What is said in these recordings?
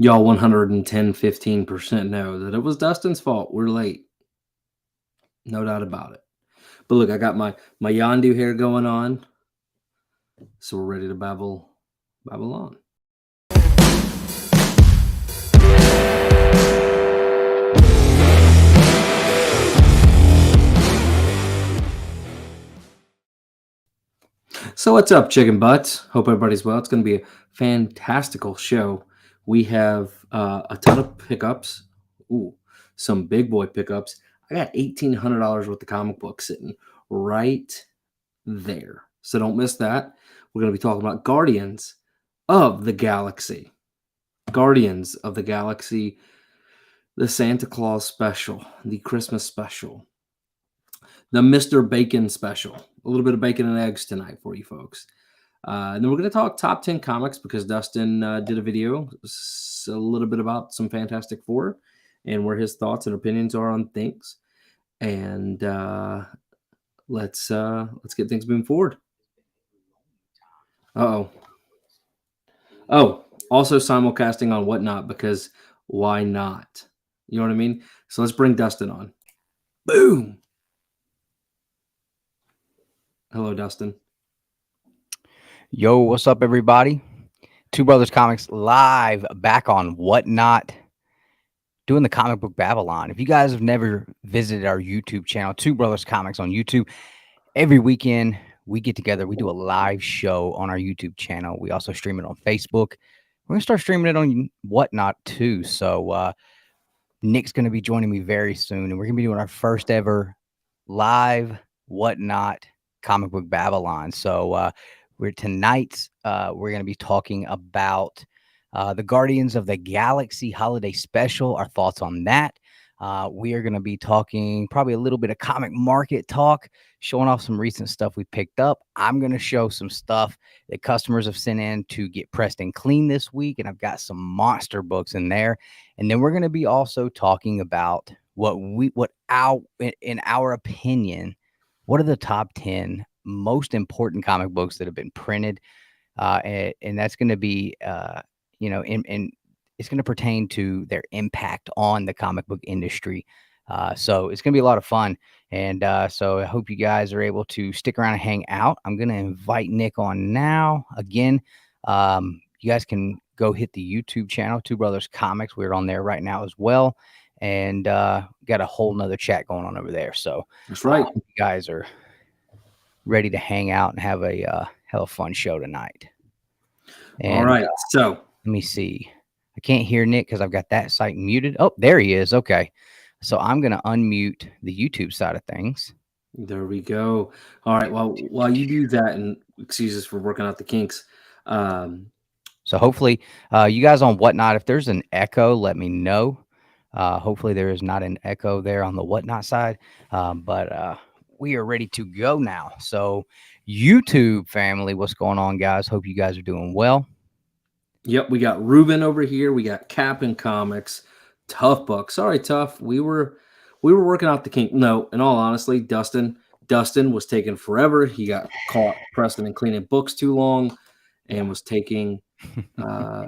y'all 110, 15% know that it was Dustin's fault. We're late. No doubt about it. But look, I got my Yondu hair going on. So we're ready to babble on. So what's up, chicken butts? Hope everybody's well. It's going to be a fantastical show. We have a ton of pickups. Ooh, some big boy pickups. I got $1,800 worth of comic books sitting right there. So don't miss that. We're going to be talking about Guardians of the Galaxy. Guardians of the Galaxy, the Santa Claus special, the Christmas special, the Mr. Bacon special. A little bit of bacon and eggs tonight for you folks. And then we're going to talk top 10 comics because Dustin did a video a little bit about some Fantastic Four and where his thoughts and opinions are on things. And let's get things moving forward. Oh, also simulcasting on Whatnot because why not? You know what I mean? So let's bring Dustin on. Boom. Hello, Dustin. Yo, what's up, everybody? Two Brothers Comics live back on Whatnot, doing the comic book Babylon. If you guys have never visited our YouTube channel, Two Brothers Comics on YouTube, every weekend we get together. We do a live show on our YouTube channel. We also stream it on Facebook. We're going to start streaming it on Whatnot too. So Nick's going to be joining me very soon, and we're going to be doing our first ever live Whatnot comic book Babylon. So we're going to be talking about the Guardians of the Galaxy holiday special, our thoughts on that. We are going to be talking probably a little bit of comic market talk, showing off some recent stuff we picked up. I'm going to show some stuff that customers have sent in to get pressed and clean this week, and I've got some monster books in there. And then we're going to be also talking about in our opinion, what are the top 10 most important comic books that have been printed, and that's going to be and it's going to pertain to their impact on the comic book industry. So it's going to be a lot of fun. And so I hope you guys are able to stick around and hang out. I'm going to invite Nick on now. Again, you guys can go hit the YouTube channel, Two Brothers Comics. We're on there right now as well. And got a whole nother chat going on over there. So That's right. You guys are ready to hang out and have a fun show tonight. And, all right. So let me see. I can't hear Nick because I've got that site muted. Oh, there he is. Okay. So I'm going to unmute the YouTube side of things. There we go. All right. Well, while you do that, and excuse us for working out the kinks. So hopefully you guys on Whatnot, if there's an echo, let me know. Hopefully there is not an echo there on the Whatnot side. But we are ready to go now. So YouTube family, what's going on, guys? Hope you guys are doing well. Yep, we got Ruben over here. We got Cap'n Comics, Tough Buck. Sorry, Tough. We were working out the kink. No, in all honesty, Dustin was taking forever. He got caught pressing and cleaning books too long, and was taking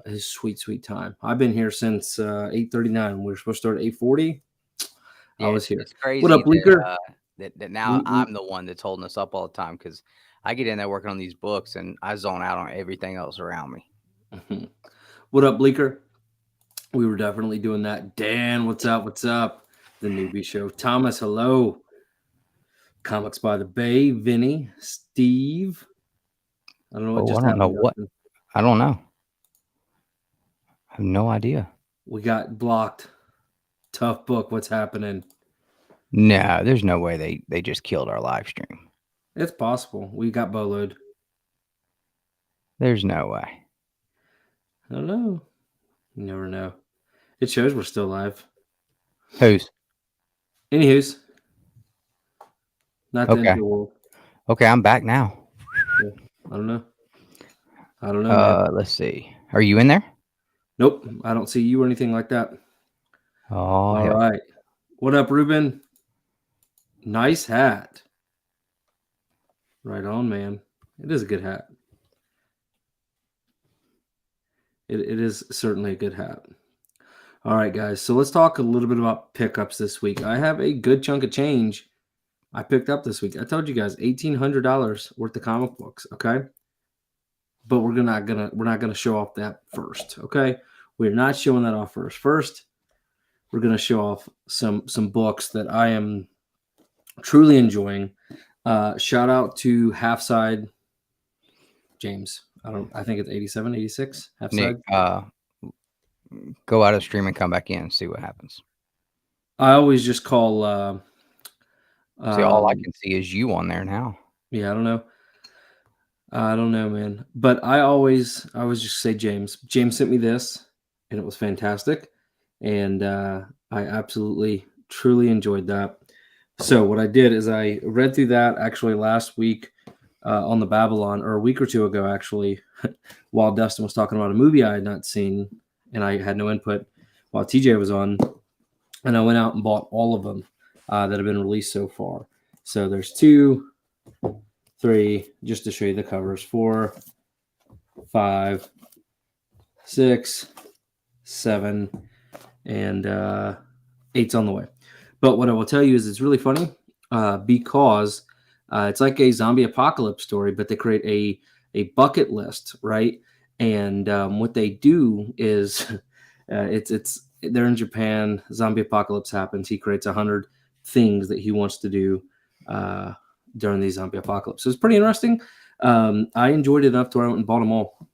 his sweet time. I've been here since 8:39. We were supposed to start at 8:40. I was here. It's crazy. What up, Bleeker? That now I'm the one that's holding us up all the time because I get in there working on these books and I zone out on everything else around me. What up, Bleeker? We were definitely doing that. Dan, what's up? What's up? The newbie show. Thomas, hello. Comics by the Bay. Vinny, Steve. I don't know what just happened. I don't know. I have no idea. We got blocked. Tough Book. What's happening? No, there's no way they just killed our live stream. It's possible. We got boloed. There's no way. I don't know. You never know. It shows we're still live. Who's? Anywho's. Not the end of the world. Okay, I'm back now. Yeah, I don't know. Man. Let's see. Are you in there? Nope. I don't see you or anything like that. Oh, all right. What up, Ruben? Nice hat. Right on, man. It is a good hat. It is certainly a good hat. All right, guys. So let's talk a little bit about pickups this week. I have a good chunk of change I picked up this week. I told you guys $1,800 worth of comic books. Okay, but we're not gonna show off that first. Okay, we're not showing that off first. First, we're gonna show off some books that I am truly enjoying. Shout out to Half Side James. I think it's 87, 86 Half Nick, Side. go out of the stream and come back in and see what happens. I always just call. See, all I can see is you on there now. Yeah, I don't know. I don't know, man. But I always just say James. James sent me this, and it was fantastic, and I absolutely truly enjoyed that. So what I did is I read through that actually last week on the Babylon, or a week or two ago, actually, while Dustin was talking about a movie I had not seen, and I had no input while TJ was on, and I went out and bought all of them that have been released so far. So there's 2, 3, just to show you the covers, 4, 5, 6, 7, and 8's on the way. But what I will tell you is it's really funny because it's like a zombie apocalypse story, but they create a bucket list, right? And what they do is it's they're in Japan. Zombie apocalypse happens. He creates 100 things that he wants to do during the zombie apocalypse. So it's pretty interesting. I enjoyed it enough to where I went and bought them all.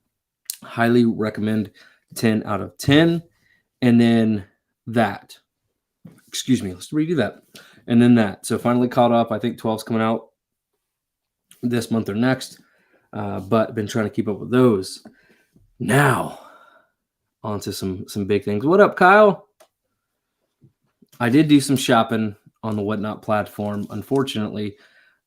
Highly recommend. 10 out of 10. And then that. Excuse me. Let's redo that. And then that. So finally caught up. I think 12's coming out this month or next. But been trying to keep up with those. Now, on to some big things. What up, Kyle? I did do some shopping on the Whatnot platform, unfortunately,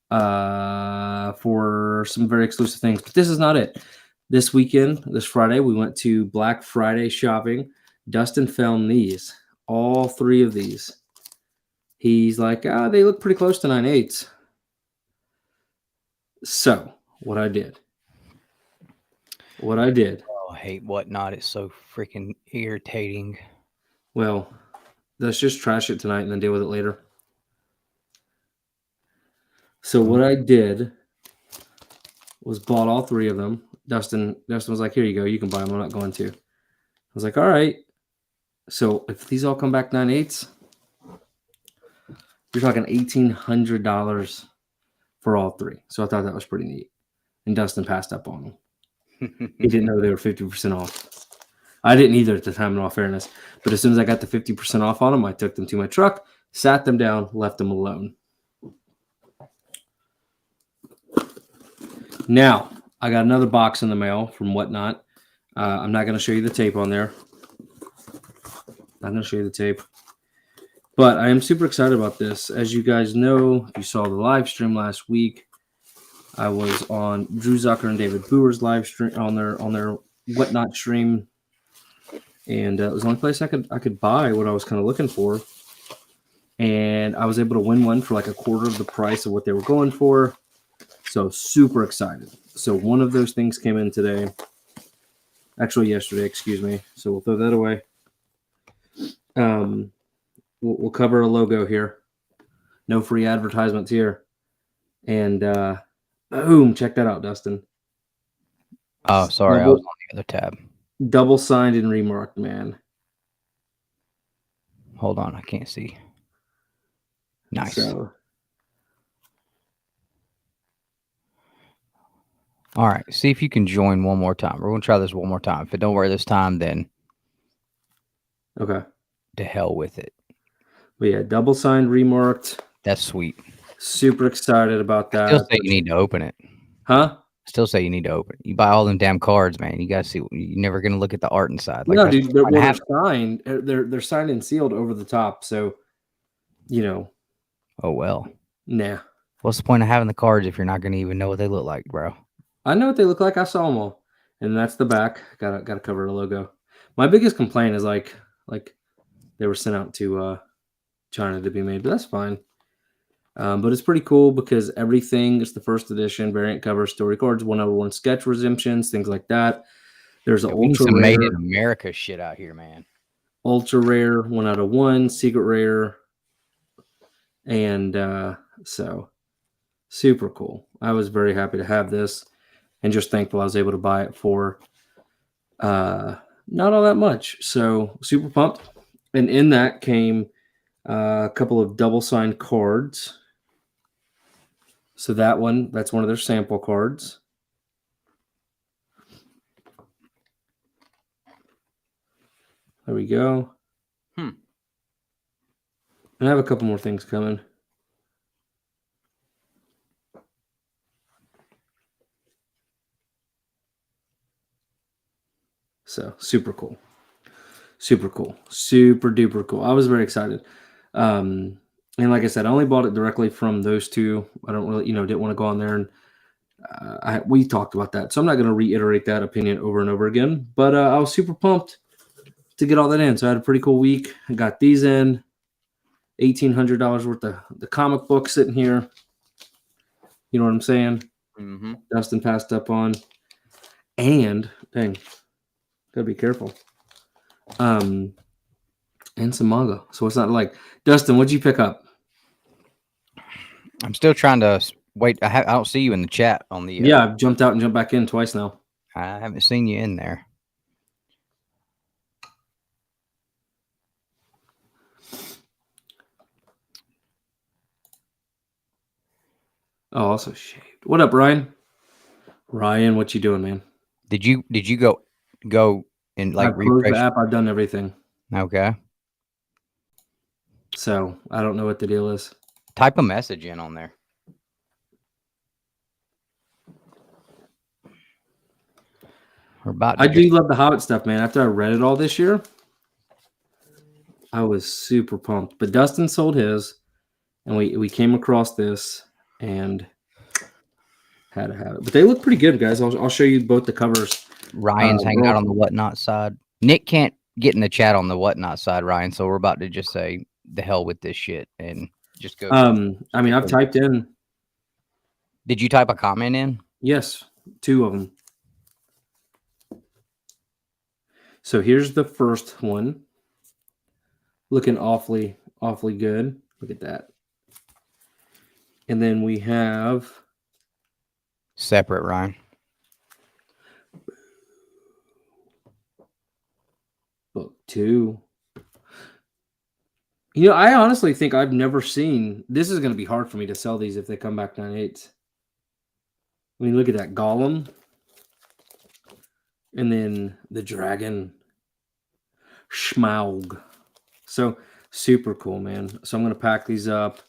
for some very exclusive things. But this is not it. This weekend, this Friday, we went to Black Friday shopping. Dustin found these, all 3 of these. He's like, they look pretty close to 9/8. So what I did. Oh, I hate Whatnot. It's so freaking irritating. Well, let's just trash it tonight and then deal with it later. So what I did was bought all 3 of them. Dustin was like, here you go. You can buy them. I'm not going to. I was like, all right. So if these all come back 9/8, you're talking $1,800 for all 3. So I thought that was pretty neat. And Dustin passed up on them. He didn't know they were 50% off. I didn't either at the time, in all fairness. But as soon as I got the 50% off on them, I took them to my truck, sat them down, left them alone. Now, I got another box in the mail from Whatnot. I'm not going to show you the tape on there. I'm going to show you the tape. But I am super excited about this. As you guys know, if you saw the live stream last week, I was on Drew Zucker and David Booher's live stream on their Whatnot stream, and it was the only place I could buy what I was kind of looking for. And I was able to win one for like a quarter of the price of what they were going for. So super excited. So one of those things came in today. Actually, yesterday, excuse me. So we'll throw that away. We'll cover a logo here. No free advertisements here. And boom, check that out, Dustin. Oh, sorry. I was on the other tab. Double signed and remarked, man. Hold on. I can't see. Nice. So, all right. See if you can join one more time. We're going to try this one more time. If it don't work this time, then okay. To hell with it. But yeah, double signed, remarked. That's sweet. Super excited about that. Still say you need to open it. Huh? Still say you need to open it. You buy all them damn cards, man. You got to see. You're never going to look at the art inside. Like, no, dude. They're signed. They're signed and sealed over the top. So, you know. Oh, well. Nah. What's the point of having the cards if you're not going to even know what they look like, bro? I know what they look like. I saw them all. And that's the back. Got to cover the logo. My biggest complaint is like they were sent out to China to be made, but that's fine. But it's pretty cool because everything is the first edition, variant cover, story cards, 101 sketch redemptions, things like that. There's an ultra made in America shit out here, man. ultra rare, 1 out of 1, secret rare, and so super cool. I was very happy to have this, and just thankful I was able to buy it for uh, not all that much. So super pumped. And in that came a couple of double signed cards. So that's one of their sample cards. There we go. Hmm. And I have a couple more things coming. So super cool. Super cool. Super duper cool. I was very excited. And like I said, I only bought it directly from those two. I don't really, didn't want to go on there and we talked about that. So I'm not going to reiterate that opinion over and over again. But I was super pumped to get all that in. So I had a pretty cool week. I got these in. $1,800 worth of the comic book sitting here. You know what I'm saying? Mm-hmm. Dustin passed up on. And dang, gotta be careful. And some manga. So it's not like Dustin, what'd you pick up? I'm still trying to wait. I don't see you in the chat on the. Yeah, I've jumped out and jumped back in twice now. I haven't seen you in there. Oh, also shaved. What up, Ryan? Ryan, what you doing, man? Did you go and like I've closed the refresh? app. I've done everything. Okay. So I don't know what the deal is. Type a message in on there. We're about to I just do love the Hobbit stuff, man. After I read it all this year, I was super pumped. But Dustin sold his, and we came across this and had to have it. But they look pretty good, guys. I'll show you both the covers. Ryan's hanging they're out all on the whatnot side. Nick can't get in the chat on the whatnot side, Ryan. So we're about to just say the hell with this shit and just go. I mean, I've typed in. Did you type a comment in? Yes, 2 of them. So here's the first one. Looking awfully good. Look at that. And then we have Separate, Ryan. book 2. I honestly think I've never seen. This is going to be hard for me to sell these if they come back 9/8. I mean, look at that Gollum. And then the dragon Schmaug. So super cool, man. So I'm going to pack these up,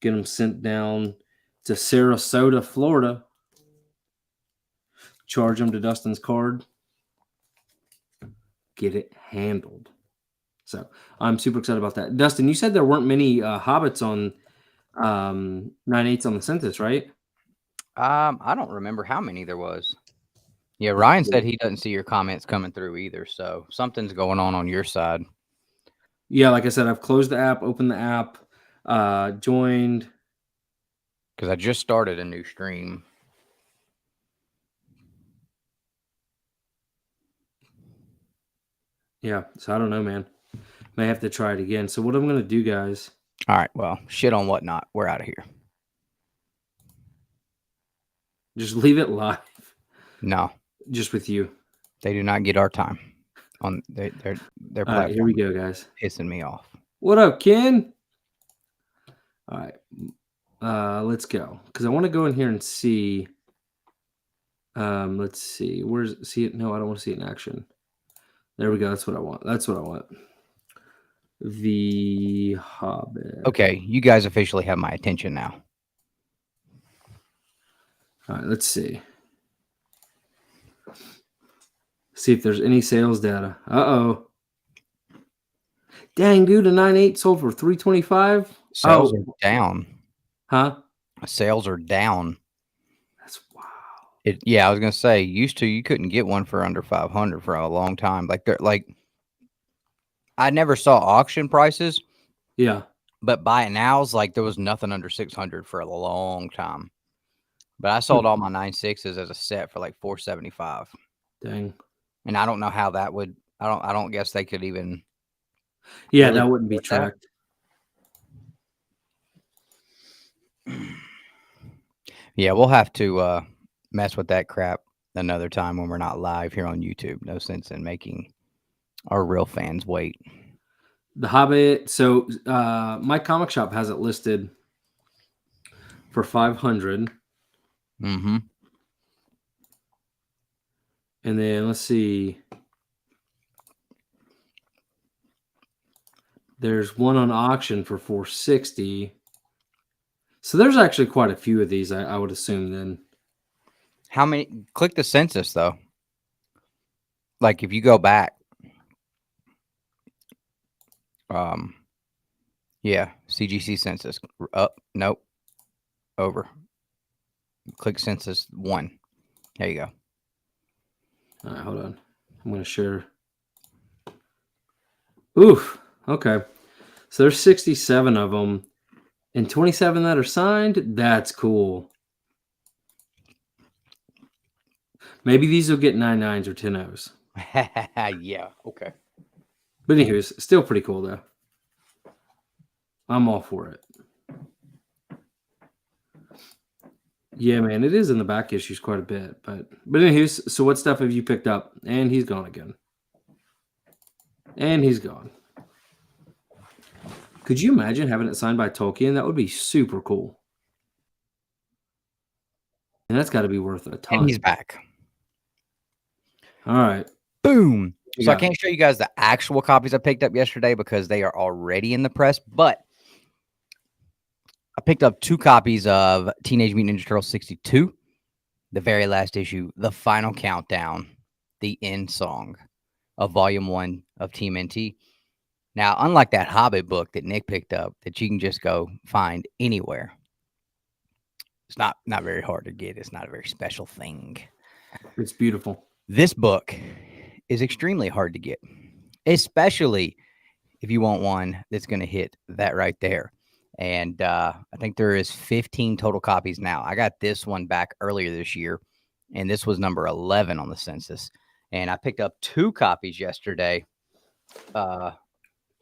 get them sent down to Sarasota, Florida. Charge them to Dustin's card. Get it handled. So I'm super excited about that. Dustin, you said there weren't many hobbits on 9/8 on the census, right? I don't remember how many there was. Yeah, Ryan said he doesn't see your comments coming through either. So something's going on your side. Yeah, like I said, I've closed the app, opened the app, joined. Because I just started a new stream. Yeah, so I don't know, man. May have to try it again. So what I'm going to do, guys. All right, well, shit on whatnot. We're out of here. Just leave it live. No. Just with you. They do not get our time on their platform. All right, here we go, guys. Pissing me off. What up, Ken? All right. Let's go. Because I want to go in here and see. Let's see. See it? No, I don't want to see it in action. There we go. That's what I want. The Hobbit. Okay, you guys officially have my attention now. All right, let's see. See if there's any sales data. Uh-oh. Dang, dude, a 9/8 sold for $325. Sales are down. Huh? Sales are down. That's wow. Yeah, I was gonna say, used to you couldn't get one for under 500 for a long time. I never saw auction prices. Yeah. But buy it now's like there was nothing under 600 for a long time. But I sold all my 9.6s as a set for like $475. Dang. And I don't know how that would. I don't guess they could even Yeah, Really that wouldn't be support that. tracked. Yeah, we'll have to mess with that crap another time when we're not live here on YouTube. No sense in making our real fans wait. The Hobbit. So my comic shop has it listed for 500, Mm-hmm. and then let's see. There's one on auction for 460. So there's actually quite a few of these. I would assume then. How many? Click the census though. Like if you go back, um, yeah, CGC census up. Nope, over. Click census 1. There you go. All right, hold on. I'm gonna share. Oof. Okay. So there's 67 of them, and 27 that are signed. That's cool. Maybe these will get 9 9s or 10 O's. Yeah. Okay. But anyways, still pretty cool though. I'm all for it. Yeah, man, it is in the back issues quite a bit. But anyways, so what stuff have you picked up? And he's gone again. And he's gone. Could you imagine having it signed by Tolkien? That would be super cool. And that's got to be worth a And ton. he's back. All right. Boom. You So I got can't show you guys the actual copies I picked up yesterday because they are already in the press, but I picked up 2 copies of Teenage Mutant Ninja Turtles 62, the very last issue, the final countdown, the end song of Volume 1 of TMNT. Now, unlike that Hobbit book that Nick picked up that you can just go find anywhere, it's not very hard to get. It's not a very special thing. It's beautiful. This book is extremely hard to get, especially if you want one that's going to hit that right there. And I think there is 15 total copies now. I got this one back earlier this year, and this was number 11 on the census. And I picked up 2 copies yesterday.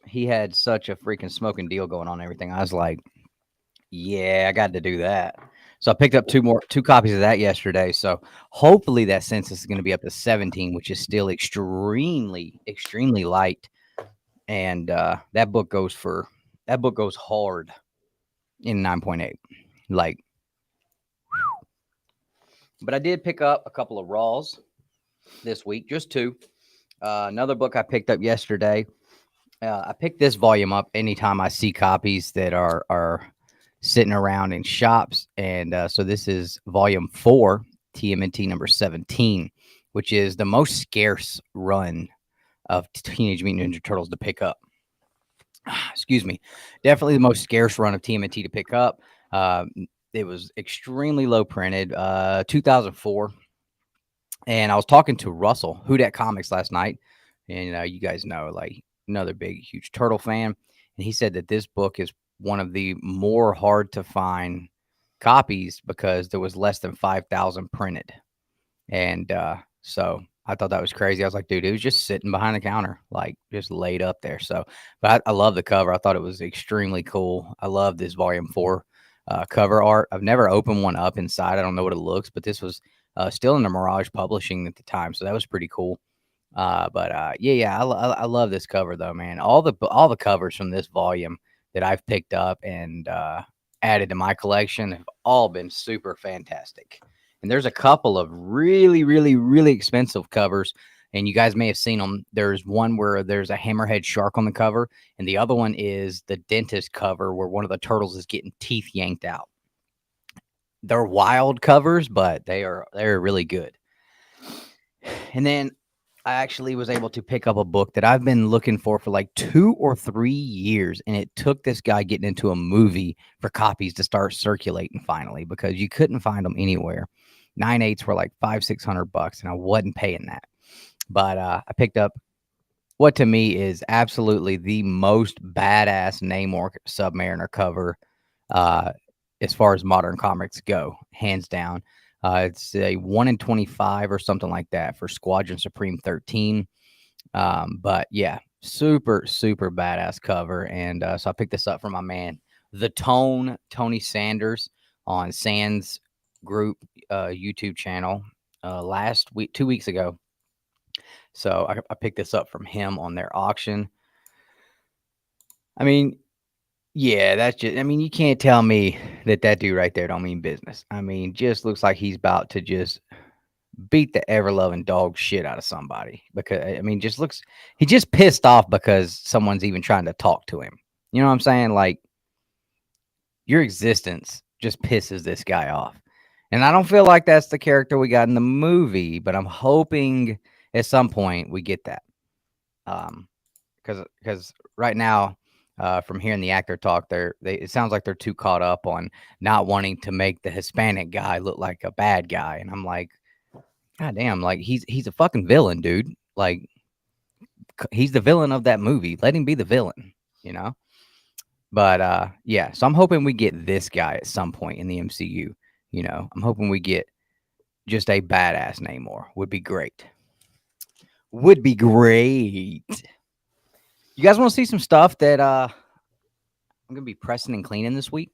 He had such a freaking smoking deal going on and everything. I was like, yeah, I got to do that. So I picked up 2 copies of that yesterday. So hopefully that census is going to be up to 17, which is still extremely, extremely light. And that book goes hard in 9.8. Like, whew. But I did pick up a couple of Raws this week, just 2. Another book I picked up yesterday. I picked this volume up anytime I see copies that are sitting around in shops. And so this is volume 4, TMNT number 17, which is the most scarce run of Teenage Mutant Ninja Turtles to pick up. Excuse me. Definitely the most scarce run of TMNT to pick up. It was extremely low printed, 2004. And I was talking to Russell, Who Dat Comics, last night. And you guys know, like, another big, huge Turtle fan. And he said that this book is one of the more hard to find copies because there was less than 5,000 printed. And so I thought that was crazy. I was like, dude, it was just sitting behind the counter, like just laid up there. So, but I love the cover. I thought it was extremely cool. I love this volume 4 cover art. I've never opened one up inside. I don't know what it looks, but this was still in the Mirage Publishing at the time. So that was pretty cool. Yeah, I love this cover though, man. All the covers from this volume that I've picked up and added to my collection have all been super fantastic. And there's a couple of really, really, really expensive covers, and you guys may have seen them. There's one where there's a hammerhead shark on the cover, and the other one is the dentist cover where one of the turtles is getting teeth yanked out. They're wild covers, but they're really good. And then I actually was able to pick up a book that I've been looking for like 2 or 3 years. And it took this guy getting into a movie for copies to start circulating finally, because you couldn't find them anywhere. 9/8s were like $500-600, and I wasn't paying that. But I picked up what to me is absolutely the most badass Namor Submariner cover as far as modern comics go, hands down. It's a 1 in 25 or something like that for Squadron Supreme 13. But yeah, Super, super badass cover. And so I picked this up from my man, The Tone, Tony Sanders, on Sands Group YouTube channel last week, 2 weeks ago. So I picked this up from him on their auction. I mean, yeah, that's just, I mean, you can't tell me that dude right there don't mean business. I mean, just looks like he's about to just beat the ever loving dog shit out of somebody because I mean, just looks he just pissed off because someone's even trying to talk to him. You know what I'm saying? Like your existence just pisses this guy off. And I don't feel like that's the character we got in the movie, but I'm hoping at some point we get that. Because right now, from hearing the actor talk, it sounds like they're too caught up on not wanting to make the Hispanic guy look like a bad guy, and I'm like, God damn, like he's a fucking villain, dude. Like he's the villain of that movie. Let him be the villain, you know? But yeah, so I'm hoping we get this guy at some point in the MCU. You know, I'm hoping we get just a badass Namor. Would be great. Would be great. You guys want to see some stuff that I'm gonna be pressing and cleaning this week?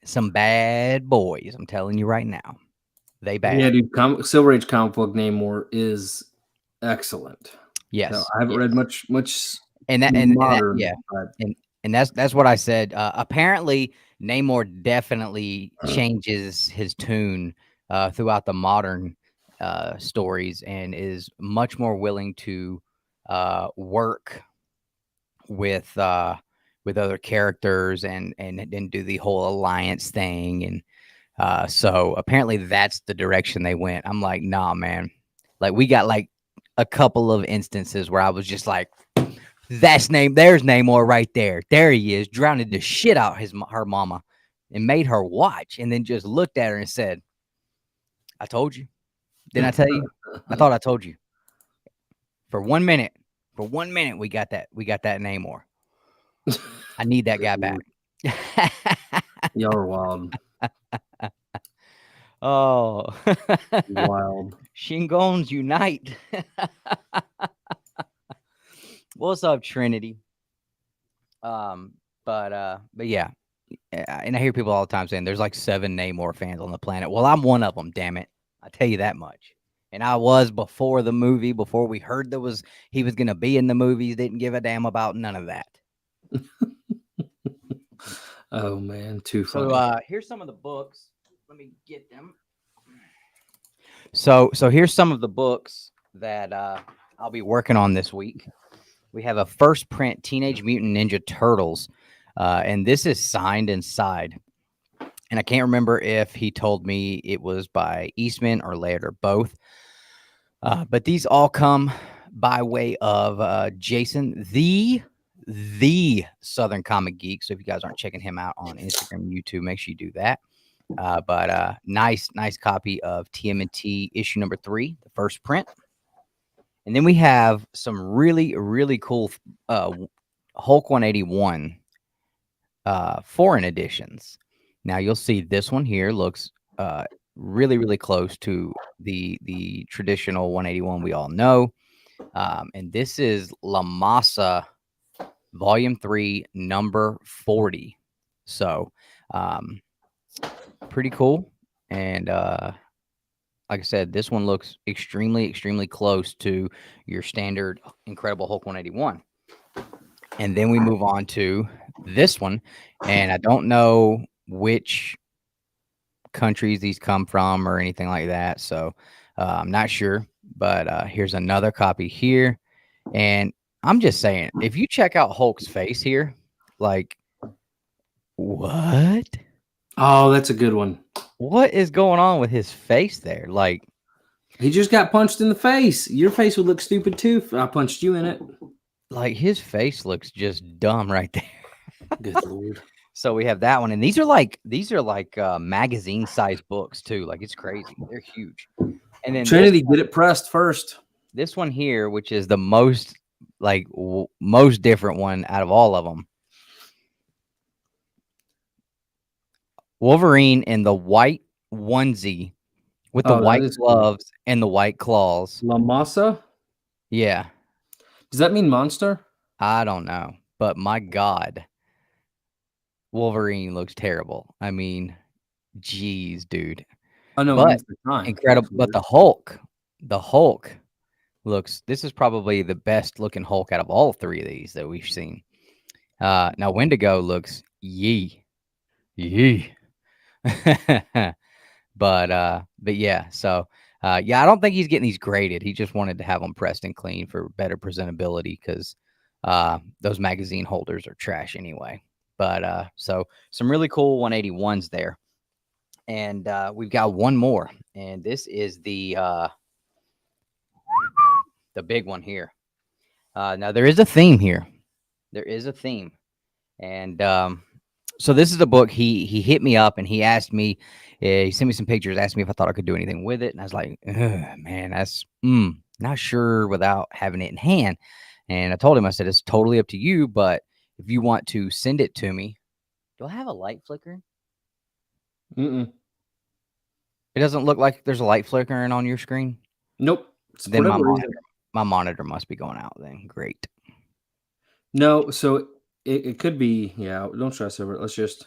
Some bad boys, I'm telling you right now. They Yeah, bad. dude. Silver Age comic book Namor is excellent. So Yes, I haven't read yes. much And that modern, yeah. but And that's what I said. Apparently, Namor definitely changes his tune throughout the modern stories and is much more willing to work with with other characters and do the whole alliance thing. And so apparently, that's the direction they went. I'm like, nah, man. Like we got like a couple of instances where I was just like, there's Namor right there. There he is, drowning the shit out her mama, and made her watch, and then just looked at her and said, "I told you. Didn't I tell you? I thought I told you." For 1 minute, we got that. We got that Namor. I need that guy back. y'all are wild. Oh, Wild. Shingons unite. What's up, Trinity? But yeah, and I hear people all the time saying there's like 7 Namor fans on the planet. Well, I'm one of them. Damn it, I tell you that much. And I was before the movie, before we heard he was gonna be in the movies. Didn't give a damn about none of that. Oh man, too So funny. here's some of the books. Let me get them. So here's some of the books that I'll be working on this week. We have a first print Teenage Mutant Ninja Turtles, and this is signed inside. And I can't remember if he told me it was by Eastman or Laird or both. But these all come by way of Jason, the Southern Comic Geek. So if you guys aren't checking him out on Instagram and YouTube, make sure you do that. But nice copy of TMNT issue number 3, the first print. And then we have some really cool Hulk 181 foreign editions. Now you'll see this one here looks really close to the traditional 181 we all know. And this is La Masa Volume 3, number 40. So pretty cool. And like I said, this one looks extremely close to your standard Incredible Hulk 181. And then we move on to this one, and I don't know which countries these come from or anything like that, so I'm not sure. But here's another copy here, and I'm just saying, if you check out Hulk's face here, like, what? Oh, that's a good one. What is going on with his face there? Like, He just got punched in the face. Your face would look stupid too if I punched you in it. his face looks just dumb right there. Good lord. So we have that one, and these are like magazine size books too. Like it's crazy, they're huge. And then Trinity, get it pressed first. this one here, which is the most most different one out of all of them, Wolverine in the white onesie with the Oh, that white is cool. gloves and the white claws. La Masa. Yeah, Does that mean monster? I don't know, but my God, Wolverine looks terrible. I mean, geez, dude. Oh no, it But means the time. incredible. That's But weird. The Hulk looks. This is probably the best looking Hulk out of all three of these that we've seen. Now Wendigo looks yee. But yeah, so yeah, I don't think he's getting these graded. He just wanted to have them pressed and clean for better presentability because those magazine holders are trash anyway. But so some really cool 181s there, and we've got one more, and this is the big one here. Now there is a theme here. There is a theme, and so this is a book. He hit me up and he asked me. He sent me some pictures, asked me if I thought I could do anything with it, and I was like, "Ugh, man, that's not sure without having it in hand." And I told him, I said, it's totally up to you, but if you want to send it to me, do I have a light flickering? Mm-mm. It doesn't look like there's a light flickering on your screen. Nope. For Then whatever reason. my monitor must be going out. Then great. No, so it could be, yeah, don't stress over it. Let's just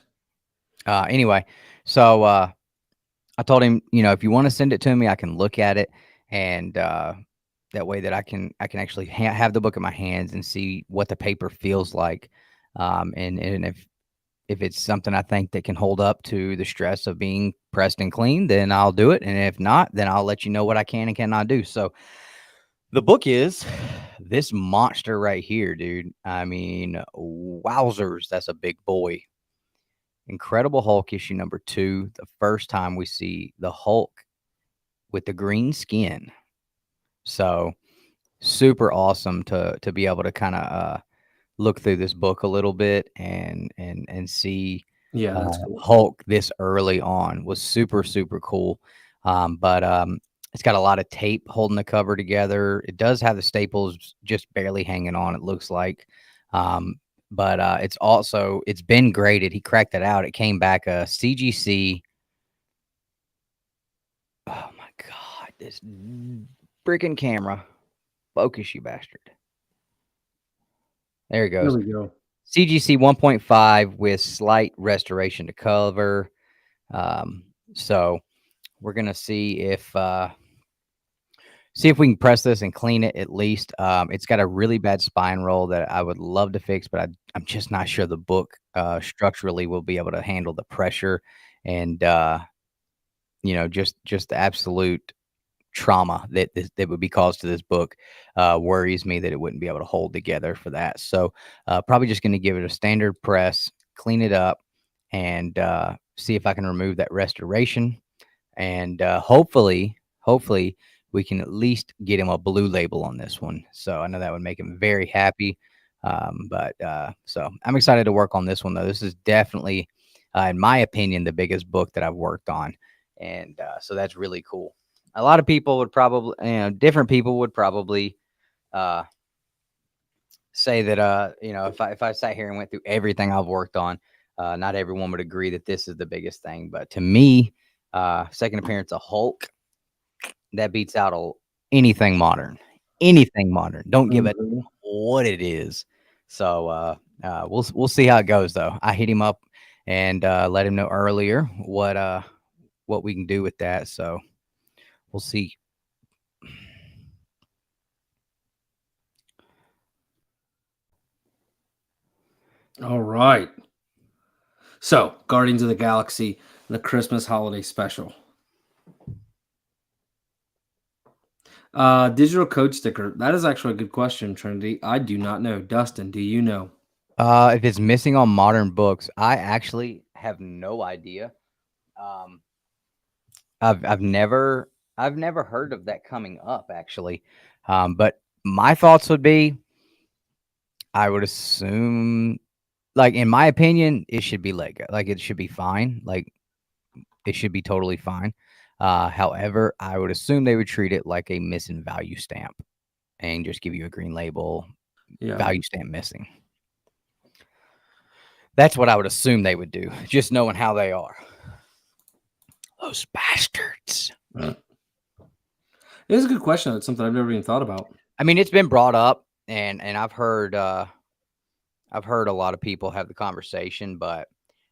Anyway, so I told him, if you want to send it to me, I can look at it, and that way that I can actually have the book in my hands and see what the paper feels like, and if it's something I think that can hold up to the stress of being pressed and clean, then I'll do it, and if not, then I'll let you know what I can and cannot do. So the book is this monster right here, dude. I mean, wowzers, that's a big boy. Incredible Hulk issue number 2, the first time we see the Hulk with the green skin. So super awesome to be able to kind of look through this book a little bit and see yeah, that's cool. Hulk this early on was super cool. But it's got a lot of tape holding the cover together. It does have the staples just barely hanging on, it looks like. Um, but it's been graded. He cracked it out. It came back a CGC. Oh my God, this freaking camera. Focus, you bastard. There he There goes. we go. CGC 1.5 with slight restoration to cover. So we're gonna see if we can press this and clean it at least. It's got a really bad spine roll that I would love to fix, but I'm just not sure the book structurally will be able to handle the pressure and just the absolute trauma that would be caused to this book worries me that it wouldn't be able to hold together for that. So probably just going to give it a standard press, clean it up, and see if I can remove that restoration. And hopefully we can at least get him a blue label on this one. So I know that would make him very happy. So I'm excited to work on this one though. This is definitely, in my opinion, the biggest book that I've worked on, and so that's really cool. A lot of people would probably, different people would probably uh, say that, if I sat here and went through everything I've worked on, not everyone would agree that this is the biggest thing. But to me, second appearance of Hulk, that beats out anything modern. Anything modern. Don't give it Mhm. what it is. So we'll see how it goes though. I hit him up and let him know earlier what we can do with that. So we'll see. All right. So, Guardians of the Galaxy, the Christmas holiday special. Digital code sticker. That is actually a good question, Trinity. I do not know. Dustin, do you know? If it's missing on modern books, I actually have no idea. Um, I've never heard of that coming up actually. But my thoughts would be, I would assume, like in my opinion, it should be Lego. Like it should be fine. Like it should be totally fine. However, I would assume they would treat it like a missing value stamp and just give you a green label, Yeah. value stamp missing. That's what I would assume they would do, just knowing how they are. Those bastards. It is a good question. It's something I've never even thought about. I mean, it's been brought up and I've heard a lot of people have the conversation, but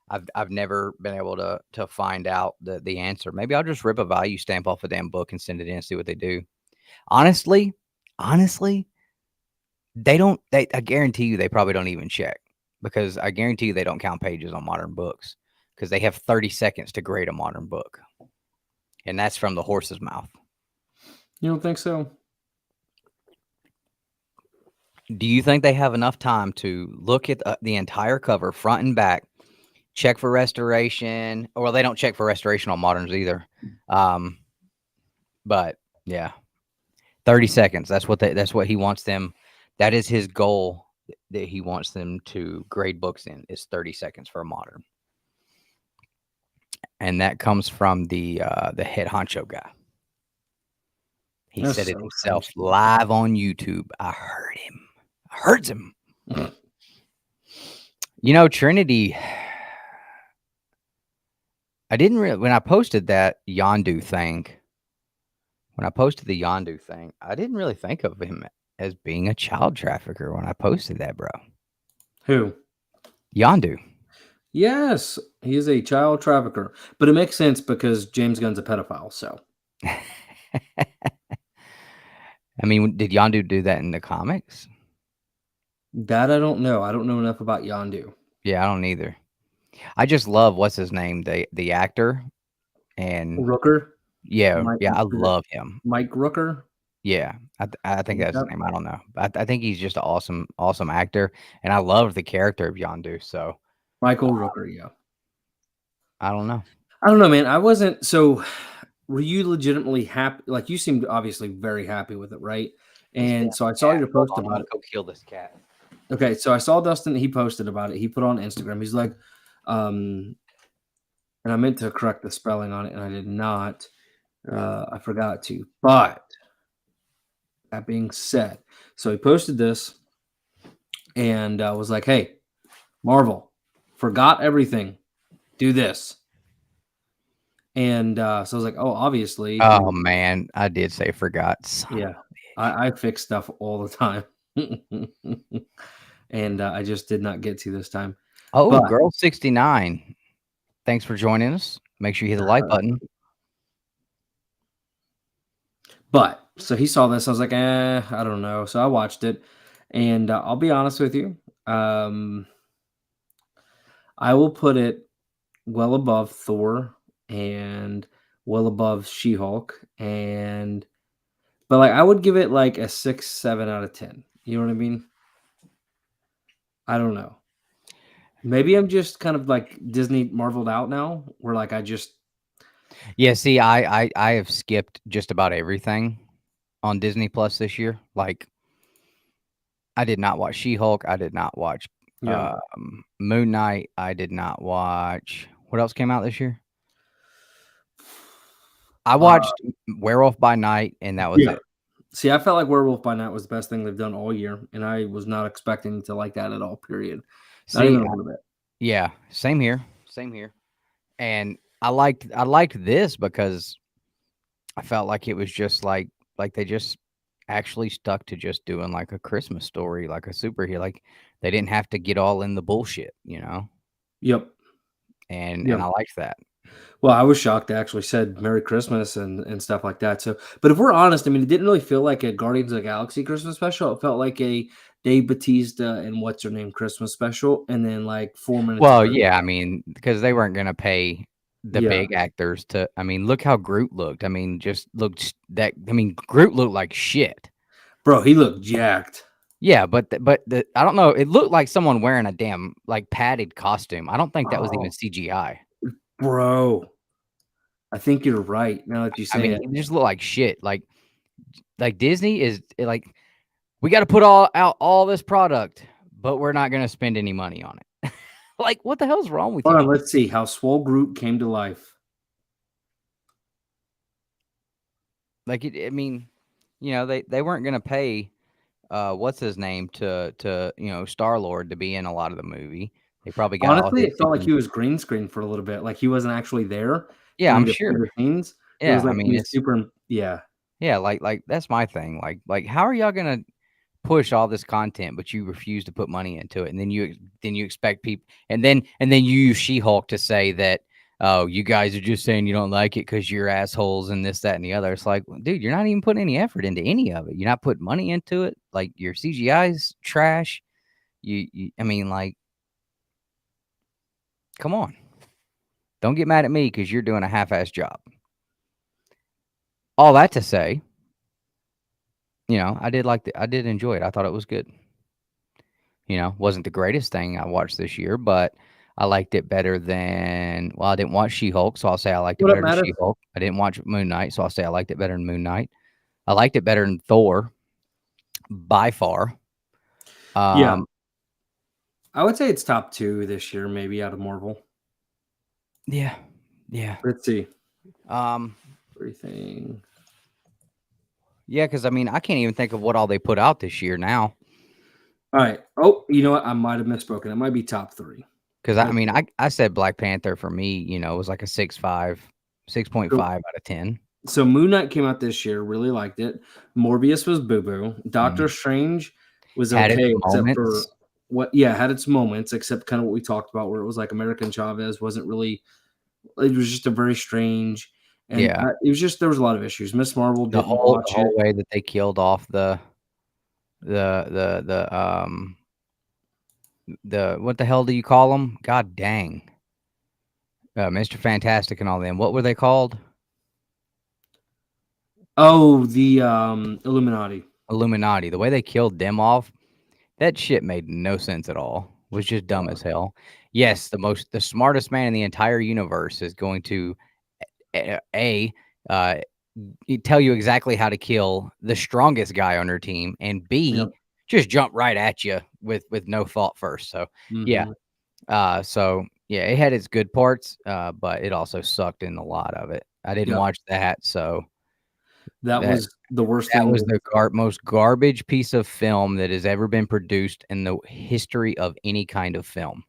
I've never been able to find out the answer. Maybe I'll just rip a value stamp off a damn book and send it in and see what they do. Honestly, honestly, they don't. I guarantee you, they probably don't even check, because I guarantee you they don't count pages on modern books, because they have 30 seconds to grade a modern book, and that's from the horse's mouth. You don't think so? Do you think they have enough time to look at the entire cover, front and back, check for restoration? Well, they don't check for restoration on moderns either. But yeah, 30 seconds. That's what he wants them. That is his goal that he wants them to grade books in, is 30 seconds for a modern. And that comes from the head honcho guy. He That's said it so himself strange. live on YouTube. I heard him. I heard him. You know, Trinity, I didn't really, when I posted that Yondu thing, I didn't really think of him as being a child trafficker when I posted that, bro. Who? Yondu. Yes, he is a child trafficker, but it makes sense because James Gunn's a pedophile. So I mean, did Yondu do that in the comics? that I don't know. I don't know enough about Yondu. Yeah, I don't either. I just love, what's his name, the actor, and Rooker, yeah, Mike, I is it love him. Mike Rooker. Yeah, I think that's his Yep. name. I don't know. I think he's just an awesome actor, and I love the character of Yondu. So Michael Rooker. Yeah. I don't know. I don't know, man. I wasn't so. Were you legitimately happy? Like you seemed obviously very happy with it, right? This damn And so I saw cat. your Hold post on, I'm about gonna it. go kill this cat. Okay, so I saw Dustin. He posted about it. He put on Instagram. He's like, um, and I meant to correct the spelling on it, and I did not. I forgot to. But that being said, so he posted this and was like, "Hey, Marvel, forgot everything. Do this." And so I was like, "Oh, obviously, Oh man, I did say forgot. Son of yeah. a bitch. I fix stuff all the time." And I just did not get to this time. Oh, But girl 69. Thanks for joining us. Make sure you hit the like button. So he saw this. I was like, I don't know. So I watched it, and I'll be honest with you. Um, I will put it well above Thor and well above She-Hulk, and but like I would give it like a 6, 7 out of 10. You know what I mean? I don't know. Maybe I'm just kind of like Disney marveled out now, where like I just Yeah, see, I have skipped just about everything on Disney Plus this year. Like, I did not watch She-Hulk. I did not watch yeah. Moon Knight. I did not watch, what else came out this year? I Uh, watched Werewolf by Night, and that was yeah. it. See, I felt like Werewolf by Night was the best thing they've done all year, and I was not expecting to like that at all. Period. Not even See, a little bit. yeah, same here. Same here. And I liked this because I felt like it was just like they just actually stuck to just doing like a Christmas story, like a superhero. Like, they didn't have to get all in the bullshit, you know? Yep. And Yep. I liked that. Well, I was shocked they actually said Merry Christmas and stuff like that. So, but if we're honest, I mean, it didn't really feel like a Guardians of the Galaxy Christmas special. It felt like a Dave Batista and what's her name Christmas special, and then like 4 minutes of Well, trivia. yeah, I mean, because they weren't gonna pay the Yeah, big actors to, I mean, look how Groot looked. I mean, just looked that, I mean, Groot looked like shit. bro, he looked jacked, Yeah, but I don't know, it looked like someone wearing a damn, like, padded costume. I don't think that was even oh, CGI. bro. I think you're right. Now that you I say mean, it, he just looked like shit. Like Disney is like, we got to put all this product, but we're not gonna spend any money on it. Like, what the hell's wrong with hold on. y'all? Let's see how Swole Groot came to life. Like, I mean, they weren't gonna pay what's his name to Star Lord to be in a lot of the movie. They probably got all Honestly, his it felt like super. he was green screen for a little bit. Like he wasn't actually there Yeah, doing I'm the sure. the scenes. It was Yeah, I like he mean, was it's super. Yeah, yeah, like that's my thing. Like how are y'all gonna push all this content, but you refuse to put money into it, and then you expect people, and then you use She-Hulk to say that, oh, you guys are just saying you don't like it because you're assholes and this, that, and the other. It's like, dude, you're not even putting any effort into any of it. You're not putting money into it. Like, your CGI's trash. I mean, like, come on. Don't get mad at me because you're doing a half-ass job. All that to say, I did enjoy it. I thought it was good. Wasn't the greatest thing I watched this year, but I liked it better than, well, I didn't watch She-Hulk, so I'll say I liked it What up, better than Matter? She-Hulk. I didn't watch Moon Knight, so I'll say I liked it better than Moon Knight. I liked it better than Thor by far. Yeah. I would say it's top 2 this year, maybe out of Marvel. Yeah. Let's see. Everything. Yeah, because I mean, I can't even think of what all they put out this year now. All right. Oh, you know what? I might have misspoken. It might be top 3. Because I mean, I said Black Panther for me, it was like a 6.5 out of 10. So Moon Knight came out this year. Really liked it. Morbius was boo boo. Doctor Strange was Had okay, its except for moments. had its moments, except kind of what we talked about, where it was like American Chavez wasn't really. It was just a very strange, and Yeah. it was just there was a lot of issues. Miss Marvel The didn't whole watch it. way that they killed off the what the hell do you call them? God dang. Mr. Fantastic and all them. What were they called? Oh, the Illuminati. Illuminati. The way they killed them off, that shit made no sense at all. It was just dumb as hell. Yes, the smartest man in the entire universe is going to tell you exactly how to kill the strongest guy on your team, and B, just jump right at you with no thought first. So yeah. It had its good parts, but it also sucked in a lot of it. I didn't watch that, so that was the worst that thing. was the most garbage piece of film that has ever been produced in the history of any kind of film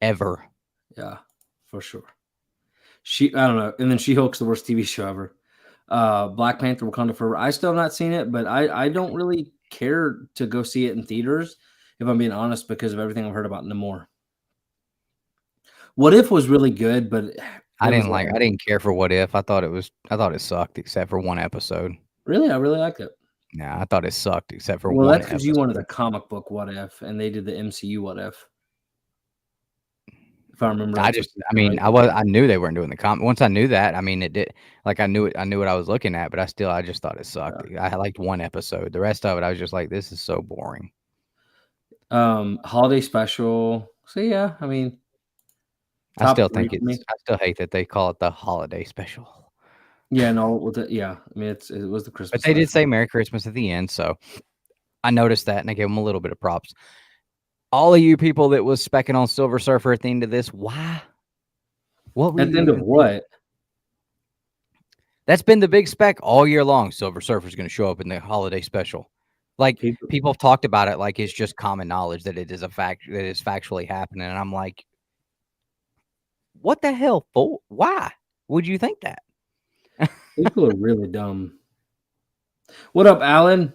ever. Yeah, for sure. I don't know. And then She-Hulk's the worst TV show ever. Black Panther: Wakanda Forever. I still have not seen it, but I don't really care to go see it in theaters, if I'm being honest, because of everything I've heard about Namor. What If was really good, but I didn't care for What If. I thought it sucked except for one episode. Really? I really liked it. Nah, I thought it sucked except for well, one that's because you wanted the comic book What If, and they did the MCU What If. If I remember, I knew they weren't doing the comic. Once I knew that, I mean, it did. Like, I knew what I was looking at, but I just thought it sucked. Yeah. I liked one episode. The rest of it, I was just like, this is so boring. Holiday special. So yeah, I mean, I still hate that they call it the holiday special. Yeah, no, I mean, it was the Christmas. But they did say Merry Christmas at the end, so I noticed that, and I gave them a little bit of props. All of you people that was specking on Silver Surfer at the end of this, why? What were at the end of what? That's been the big spec all year long. Silver Surfer's going to show up in the holiday special. Like, people have talked about it like it's just common knowledge that it is a fact, that is factually happening. And I'm like, what the hell for? Why would you think that? People are really dumb. What up, Alan?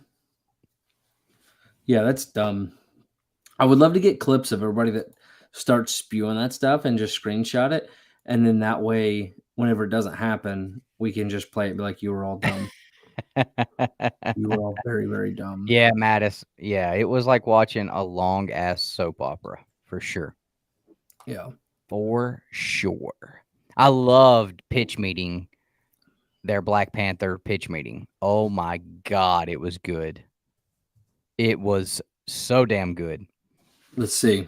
Yeah, that's dumb. I would love to get clips of everybody that starts spewing that stuff and just screenshot it. And then that way, whenever it doesn't happen, we can just play it and be like, you were all dumb. You were all very, very dumb. Yeah, Mattis. Yeah, it was like watching a long-ass soap opera, for sure. Yeah. For sure. I loved pitch meeting, their Black Panther pitch meeting. Oh, my God, it was good. It was so damn good. Let's see.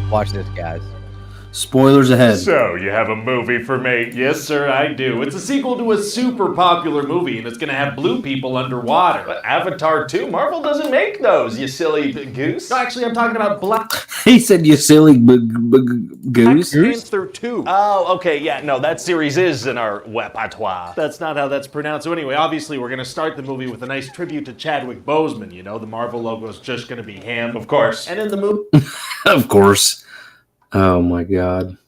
Watch this, guys. Spoilers ahead. So, you have a movie for me? Yes, sir, I do. It's a sequel to a super popular movie, and it's gonna have blue people underwater. Avatar 2? Marvel doesn't make those, you silly goose. No, actually, I'm talking about Black... He said, you silly goose. Panther 2. Oh, okay, yeah, no, that series is in our repertoire. That's not how that's pronounced. So anyway, obviously, we're gonna start the movie with a nice tribute to Chadwick Boseman, you know? The Marvel logo's just gonna be him, of course. And in the movie... Of course. Oh my God.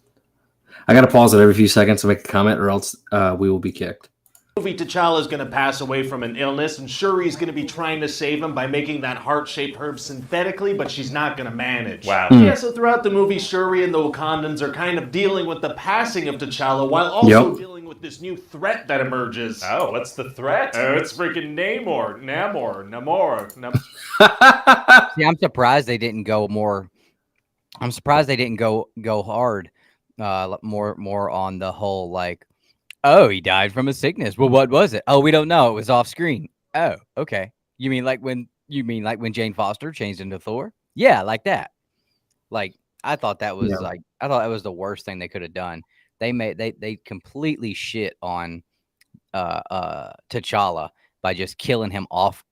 I got to pause it every few seconds to make a comment or else we will be kicked. movie, T'Challa is going to pass away from an illness, and Shuri's going to be trying to save him by making that heart-shaped herb synthetically, but she's not going to manage. Wow. Yeah, so throughout the movie, Shuri and the Wakandans are kind of dealing with the passing of T'Challa while also dealing with this new threat that emerges. Oh, what's the threat? Oh, it's freaking Namor. See, I'm surprised they didn't go more. I'm surprised they didn't go hard, more on the whole like, oh, he died from a sickness. Well, what was it? Oh, we don't know. It was off screen. Oh, okay. You mean like when Jane Foster changed into Thor? Yeah, like that. Like I thought that was I thought that was the worst thing they could have done. They completely shit on T'Challa by just killing him off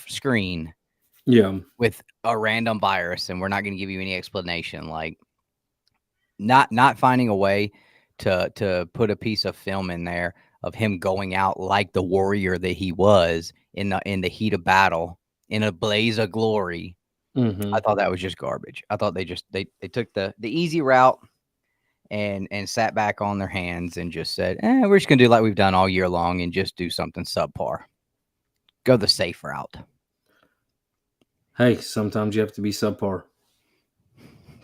screen. Yeah. With a random virus, and we're not going to give you any explanation. Like not finding a way to put a piece of film in there of him going out like the warrior that he was in the heat of battle in a blaze of glory. I thought that was just garbage. I thought they took the easy route and sat back on their hands and just said, we're just gonna do like we've done all year long and just do something subpar. Go the safe route. Hey, sometimes you have to be subpar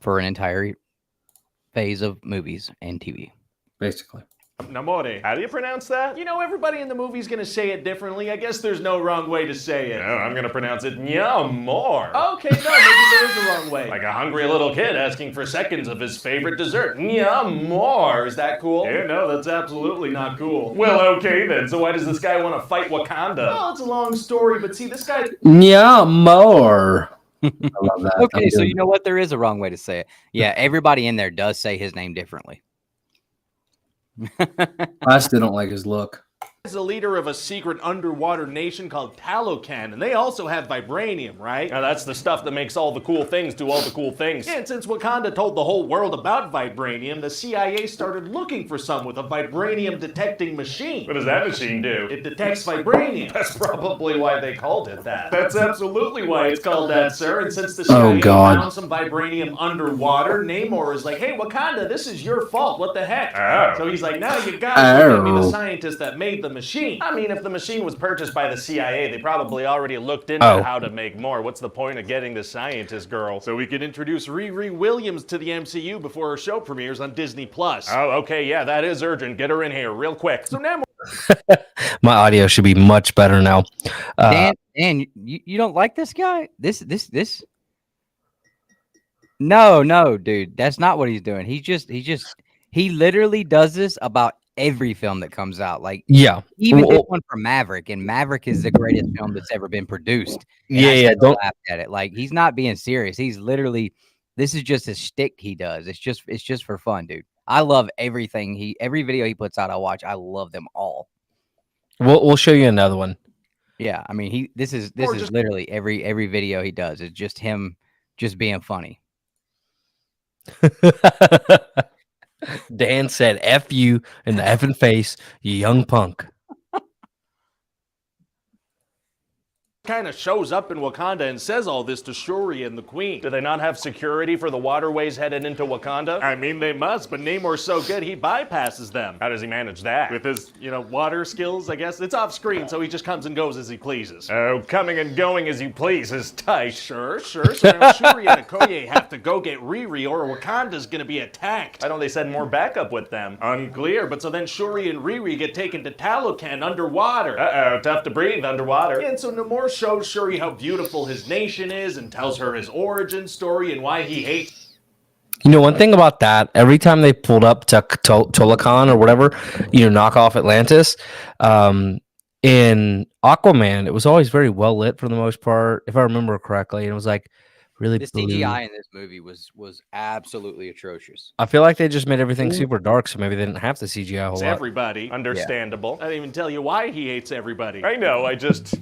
For an entire phase of movies and TV. Basically. Namore. How do you pronounce that? You know, everybody in the movie's gonna say it differently. I guess there's no wrong way to say it. No, I'm gonna pronounce it Nyamor. Okay, no, maybe there is a wrong way. Like a hungry little kid asking for seconds of his favorite dessert. Nyamor. Is that cool? Yeah, no, that's absolutely not cool. Well, okay then. So why does this guy want to fight Wakanda? Well, it's a long story, but see, this guy... Yeah, more. I love that. Okay, so you know what? There is a wrong way to say it. Yeah, everybody in there does say his name differently. I still don't like his look. He's the leader of a secret underwater nation called Talocan, and they also have vibranium, right? Now that's the stuff that makes all the cool things do all the cool things. Yeah, and since Wakanda told the whole world about vibranium, the CIA started looking for some with a vibranium detecting machine. What does that machine do? It detects vibranium. That's probably why they called it that. That's absolutely why it's called that, sir. And since the CIA found some vibranium underwater, Namor is like, hey, Wakanda, this is your fault. What the heck? Oh. So he's like, now you gotta be the scientist that made the machine. I mean, if the machine was purchased by the CIA, they probably already looked into how to make more. What's the point of getting the scientist girl? So we could introduce Riri Williams to the MCU before her show premieres on Disney+. Oh, okay, yeah, that is urgent. Get her in here real quick. So now... My audio should be much better now. Dan, you don't like this guy? This? No, dude. That's not what he's doing. He literally does this about every film that comes out. Like, yeah, even did one for Maverick, and Maverick is the greatest film that's ever been produced. And don't laugh at it. Like, he's not being serious. He's literally, this is just a shtick he does. It's just for fun, dude. I love everything every video he puts out. I watch. I love them all. We'll show you another one. Yeah, I mean, this is literally every video he does. It's just him just being funny. Dan said, F you in the effing face, you young punk. Kind of shows up in Wakanda and says all this to Shuri and the Queen. Do they not have security for the waterways headed into Wakanda? I mean, they must, but Namor's so good he bypasses them. How does he manage that? With his, water skills, I guess. It's off screen, so he just comes and goes as he pleases. Oh, coming and going as you please is tight. Sure. So now Shuri and Okoye have to go get Riri or Wakanda's gonna be attacked. Why don't they send more backup with them? Unclear, but so then Shuri and Riri get taken to Talocan underwater. Uh-oh, tough to breathe underwater. Yeah, and so Namor shows Shuri how beautiful his nation is and tells her his origin story and why he hates. You know, one thing about that, every time they pulled up to Tolacan or whatever, knock off Atlantis, in Aquaman, it was always very well lit for the most part, if I remember correctly. And it was like really the blue. CGI in this movie was absolutely atrocious. I feel like they just made everything super dark, so maybe they didn't have to CGI a whole lot. Everybody. Understandable. I didn't even tell you why he hates everybody. I know, I just...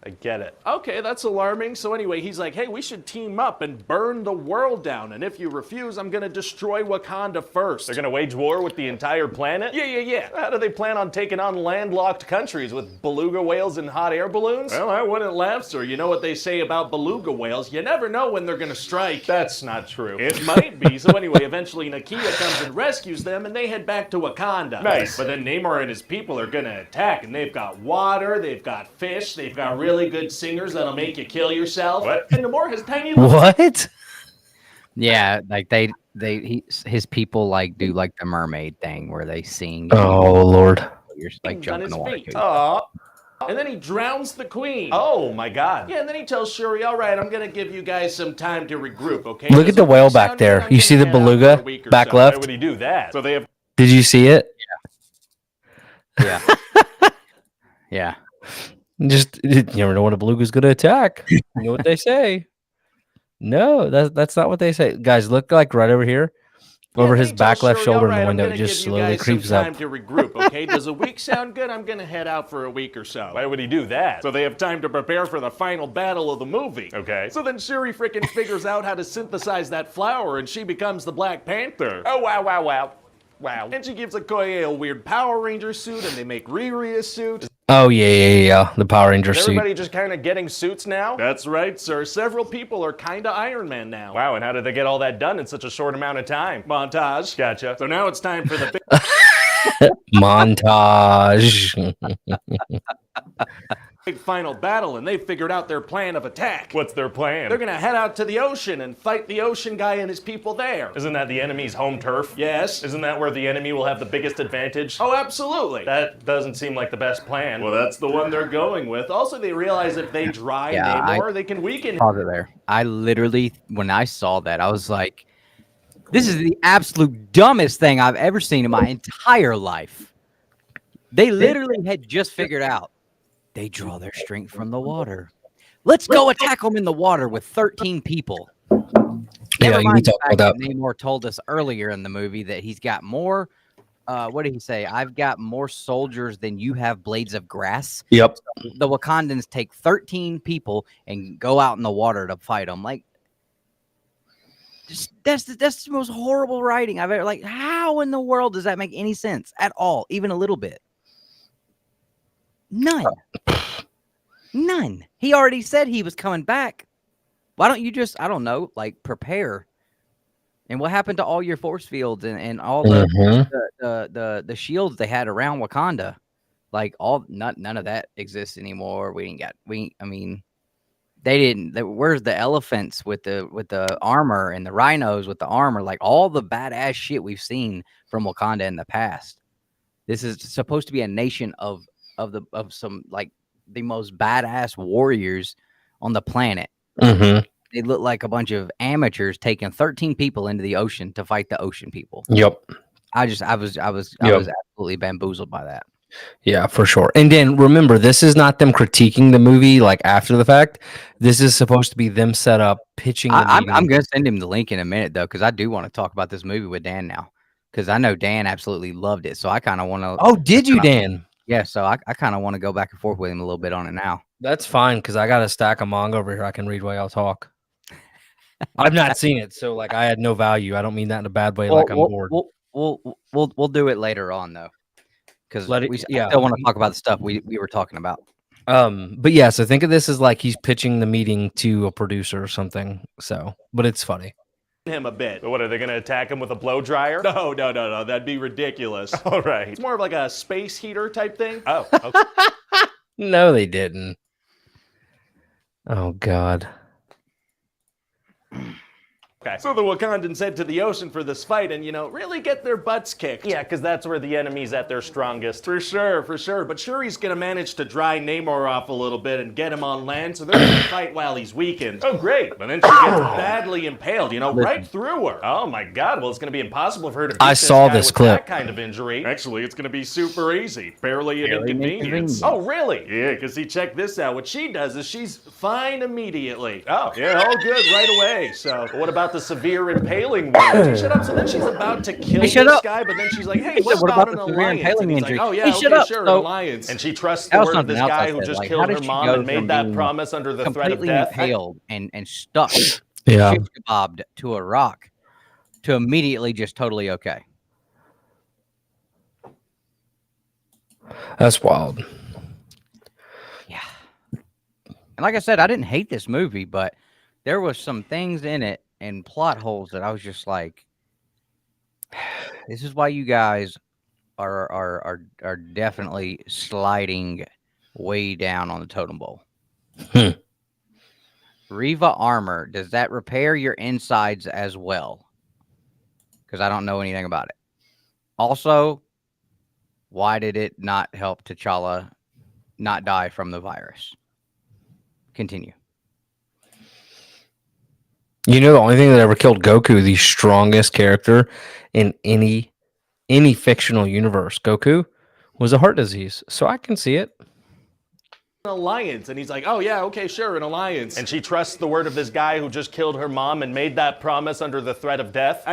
I get it. Okay, that's alarming. So anyway, he's like, hey, we should team up and burn the world down. And if you refuse, I'm gonna destroy Wakanda first. They're gonna wage war with the entire planet? Yeah. How do they plan on taking on landlocked countries with beluga whales and hot air balloons? Well, I wouldn't laugh, sir. You know what they say about beluga whales? You never know when they're gonna strike. That's not true. It might be. So anyway, eventually Nakia comes and rescues them, and they head back to Wakanda. Nice. But then Namor and his people are gonna attack, and they've got water, they've got fish, they've got really good singers that'll make you kill yourself. What? And Namor has tiny little... What? Yeah, like his people like do like the mermaid thing where they sing. Oh Lord. You're like on jumping his in the water. feet. too. Aw. And then he drowns the queen. Oh my God. Yeah, and then he tells Shuri, all right, I'm gonna give you guys some time to regroup, okay? Look at Does the it whale sound back good? there. I'm You see gonna the head out for a beluga week or back so. Why left? would he do that? So they have... Did you see it? Yeah. Yeah. Just you never know when a beluga's gonna attack. You know what they say. No, that's not what they say. Guys, look like right over here. Over Yeah, his then he back tells left Shuri, shoulder "All in right, the I'm window. It gonna just give you slowly guys creeps some up. time to regroup, okay? Does a week sound good? I'm gonna head out for a week or so. Why would he do that? So they have time to prepare for the final battle of the movie. Okay. So then Shuri freaking figures out how to synthesize that flower, and she becomes the Black Panther. Oh, wow. And she gives Okoye a weird Power Ranger suit, and they make Riri a suit. Oh yeah. The Power Ranger Is suit. everybody just kind of getting suits now? That's right, sir. Several people are kinda Iron Man now. Wow, and how did they get all that done in such a short amount of time? Montage. Gotcha. So now it's time for the big Montage. final battle, and they've figured out their plan of attack. What's their plan? They're gonna head out to the ocean and fight the ocean guy and his people there. Isn't that the enemy's home turf? Yes. Isn't that where the enemy will have the biggest advantage? Oh, absolutely. That doesn't seem like the best plan. Well, that's the one they're going with. Also, they realize if they dry Yeah, Namor, they can weaken him. Pause it there. I literally, when I saw that, I was like, this is the absolute dumbest thing I've ever seen in my entire life. They literally had just figured out they draw their strength from the water. Let's go attack them in the water with 13 people. Yeah, Never you mind the talk fact about that Namor told us earlier in the movie that he's got more. What did he say? I've got more soldiers than you have blades of grass. Yep. The Wakandans take 13 people and go out in the water to fight them. Like, that's the most horrible writing I've ever. Like, how in the world does that make any sense at all, even a little bit? None. He already said he was coming back. Why don't you just, I don't know, like prepare? And what happened to all your force fields and all the shields they had around Wakanda? Like none of that exists anymore. I mean, they didn't. Where's the elephants with the armor and the rhinos with the armor? Like all the badass shit we've seen from Wakanda in the past. This is supposed to be a nation of some like the most badass warriors on the planet. Mm-hmm. They look like a bunch of amateurs taking 13 people into the ocean to fight the ocean people. Yep. I was absolutely bamboozled by that. Yeah, for sure. And then remember, this is not them critiquing the movie like after the fact. This is supposed to be them set up pitching. I'm going to send him the link in a minute though, because I do want to talk about this movie with Dan now, because I know Dan absolutely loved it. So I kind of want to. Oh, did you, Dan? Yeah. So I kind of want to go back and forth with him a little bit on it now. That's fine because I got a stack of manga over here I can read while y'all talk. I've not seen it, so like I had no value. I don't mean that in a bad way. Like I'm bored. We'll do it later on though, because Let it- I yeah. still want to talk about the stuff we were talking about. But yeah, so think of this as like he's pitching the meeting to a producer or something. So, but it's funny. him a bit. But what, are they going to attack him with a blow dryer? No, that'd be ridiculous. All right. It's more of like a space heater type thing. Oh, okay. No, they didn't. Oh God. Okay. So the Wakandans head to the ocean for this fight and, really get their butts kicked. Yeah, because that's where the enemy's at their strongest. For sure. But Shuri's gonna manage to dry Namor off a little bit and get him on land, so they're gonna fight while he's weakened. Oh, great. But then she gets badly impaled, right through her. Oh my God. Well, it's going to be impossible for her to beat I saw guy this with clip. that kind of injury. Actually, it's gonna be super easy. Barely an Barely an inconvenience. inconvenience. Oh, really? Yeah, because check this out. What she does is she's fine immediately. Oh. Yeah, all good right away. So What about the severe impaling wound. Shut up. So then she's about to kill Hey, shut this up. guy, but then she's like, hey, He what said, "What about about an the severe alliance? impaling And he's like, injury?" oh, yeah, Hey, okay, shut up. sure, an So- alliance. And she trusts That the was word of something this else I guy who said. just Like, killed how her did she mom go and made from that being promise under the threat of completely death. impaled and stuck, Yeah. shish kebabbed to a rock, to immediately just totally okay? That's wild. Yeah. And like I said, I didn't hate this movie, but there was some things in it and plot holes that I was just like, this is why you guys are definitely sliding way down on the totem pole. Hmm. Riva armor, does that repair your insides as well? Because I don't know anything about it. Also, why did it not help T'Challa not die from the virus? Continue. You know, the only thing that ever killed Goku, the strongest character in any fictional universe, Goku, was a heart disease. So I can see it. An alliance. And he's like, oh, yeah, okay, sure, an alliance. And she trusts the word of this guy who just killed her mom and made that promise under the threat of death.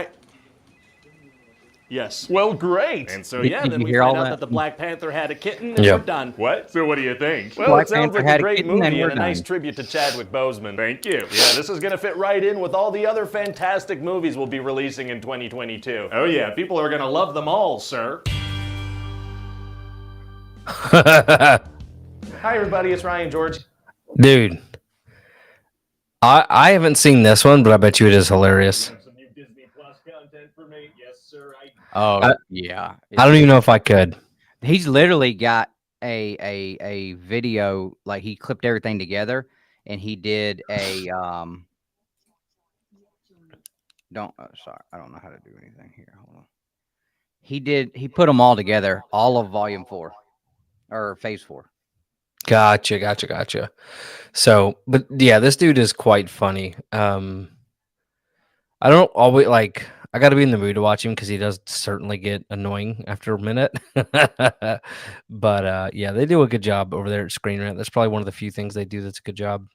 Yes. Well, great. And so, yeah, Did then you we hear find all out that? that the Black Panther had a kitten and Yep. we're done. What? So what do you think? Well, Black it sounds Panther like had a a great kitten and movie we're and a nice done. tribute to Chadwick Boseman. Thank you. Yeah, this is going to fit right in with all the other fantastic movies we'll be releasing in 2022. Oh, yeah, people are going to love them all, sir. Hi, everybody, it's Ryan George. Dude, I haven't seen this one, but I bet you it is hilarious. Some new Disney Plus content for me? Yes, sir, Oh, yeah. I don't even know if I could. He's literally got a video, like he clipped everything together and he did a sorry, I don't know how to do anything here. Hold on. He put them all together, all of volume 4 or phase 4. Gotcha. So, but yeah, this dude is quite funny. I don't always like. I got to be in the mood to watch him because he does certainly get annoying after a minute. But yeah, they do a good job over there at Screen Rant. That's probably one of the few things they do that's a good job.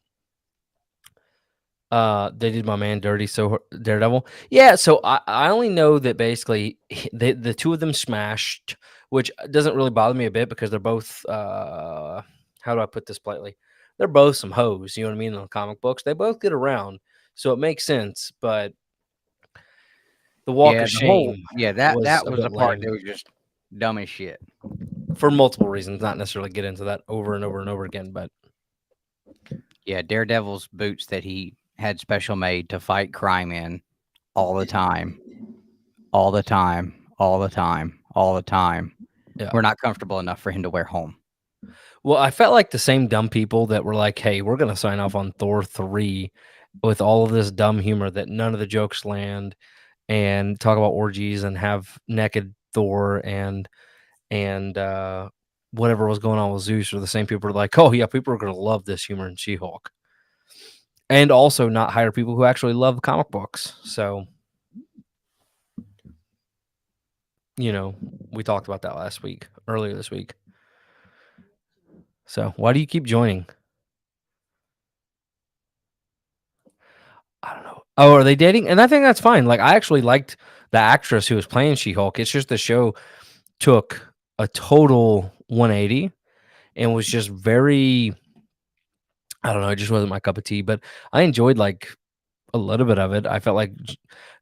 They did my man dirty. So Daredevil, yeah. So I only know that basically the two of them smashed, which doesn't really bother me a bit because they're both. How do I put this politely? They're both some hoes. You know what I mean? In the comic books, they both get around, so it makes sense. But the walk Yeah, of shame, that was that a was bit the part lame. that was just dumb as shit. For multiple reasons, not necessarily get into that over and over and over again, but Yeah, Daredevil's boots that he had special made to fight crime in all the time. yeah. We're not comfortable enough for him to wear home. Well, I felt like the same dumb people that were like, "Hey, we're gonna sign off on Thor 3 with all of this dumb humor that none of the jokes land, and talk about orgies and have naked Thor and whatever was going on with Zeus," are the same people who are like, "Oh yeah, people are gonna love this humor in She-Hulk," and also not hire people who actually love comic books. So, you know, we talked about that earlier this week. So, why do you keep joining? I don't know. Oh, are they dating? And I think that's fine. Like, I actually liked the actress who was playing She-Hulk. It's just the show took a total 180 and was just very, I don't know, it just wasn't my cup of tea, but I enjoyed like a little bit of it. I felt like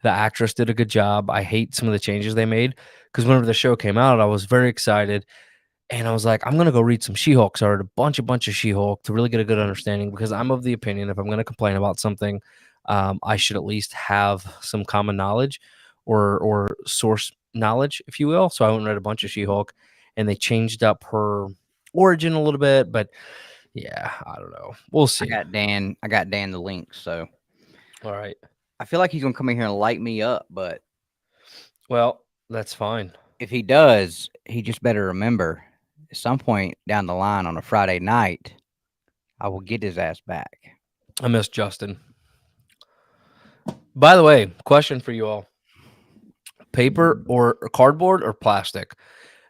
the actress did a good job. I hate some of the changes they made because whenever the show came out, I was very excited. And I was like, I'm gonna go read some She-Hulk. So I read a bunch of She-Hulk to really get a good understanding because I'm of the opinion if I'm gonna complain about something, I should at least have some common knowledge or source knowledge, if you will. So I went and read a bunch of She-Hulk, and they changed up her origin a little bit, but yeah, I don't know. We'll I see. got Dan the link, so All right. I feel like he's gonna come in here and light me up, but Well, that's fine. if he does, he just better remember at some point down the line on a Friday night, I will get his ass back. I miss Justin. By the way, question for you all. Paper or cardboard or plastic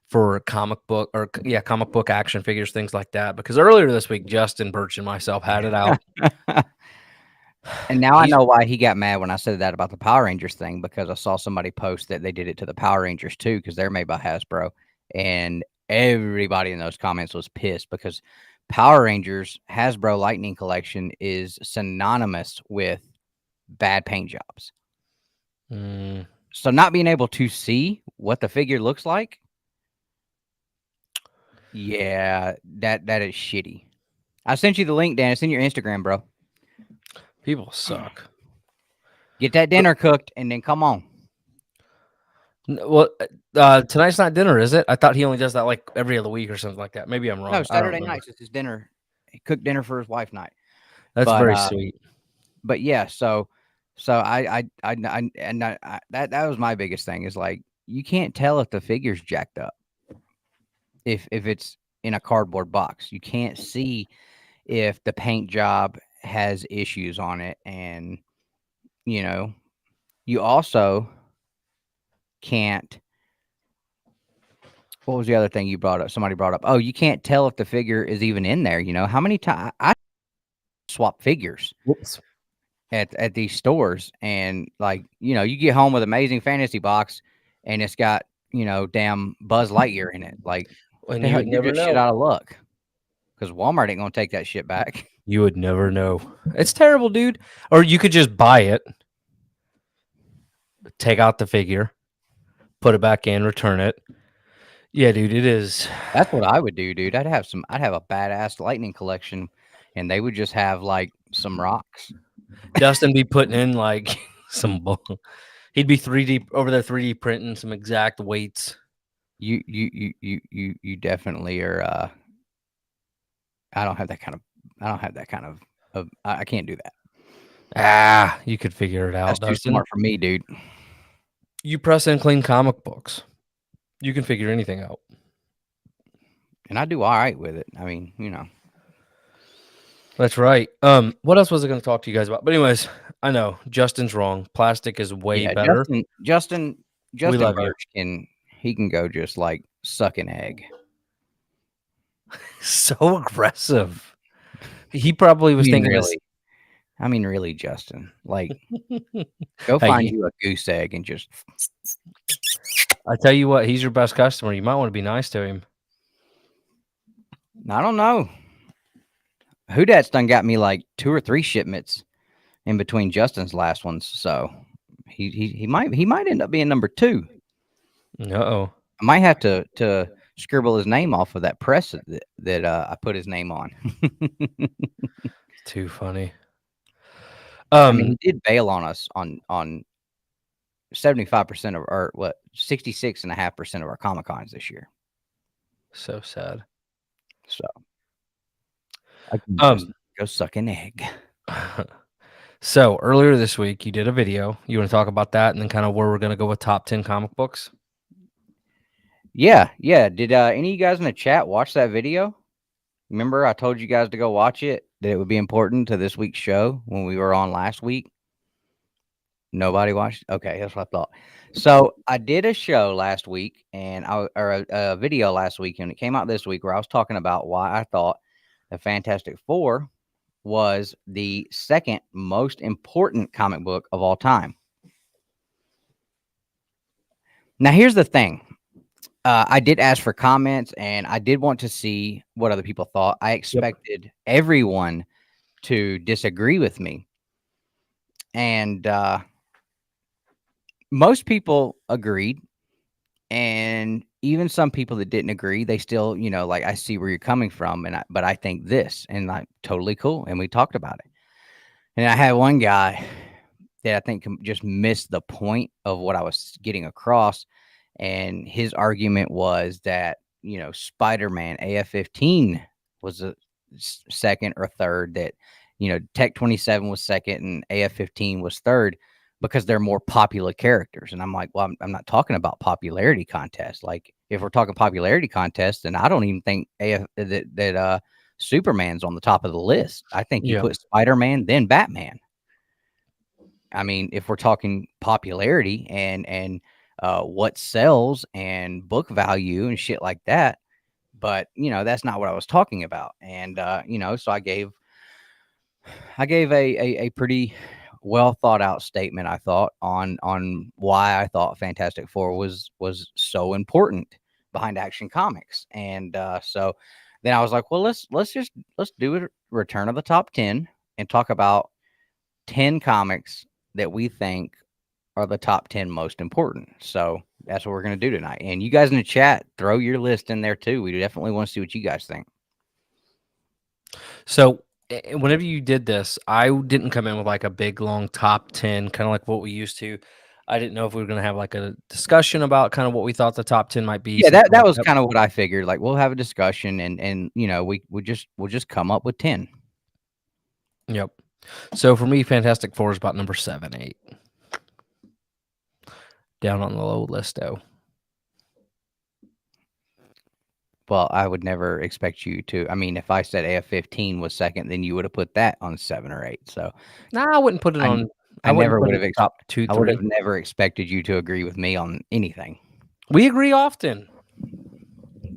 for comic book action figures, things like that? Because earlier this week, Justin Birch and myself had it out. And now I He's- know why he got mad when I said that about the Power Rangers thing, because I saw somebody post that they did it to the Power Rangers too, because they're made by Hasbro, and everybody in those comments was pissed because Power Rangers Hasbro Lightning Collection is synonymous with bad paint jobs. Mm, So not being able to see what the figure looks like, yeah, that is shitty. I sent you the link, Dan. It's in your Instagram, bro. people suck. Get that dinner cooked and then come on. Well, tonight's not dinner, is it? I thought he only does that like every other week or something like that. Maybe I'm wrong. No, I don't Saturday remember. nights is his dinner. He cooked dinner for his wife night. That's But very sweet. but yeah, so that was my biggest thing is like you can't tell if the figure's jacked up if it's in a cardboard box. You can't see if the paint job has issues on it, and you know, you also can't. What was the other thing you brought up? Somebody brought up. Oh, you can't tell if the figure is even in there. You know, how many times I swap figures Whoops. at these stores, and like, you know, you get home with Amazing Fantasy box and it's got, you know, damn Buzz Lightyear in it. Like, And the you hell, would you're never just shit know. out of luck because Walmart ain't gonna take that shit back. You would never know. It's terrible, dude. Or you could just buy it, take out the figure, put it back in, return it. Yeah, dude, it is. That's what I would do, dude. I'd have a badass lightning collection, and they would just have like some rocks. Dustin be putting in like some bull. He'd be 3D over there, 3D printing some exact weights. You definitely are. I don't have that kind of. I can't do that. Ah, you could figure it out, That's too Dustin. smart for me, dude. You press and clean comic books. You can figure anything out. And I do all right with it. I mean, you know. That's right. What else was I going to talk to you guys about? But anyways, I know Justin's wrong. Plastic is way Yeah, better. Justin love you. Birch can go just like suck an egg. So aggressive. He probably was thinking this. Really, Justin. Like, go Hey, find you a goose egg and just. I tell you what, he's your best customer. You might want to be nice to him. I don't know. Who that's done got me like 2 or 3 shipments in between Justin's last ones, so he might end up being number 2. Uh-oh. I might have to scribble his name off of that press that I put his name on. Too funny. I mean, he did bail on us on 75% of our 66.5% of our Comic Cons this year. So sad. So I can go suck an egg. So earlier this week, you did a video. You want to talk about that and then kind of where we're going to go with top 10 comic books? Yeah. Did any of you guys in the chat watch that video? Remember, I told you guys to go watch it, that it would be important to this week's show when we were on last week. Nobody watched? Okay, that's what I thought. So I did a show last week a video last week, and it came out this week where I was talking about why I thought the Fantastic Four was the second most important comic book of all time. Now, here's the thing. I did ask for comments, and I did want to see what other people thought. I expected everyone to disagree with me. And most people agreed. And even some people that didn't agree, they still, you know, like, I see where you're coming from, but I think this, and like, totally cool. And we talked about it. And I had one guy that I think just missed the point of what I was getting across. And his argument was that, you know, Spider-Man AF-15 was a second or third, that, you know, Tech 27 was second and AF-15 was third because they're more popular characters. And I'm like, well, I'm not talking about popularity contest. Like, if we're talking popularity contest, then I don't even think that Superman's on the top of the list. I think you put Spider-Man, then Batman. I mean, if we're talking popularity and what sells and book value and shit like that. But, you know, that's not what I was talking about. And, you know, so I gave I gave a pretty well thought out statement, I thought, on why I thought Fantastic Four was so important behind Action Comics. And so then I was like, well, let's do a return of the top 10 and talk about 10 comics that we think are the top 10 most important. So that's what we're going to do tonight. And you guys in the chat, throw your list in there too. We definitely want to see what you guys think. So whenever you did this, I didn't come in with like a big long top 10, kind of like what we used to. I didn't know if we were going to have like a discussion about kind of what we thought the top 10 might be. Yeah, something that like was kind of what I figured. Like we'll have a discussion and you know, we'll just come up with 10. Yep. So for me, Fantastic Four is about number 7, 8. Down on the low list, though. Well, I would never expect you to. I mean, if I said AF-15 was second, then you would have put that on 7 or 8. So Nah, I wouldn't put it I- on. I wouldn't never put would it have top 2, I would 3. have never expected you to agree with me on anything. We agree often.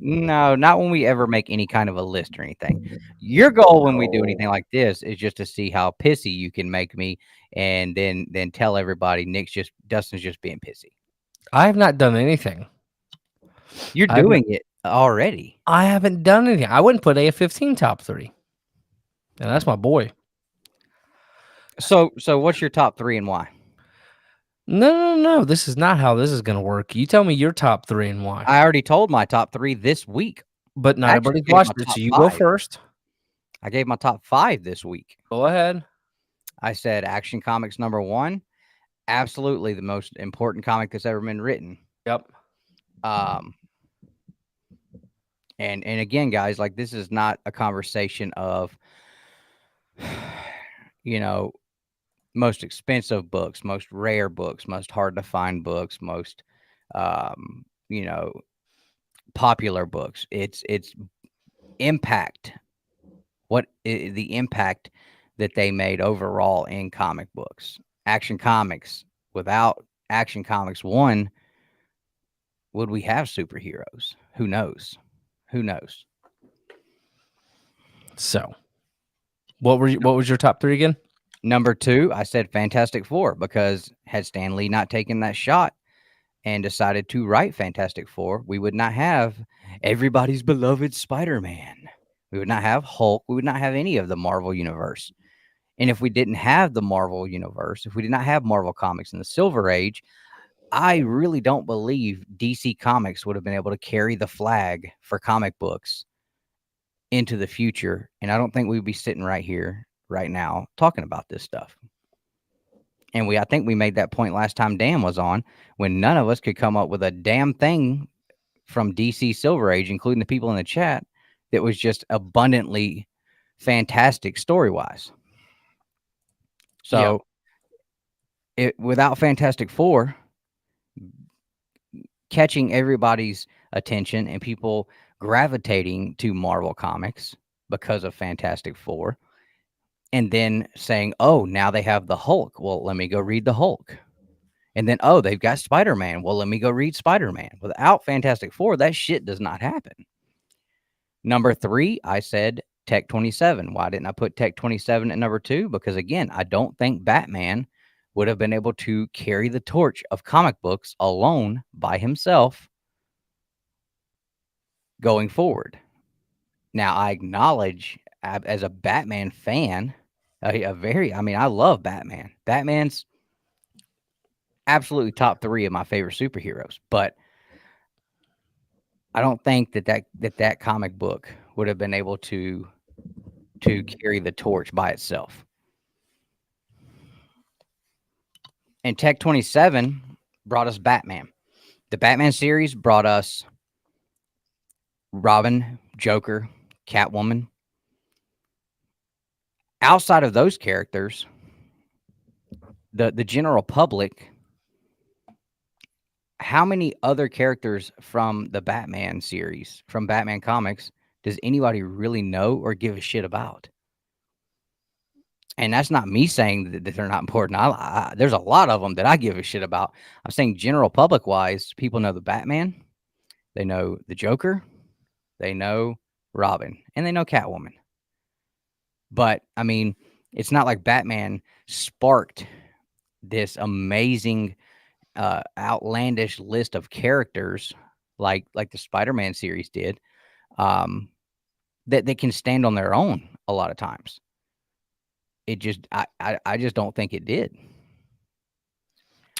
No, not when we ever make any kind of a list or anything. Your goal when we do anything like this is just to see how pissy you can make me, and then tell everybody Dustin's just being pissy. I have not done anything. You're I've doing it already. I haven't done anything. I wouldn't put AF-15 top 3. And that's my boy. So what's your top 3 and why? No. This is not how this is going to work. You tell me your top 3 and why. I already told my top 3 this week. But not I actually everybody's gave watched my it, so top you go 5. first. I gave my top 5 this week. Go ahead. I said Action Comics number 1, absolutely the most important comic that's ever been written. Yep. And again, guys, like this is not a conversation of, you know, most expensive books, most rare books, most hard to find books, most, you know, popular books. It's impact. The impact that they made overall in comic books. Action Comics. Without Action Comics 1, would we have superheroes? Who knows? Who knows? So, what was your top 3 again? Number 2, I said Fantastic Four because had Stan Lee not taken that shot and decided to write Fantastic Four, we would not have everybody's beloved Spider-Man. We would not have Hulk. We would not have any of the Marvel Universe. And if we didn't have the Marvel Universe, if we did not have Marvel Comics in the Silver Age, I really don't believe DC Comics would have been able to carry the flag for comic books into the future. And I don't think we'd be sitting right here right now talking about this stuff. And I think we made that point last time Dan was on, when none of us could come up with a damn thing from DC Silver Age, including the people in the chat, that was just abundantly fantastic story-wise. So without Fantastic Four catching everybody's attention and people gravitating to Marvel Comics because of Fantastic Four, and then saying, oh, now they have the Hulk. Well, let me go read the Hulk. And then, oh, they've got Spider-Man. Well, let me go read Spider-Man. Without Fantastic Four, that shit does not happen. Number 3, I said Tech 27. Why didn't I put Tech 27 at number 2? Because, again, I don't think Batman would have been able to carry the torch of comic books alone by himself going forward. Now, I acknowledge, as a Batman fan, I love Batman. Batman's absolutely top 3 of my favorite superheroes, but I don't think that comic book would have been able to carry the torch by itself. And Tech 27 brought us Batman. The Batman series brought us Robin, Joker, Catwoman. Outside of those characters, the general public, how many other characters from the Batman series, from Batman comics, does anybody really know or give a shit about? And that's not me saying that they're not important. There's a lot of them that I give a shit about. I'm saying general public wise, people know the Batman, they know the Joker, they know Robin, and they know Catwoman. But I mean, It's not like Batman sparked this amazing, outlandish list of characters like the Spider-Man series did, um, that can stand on their own a lot of times. It just I just don't think it did.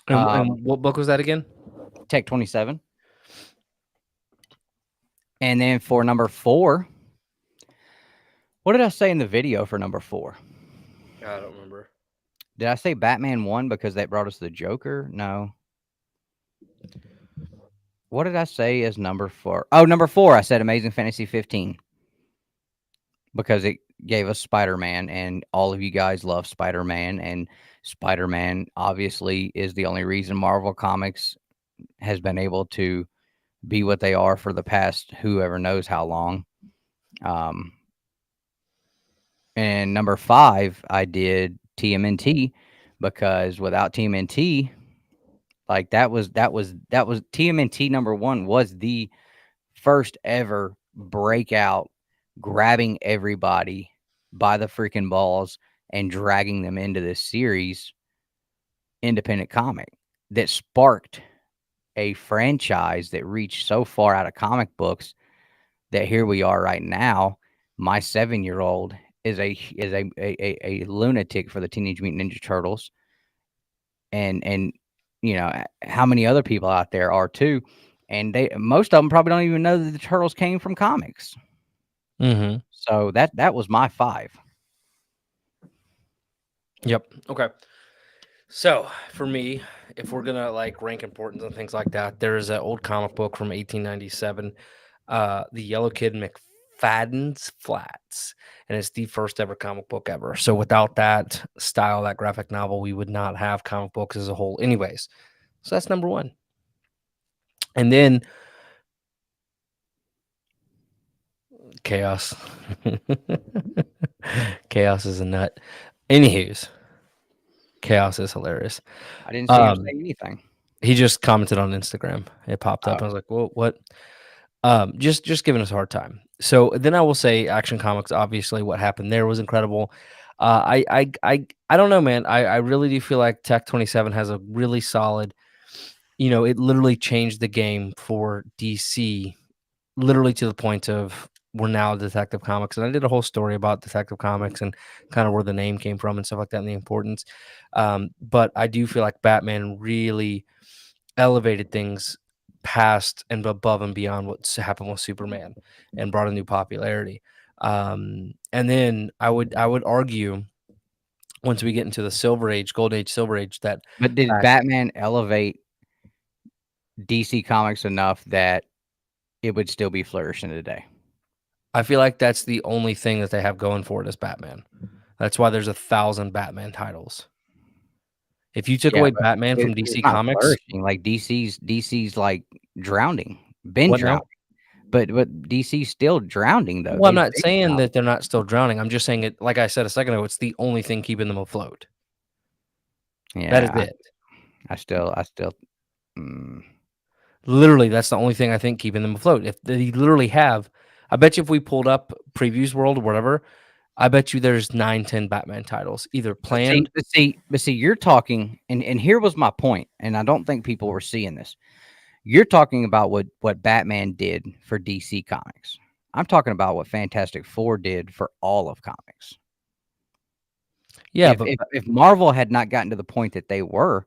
And what book was that again? Tech 27. And then for number 4, what did I say in the video for number 4? I don't remember. Did I say Batman 1 because that brought us the Joker? No. What did I say as number 4? Oh, number 4, I said Amazing Fantasy 15 because it gave us Spider-Man, and all of you guys love Spider-Man, and Spider-Man obviously is the only reason Marvel Comics has been able to be what they are for the past whoever knows how long. And number 5, I did TMNT because without TMNT, like that was TMNT number 1 was the first ever breakout, grabbing everybody by the freaking balls and dragging them into this series independent comic that sparked a franchise that reached so far out of comic books that here we are right now. My 7-year-old is a lunatic for the Teenage Mutant Ninja Turtles, and you know how many other people out there are too, and most of them probably don't even know that the Turtles came from comics. Mm-hmm. So that was my 5. Yep. Okay. So for me, if we're gonna like rank importance and things like that, there is an old comic book from 1897, The Yellow Kid McFadden's Flats, and it's the first ever comic book ever. So without that style, that graphic novel, we would not have comic books as a whole, anyways. So that's number 1, and then Chaos. Chaos is a nut. Anywho's, Chaos is hilarious. I didn't see him say anything. He just commented on Instagram. It popped up. Oh. I was like, "Well, what?" Just giving us a hard time. So then I will say, Action Comics. Obviously, what happened there was incredible. I don't know, man. I really do feel like Tech 27 has a really solid. It literally changed the game for DC, literally to the point of we're now Detective Comics, and I did a whole story about Detective Comics and kind of where the name came from and stuff like that, and the importance. But I do feel like Batman really elevated things past and above and beyond what's happened with Superman and brought a new popularity. And then I would argue once we get into the Silver Age, Gold Age, Silver Age, that But did Batman elevate DC Comics enough that it would still be flourishing today? I feel like that's the only thing that they have going for it is Batman. That's why there's 1,000 Batman titles. If you took away but Batman from it's DC not Comics, flourishing. Like DC's like drowning, been what now? drowning. But DC's still drowning though. Well, I'm It's not been saying drowning. that they're not still drowning. I'm just saying it, like I said a second ago, it's the only thing keeping them afloat. That is Yeah, it. I still. Literally, that's the only thing I think keeping them afloat. If they literally have, I bet you if we pulled up Previews World or whatever, I bet you there's 9, 10 Batman titles either planned. But see, you're talking, and here was my point, and I don't think people were seeing this. You're talking about what Batman did for DC Comics. I'm talking about what Fantastic Four did for all of comics. Yeah, If Marvel had not gotten to the point that they were,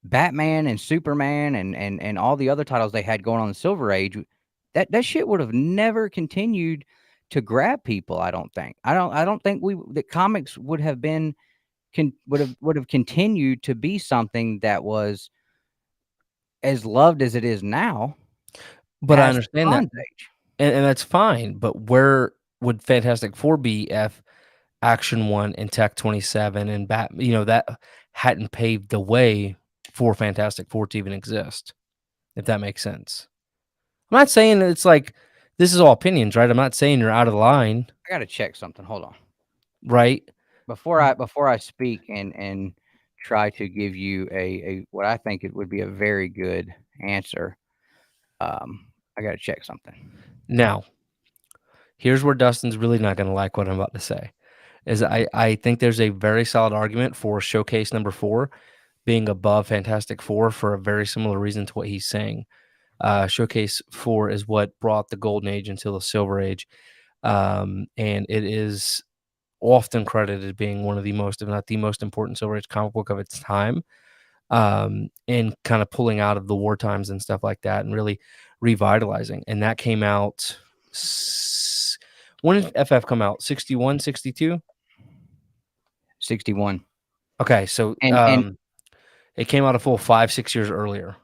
Batman and Superman and all the other titles they had going on in the Silver Age, that shit would have never continued to grab people. I don't think. I don't think that comics would have been would have continued to be something that was as loved as it is now. but I past the understand that, Bronze Age. and that's fine. But where would Fantastic Four be if Action 1 and Tech 27 and that hadn't paved the way for Fantastic Four to even exist? If that makes sense. I'm not saying it's like this is all opinions, right? I'm not saying you're out of line, I gotta check something. Hold on. right? Before I speak and try to give you a what I think it would be a very good answer, I gotta check something. Now, here's where Dustin's really not going to like what I'm about to say. is I think there's a very solid argument for Showcase number 4 being above Fantastic Four for a very similar reason to what he's saying. Showcase 4 is what brought the Golden Age into the Silver Age, and it is often credited being one of the most, if not the most important Silver Age comic book of its time, and kind of pulling out of the war times and stuff like that and really revitalizing. And that came out, when did FF come out? 61, 62? 61. Okay, so And it came out a full 5-6 years earlier.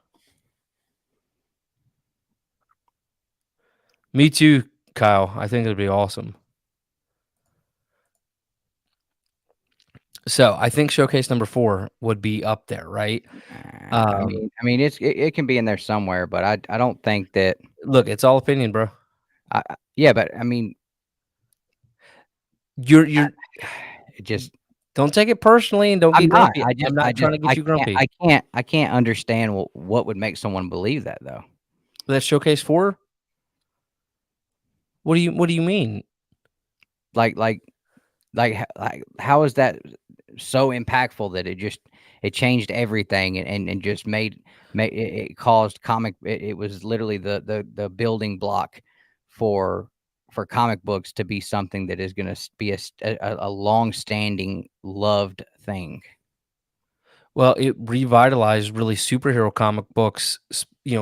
Me too, Kyle. I think it'd be awesome. So I think Showcase number 4 would be up there, right? I mean, it can be in there somewhere, but I don't think that. Look, it's all opinion, bro. Yeah, but I mean, You're it just. don't take it personally and don't I'm get not. grumpy. I'm not trying to get you grumpy. I can't understand what would make someone believe that though. That Showcase 4? What do you mean? Like how is that so impactful that it changed everything and just made it caused comic it was literally the building block for comic books to be something that is going to be a long-standing loved thing. Well, it revitalized really superhero comic books,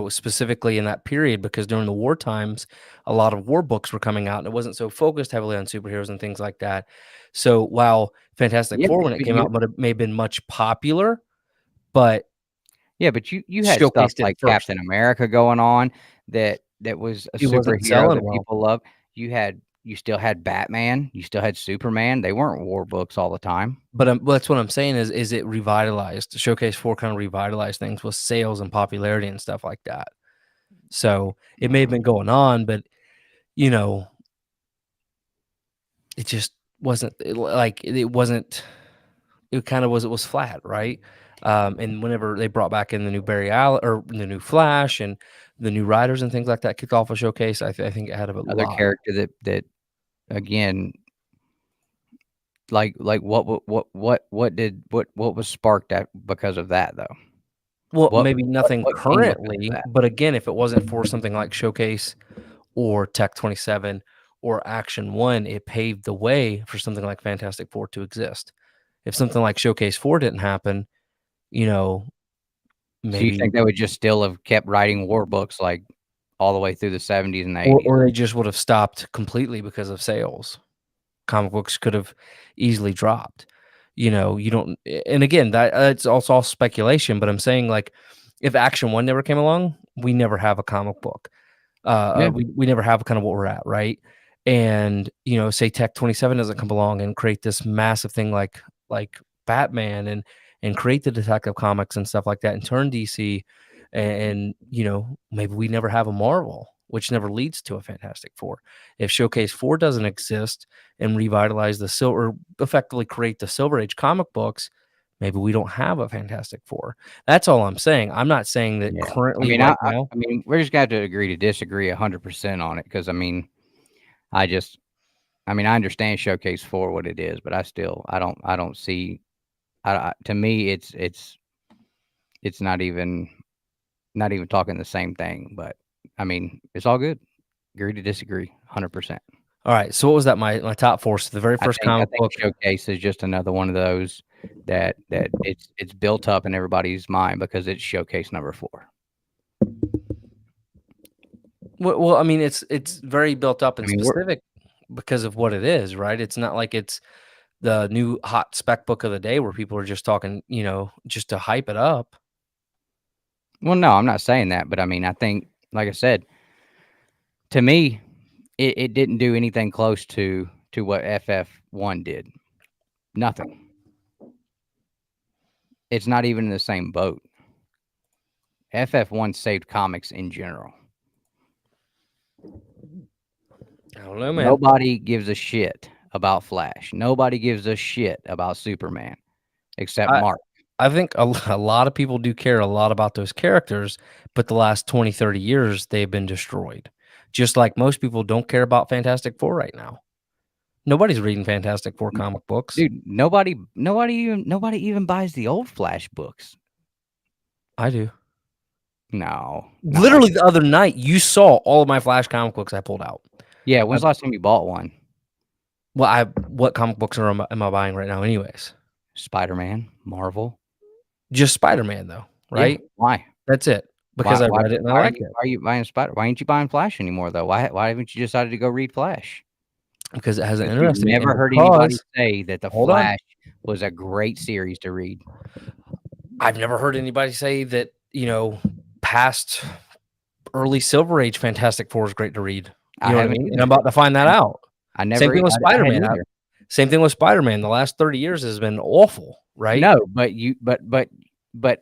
specifically in that period, because during the war times, a lot of war books were coming out, and it wasn't so focused heavily on superheroes and things like that. So while Fantastic Yeah, Four, when it came out, may have been much popular, but yeah, but you had stuff showcased it like first. Captain America going on that was a It wasn't superhero selling that well. people love. You still had Batman, you still had Superman. They weren't war books all the time. But that's what I'm saying is it revitalized. Showcase 4 kind of revitalized things with sales and popularity and stuff like that. So it may have been going on, but it just wasn't it wasn't. It kind of was. It was flat, right? And whenever they brought back in the new Barry Allen or the new Flash and the new writers and things like that, kicked off a Showcase. I think it had a Other lot. character that again, like what was sparked at because of that though? Well, maybe nothing what came because of currently, that? but again, if it wasn't for something like Showcase or Tech 27 or Action 1, it paved the way for something like Fantastic Four to exist. If something like Showcase 4 didn't happen, maybe. So you think they would just still have kept writing war books like all the way through the 70s and 80s? Or they just would have stopped completely because of sales. Comic books could have easily dropped. You don't, and again, it's also all speculation, but I'm saying, like, if Action 1 never came along, we never have a comic book. Yeah. We never have kind of what we're at, right? And say Tech 27 doesn't come along and create this massive thing like Batman and create the Detective Comics and stuff like that and turn DC, and maybe we never have a Marvel, which never leads to a Fantastic Four. If Showcase 4 doesn't exist and revitalize the silver, effectively create the Silver Age comic books, maybe we don't have a Fantastic Four. That's all I'm saying. I'm not saying that currently now. I mean, we're just going to have to agree to disagree 100% on it because, I understand Showcase 4 what it is, but I don't see. To me, it's not even talking the same thing. But it's all good. Agree to disagree 100%. All right. So what was that? My top 4. So the very first comic book. Showcase is just another one of those that it's built up in everybody's mind because it's Showcase number 4. Well, it's very built up and specific because of what it is, right? It's not like it's the new hot spec book of the day where people are just talking, just to hype it up. Well, no, I'm not saying that, but I think, like I said, to me, it didn't do anything close to what FF1 did. Nothing. It's not even in the same boat. FF1 saved comics in general. I don't know, man. Nobody gives a shit about Flash. Nobody gives a shit about Superman, except Mark. I think a lot of people do care a lot about those characters, but the last 20, 30 years, they've been destroyed. Just like most people don't care about Fantastic Four right now. Nobody's reading Fantastic Four comic books. Dude, nobody even buys the old Flash books. I do. No. not Literally like the other night, you saw all of my Flash comic books I pulled out. Yeah, when's the last time you bought one? Well, what comic books am I buying right now, anyways? Spider-Man, Marvel. Just Spider-Man, though, right? Yeah. Why? That's it. Because I read it and I liked it. Why are you buying Spider? Why ain't you buying Flash anymore though? Why haven't you decided to go read Flash? Because it hasn't You've interested me. never and heard anybody because- say that the Hold on. Flash was a great series to read. I've never heard anybody say that, past early Silver Age Fantastic Four is great to read. You know what I mean? And I'm about to find that out. Same thing with Spider-Man. Same thing with Spider-Man. The last 30 years has been awful, right? No, but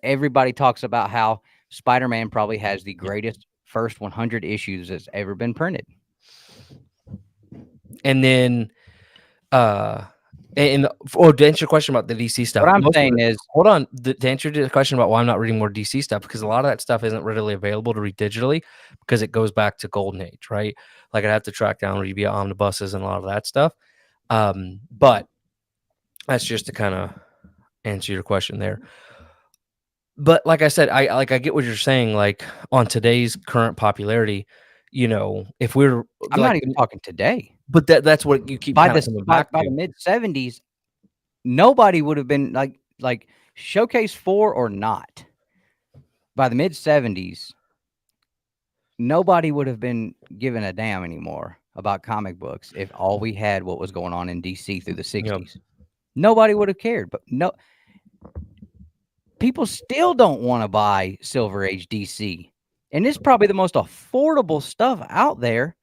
everybody talks about how Spider-Man probably has the greatest first 100 issues that's ever been printed. And then, to answer your question about the DC stuff, What I'm saying is, hold on, to answer the question about why I'm not reading more DC stuff, because a lot of that stuff isn't readily available to read digitally because it goes back to Golden Age, right? Like I'd have to track down read via omnibuses and a lot of that stuff. But that's just to kind of answer your question there. But like I said, I get what you're saying. Like on today's current popularity, if we're, I'm not even talking today. but that's what you keep By coming back the to. mid 70s, nobody would have been like Showcase 4 or not. By the mid 70s, nobody would have been given a damn anymore about comic books if all we had what was going on in DC through the 60s. Nobody would have cared. But no, people still don't want to buy Silver Age DC. And it's probably the most affordable stuff out there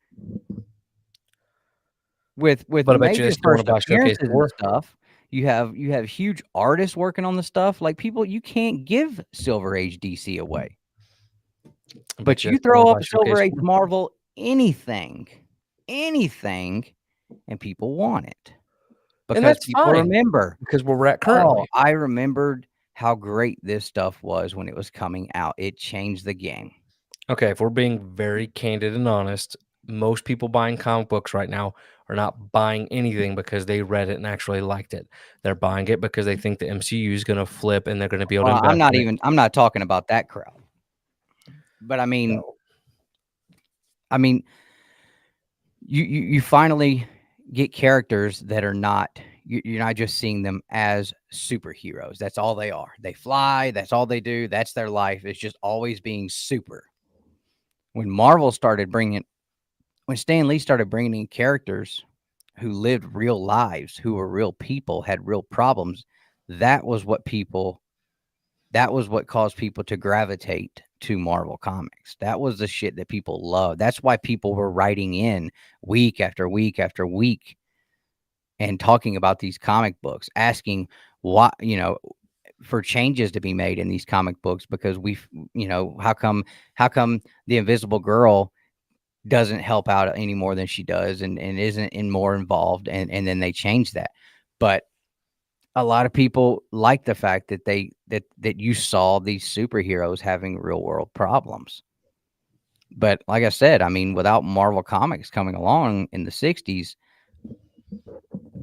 with But I bet you they major still wanna first buy Showcase appearances 4. and stuff. You have huge artists working on the stuff. Like people, you can't give Silver Age DC away. But you throw up Silver Age Marvel anything, and people want it. Because that's people fine, remember. because where we're at currently. I remembered how great this stuff was when it was coming out. It changed the game. Okay, if we're being very candid and honest, most people buying comic books right now are not buying anything because they read it and actually liked it. They're buying it because they think the MCU is going to flip and they're going to be able to invest. I'm not talking about that crowd. But I mean, you finally get characters that are not, you're not just seeing them as superheroes. That's all they are. They fly. That's all they do. That's their life. It's just always being super. When Stan Lee started bringing in characters who lived real lives, who were real people, had real problems, that was what caused people to gravitate to Marvel Comics. That was the shit that people loved. That's why people were writing in week after week after week and talking about these comic books, asking what, for changes to be made in these comic books, because how come the Invisible Girl doesn't help out any more than she does and isn't more involved, and then they change that. But a lot of people like the fact that that you saw these superheroes having real world problems. But like I said, I mean, without Marvel Comics coming along in the 60s,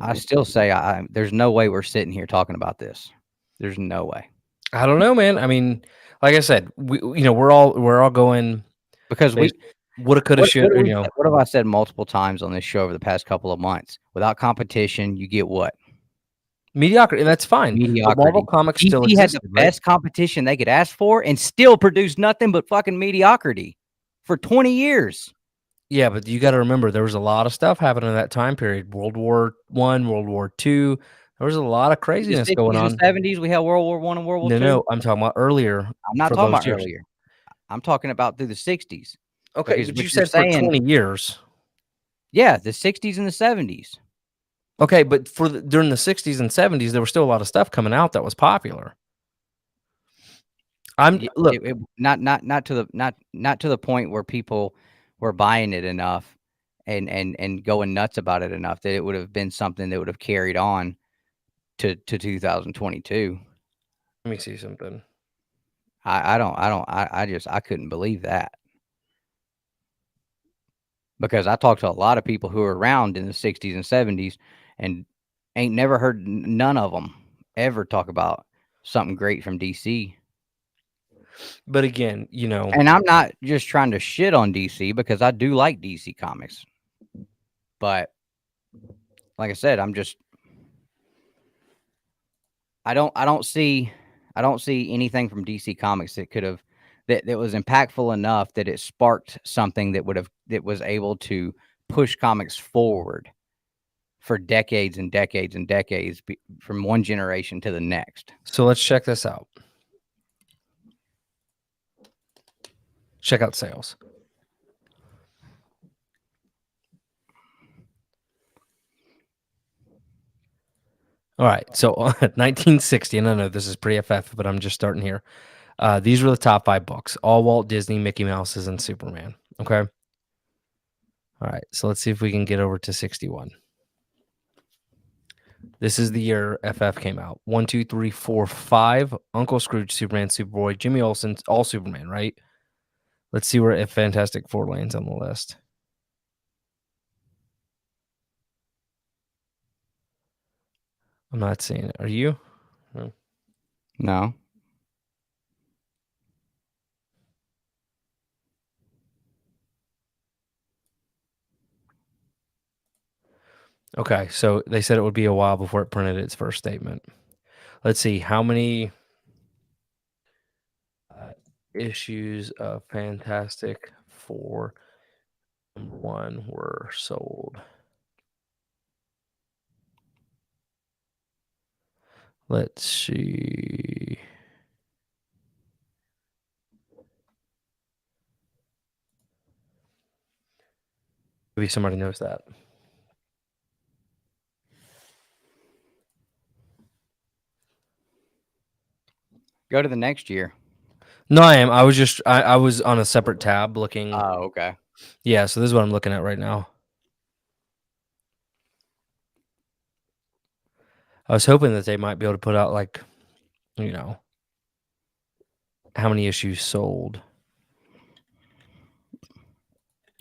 I still say there's no way we're sitting here talking about this. There's no way. I don't know, man. I mean, like I said, we're all going because we woulda, coulda, shoulda. What have I said multiple times on this show over the past couple of months? Without competition, you get what? Mediocrity. That's fine. Mediocrity. Marvel Comics still DC existed, had the best competition they could ask for and still produced nothing but fucking mediocrity for 20 years. Yeah, but you got to remember there was a lot of stuff happening in that time period. World War I, World War II. There was a lot of craziness going on. In the 70s, we had World War I and World War II. No, I'm talking about earlier. I'm not talking about earlier. I'm talking about through the 60s. Okay, but you said for 20 years. Yeah, the 60s and the 70s. Okay, but during the 60s and 70s, there was still a lot of stuff coming out that was popular. Not to the point where people were buying it enough and going nuts about it enough that it would have been something that would have carried on to 2022. Let me see something. I couldn't believe that. because I talked to a lot of people who were around in the 60s and 70s and ain't never heard none of them ever talk about something great from DC. But again, you know, And I'm not just trying to shit on DC because I do like DC comics. But like I said, I don't see anything from DC Comics that could have that was impactful enough that it sparked something that was able to push comics forward for decades and decades and decades from one generation to the next. so let's check this out. Check out sales. All right, so 1960, and I know this is pre-FF, but I'm just starting here. These were the top 5 books: all Walt Disney, Mickey Mouse's, and Superman. Okay. All right, so let's see if we can get over to 61. This is the year FF came out. 1, 2, 3, 4, 5. Uncle Scrooge, Superman, Superboy, Jimmy Olsen, all Superman, right? Let's see where if Fantastic Four lands on the list. I'm not seeing it. Are you? No. Okay, so they said it would be a while before it printed its first statement. Let's see how many issues of Fantastic Four #1 were sold. Let's see. Maybe somebody knows that. Go to the next year. No, I am. I was on a separate tab looking. Oh, okay. Yeah, so this is what I'm looking at right now. I was hoping that they might be able to put out, like, you know, how many issues sold.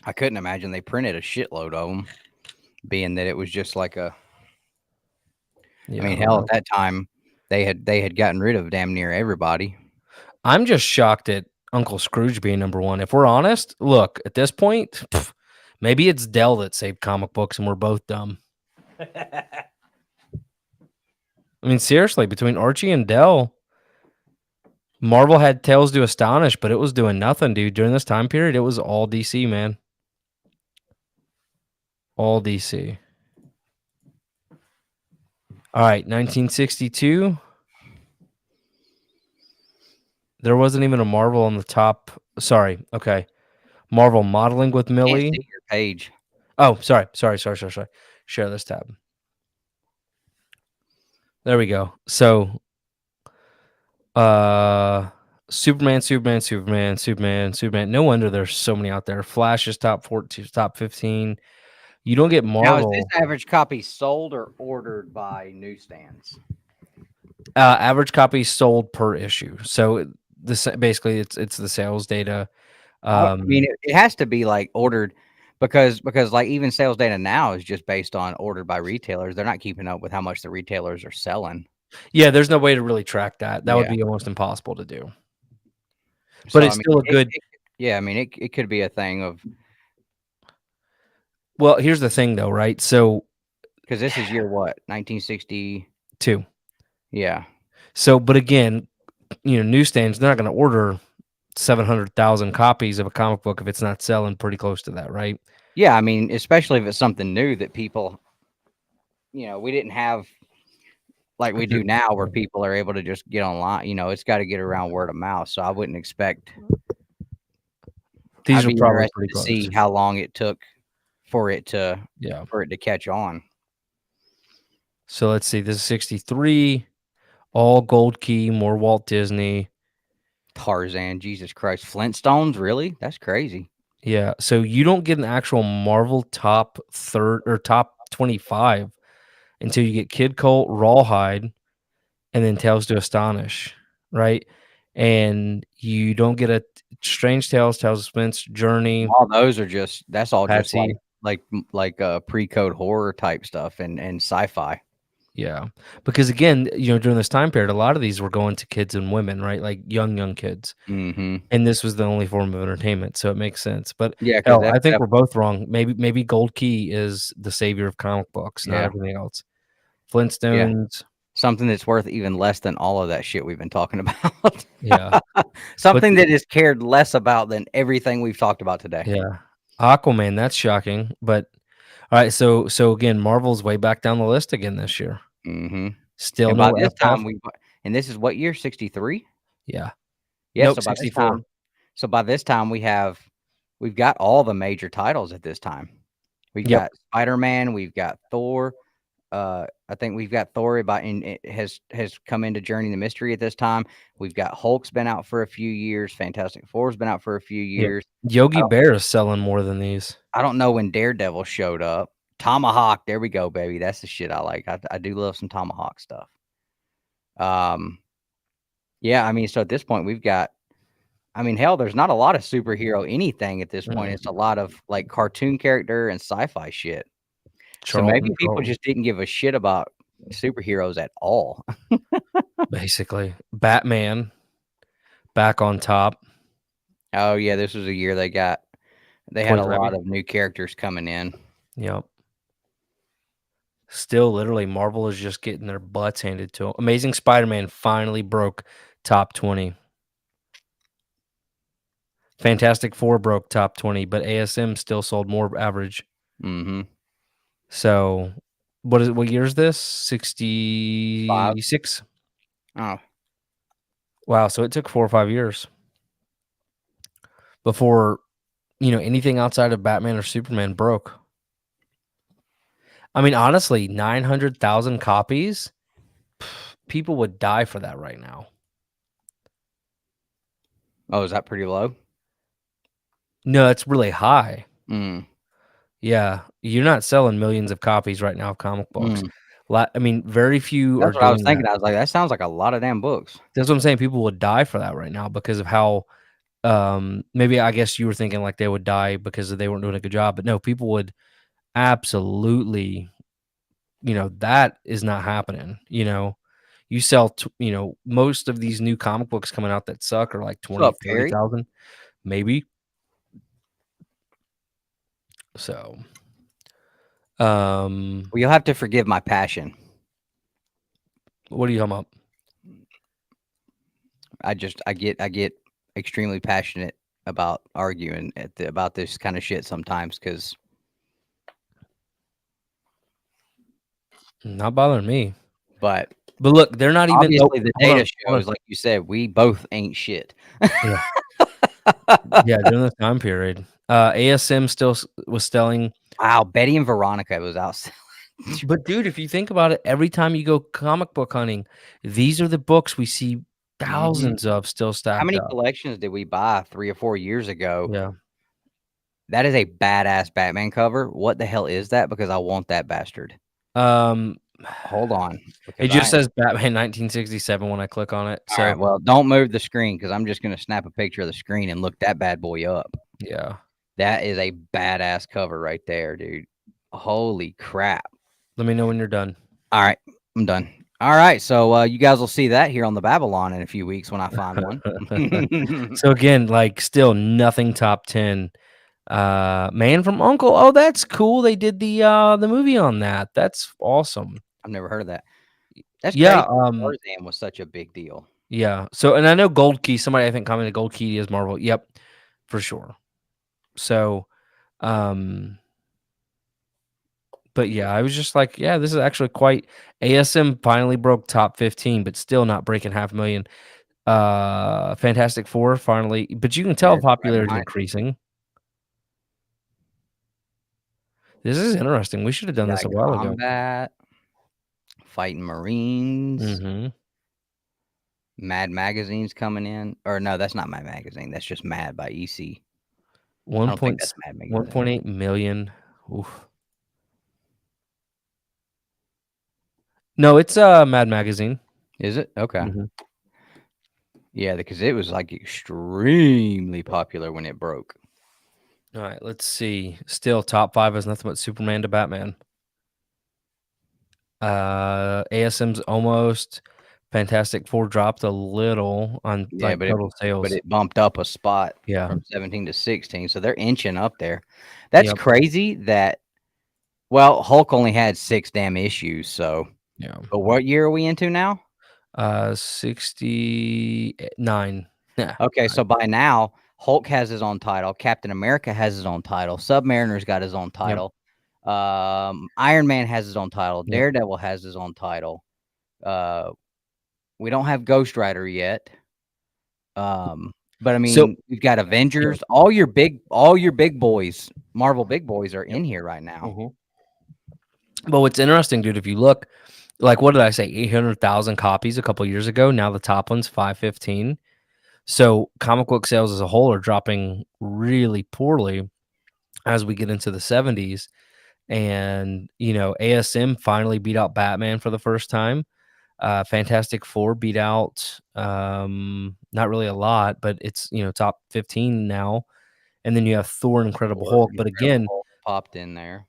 I couldn't imagine they printed a shitload of them, being that it was just like a. Yeah, I mean, don't hell, know. at that time they had gotten rid of damn near everybody. I'm just shocked at Uncle Scrooge being #1. If we're honest, look, at this point, maybe it's Dell that saved comic books and we're both dumb. I mean, seriously, between Archie and Dell, Marvel had Tales to Astonish, but it was doing nothing, dude. During this time period, it was all DC, man. All DC. All right, 1962. There wasn't even a Marvel on the top. Sorry. Okay. Marvel modeling with Can't Millie. see your page. Oh, sorry. Share this tab. There we go. So, Superman. No wonder there's so many out there. Flash is top 14, top 15. You don't get Now, Marvel. is this average copy sold or ordered by newsstands? Average copies sold per issue. So this basically it's the sales data. I mean, it has to be like ordered because like even sales data now is just based on ordered by retailers. They're not keeping up with how much the retailers are selling. Yeah, there's no way to really track that. That would Yeah. be almost impossible to do. But So, it's I mean, still a good. yeah, I mean, it could be a thing of Well, here's the thing, though, right? So because this is year what 1962. 2. Yeah, So, but again, you know, newsstands, they're not going to order 700,000 copies of a comic book if it's not selling pretty close to that, right? yeah. I mean, especially if it's something new that people, we didn't have like we do now, where people are able to just get online. It's got to get around word of mouth. So I wouldn't expect. These I'd are be probably interested pretty to close. see how long it took for it to Yeah. catch on. So let's see. This is 63. All Gold Key, more Walt Disney. Tarzan, Jesus Christ, Flintstones, really? That's crazy. Yeah. So you don't get an actual Marvel top 3rd or top 25 until you get Kid Colt, Rawhide, and then Tales to Astonish, right? and you don't get a Strange Tales, Tales of Suspense, Journey, All those are just that's all just Patsy. like pre-code horror type stuff and sci-fi. Yeah, because again, during this time period, a lot of these were going to kids and women, right? Like young kids, Mm-hmm. and this was the only form of entertainment, so it makes sense. But Yeah, because hell, I think we're both wrong. Maybe Gold Key is the savior of comic books, not yeah, everything else. yeah, Flintstones, something that's worth even less than all of that shit we've been talking about. yeah, but Something that is cared less about than everything we've talked about today. yeah, Aquaman, that's shocking. But all right, so again, Marvel's way back down the list again this year. Mm-hmm. Still And by no this FF. time and this is what year? 63? Yeah, Yeah, nope, so 64. by this time we've got all the major titles at this time. We've Yep, got Spider-Man, we've got Thor. I think we've got Thor and it has come into Journey the Mystery at this time. We've got Hulk's been out for a few years. Fantastic Four's been out for a few yep. years. Yogi Bear is selling more than these. I don't know when Daredevil showed up. Tomahawk, there we go, baby. That's the shit I like. I do love some Tomahawk stuff. Yeah, I mean, so at this point we've got. I mean, hell, there's not a lot of superhero anything at this point. Mm-mm. It's a lot of like cartoon character and sci-fi shit. So maybe Charlton, people just didn't give a shit about superheroes at all. basically. Batman back on top. Oh yeah, this was a year they had a Poison lot Ivy. of new characters coming in. Yep. Still, literally, Marvel is just getting their butts handed to them. Amazing Spider-Man finally broke top 20. Fantastic Four broke top 20, but ASM still sold more average. Mm-hmm. So, what year is this? 5. 66? Oh, Wow, so it took 4 or 5 years before, anything outside of Batman or Superman broke. I mean, honestly, 900,000 copies, people would die for that right now. oh, is that pretty low? No, it's really high. Mm. Yeah, you're not selling millions of copies right now of comic books. Mm. I mean, very few are That's what I was doing that. thinking. I was like, that sounds like a lot of damn books. That's what I'm saying. People would die for that right now because of how. Maybe I guess you were thinking like they would die because they weren't doing a good job, but no, people would absolutely. That is not happening. You sell. Most of these new comic books coming out that suck are like What's 20, up, Terry? 30,000, maybe. So, Well, you'll have to forgive my passion. what are you talking about? I get extremely passionate about arguing about this kind of shit sometimes because Not bothering me. but But look, they're not even. obviously the Hold on, data hold on. shows, like you said, we both ain't shit. Yeah. Yeah, during this time period. ASM still was selling. Wow, Betty and Veronica was out. But dude, if you think about it, every time you go comic book hunting, these are the books we see thousands of still How stacked many up. collections did we buy 3 or 4 years ago? Yeah. That is a badass Batman cover. What the hell is that? Because I want that bastard. Hold on. It just says Batman 1967 when I click on it. All So right, well, don't move the screen because I'm just going to snap a picture of the screen and look that bad boy up. yeah. That is a badass cover right there, dude. Holy crap. Let me know when you're done. All right, I'm done. All right, so you guys will see that here on the Babylon in a few weeks when I find one. So again, like still nothing top 10. Man from Uncle. Oh, that's cool. They did the movie on that. That's awesome. I've never heard of that. That's Yeah, crazy. Tarzan was such a big deal. yeah. So, and I know Gold Key. Somebody I think commented Gold Key is Marvel. Yep, for sure. So, but yeah, I was just like, yeah, this is actually quite. ASM finally broke top 15, but still not breaking 500,000. Fantastic Four finally, but you can tell There's right popularity is behind it. increasing. This is interesting. We should have done this a while ago. Combat, Fighting Marines, Mm-hmm. Mad Magazine's coming in. Or no, that's not Mad Magazine. That's just Mad by EC. I don't think that's Mad Magazine. 1.8 million. Oof. No, it's Mad Magazine. Is it? Okay. Mhm. Yeah, because it was like extremely popular when it broke. All right, let's see. Still top 5 is nothing but Superman to Batman. ASM's almost. Fantastic Four dropped a little on Yeah, like total but sales. it bumped up a spot Yeah. from 17 to 16, so they're inching up there. That's Yep. crazy that well, Hulk only had 6 damn issues, so Yeah. but what year are we into now? 69. Yeah. Okay, so by now, Hulk has his own title, Captain America has his own title, Submariner's got his own Yep. title, Iron Man has his own title, Yep. Daredevil has his own title. We don't have Ghost Rider yet. But I So mean, we've got yeah. Avengers, all your big boys, Marvel big boys are in here right now. Mhm. But what's interesting, dude, if you look, like, what did I say? 800,000 copies a couple years ago. Now the top one's 515. So comic book sales as a whole are dropping really poorly as we get into the 70s. And, ASM finally beat out Batman for the first time. Fantastic Four beat out, not really a lot, but it's, top 15 now. And then you have Thor and Incredible Hulk. But Incredible again, Hulk popped in there.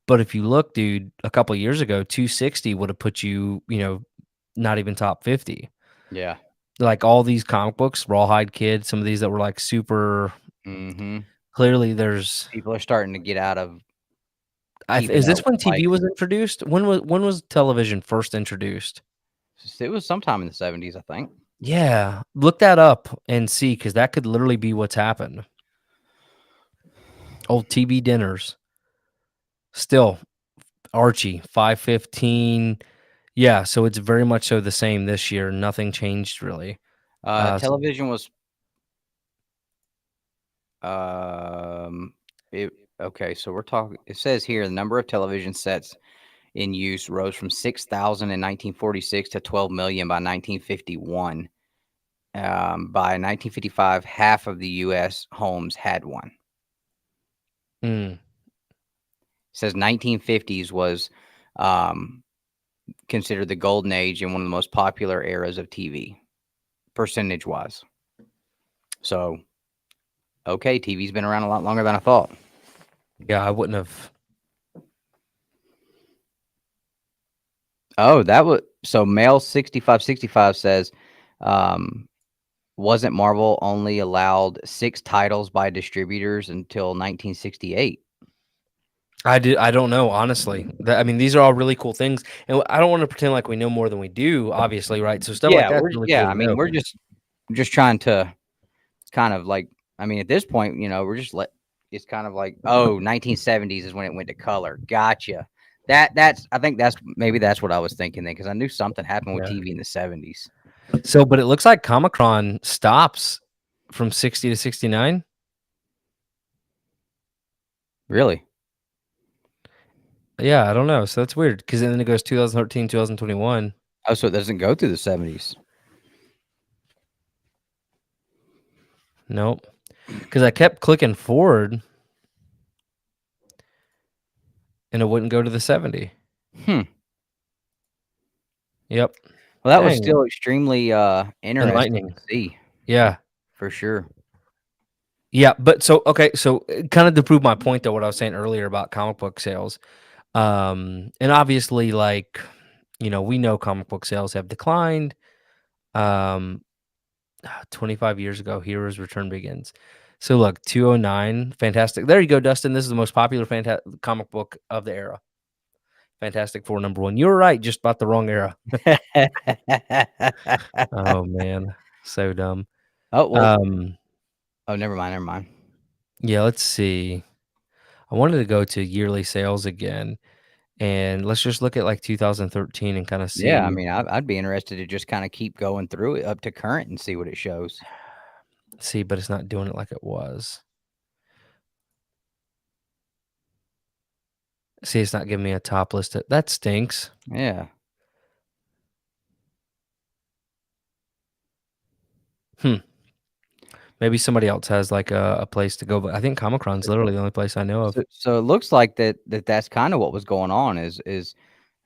but if you look, dude, a couple years ago, 260 would have put you, not even top 50. Yeah. Like all these comic books, Rawhide Kid, some of these that were like super Mm-hmm. clearly there's People are starting to get out of keeping is up this when with, like TV was introduced? When was television first introduced? it was sometime in the 70s, I think. Yeah, look that up and see, because that could literally be what's happened. Old TV dinners. Still, Archie, 515. Yeah, so it's very much so the same this year. Nothing changed really. Television was it okay, so we're talking it says here the number of television sets in use rose from 6,000 in 1946 to 12 million by 1951. By 1955, half of the U.S. homes had one. Mm, It says 1950s was um, considered the golden age and one of the most popular eras of TV, percentage-wise. So, okay, TV's been around a lot longer than I thought. yeah, I wouldn't have. Oh, that was so male 6565 says, um, wasn't Marvel only allowed 6 titles by distributors until 1968? I don't know, honestly. I mean, these are all really cool things, and I don't want to pretend like we know more than we do, obviously, right? So stuff like Yeah, that's really cool I to mean, know. we're just trying to kind of like I mean, at this point, we're just it's kind of like, oh, 1970s is when it went to color. Gotcha. That's I think maybe that's what I was thinking then because I knew something happened with Yeah. TV in the 70s. So, but it looks like Comic-Con stops from 60 to 69. Really? Yeah, I don't know. So that's weird because then it goes 2013, 2021. Oh, so it doesn't go through the 70s. Nope. Because I kept clicking forward and it wouldn't go to the 70. Hmm. Yep. Well, that was Dang. still extremely interesting Enlightening. to see Yeah. for sure. Yeah. But so, okay. So, kind of to prove my point, though, what I was saying earlier about comic book sales. And obviously, like, we know comic book sales have declined. 25 years ago, Heroes Return begins. So look, 209, fantastic. There you go, Dustin. This is the most popular comic book of the era. Fantastic Four #1. You were right, just about the wrong era. Oh man, so dumb. Oh, well. Um, Oh, never mind. yeah, let's see. I wanted to go to yearly sales again, and let's just look at like 2013 and kind of Yeah, I see. mean, I'd be interested to just kind of keep going through it up to current and see what it shows. See, but it's not doing it like it was. See, it's not giving me a top list. That stinks. Yeah. Maybe somebody else has like a place to go, but I think Comic-Con's literally the only place I know of. So it looks like that's kind of what was going on is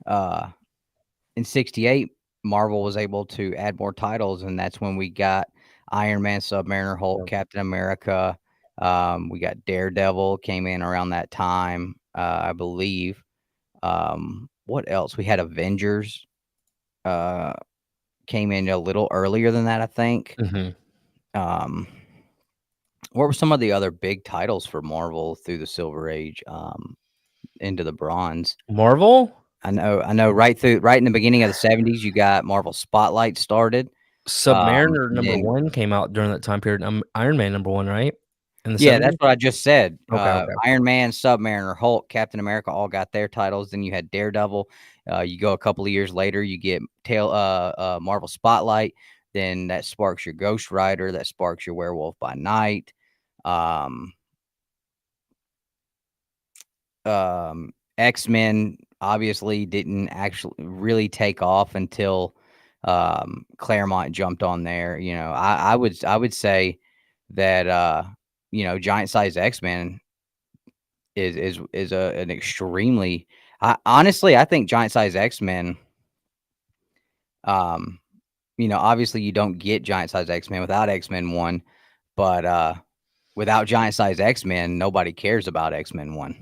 uh in 68 Marvel was able to add more titles, and that's when we got Iron Man, Submariner, Hulk, Captain America. We got Daredevil came in around that time, I believe. What else? We had Avengers came in a little earlier than that, I think. Um, what were some of the other big titles for Marvel through the Silver Age, into the Bronze? Marvel? I know right in the beginning of the 70s, you got Marvel Spotlight started. Submariner number then 1 came out during that time period. Iron Man number 1, right? In the Yeah, that's 70s? what I just said. Okay. Iron Man, Submariner, Hulk, Captain America all got their titles. Then you had Daredevil. You go a couple of years later, you get Marvel Spotlight. Then that sparks your Ghost Rider. That sparks your Werewolf by Night. Um, X-Men obviously didn't actually really take off until Claremont jumped on there. You know, I would say that Giant Size X-Men is an extremely honestly, I think Giant Size X-Men, obviously you don't get Giant Size X-Men without X-Men 1, but without Giant Size X-Men, nobody cares about X-Men 1.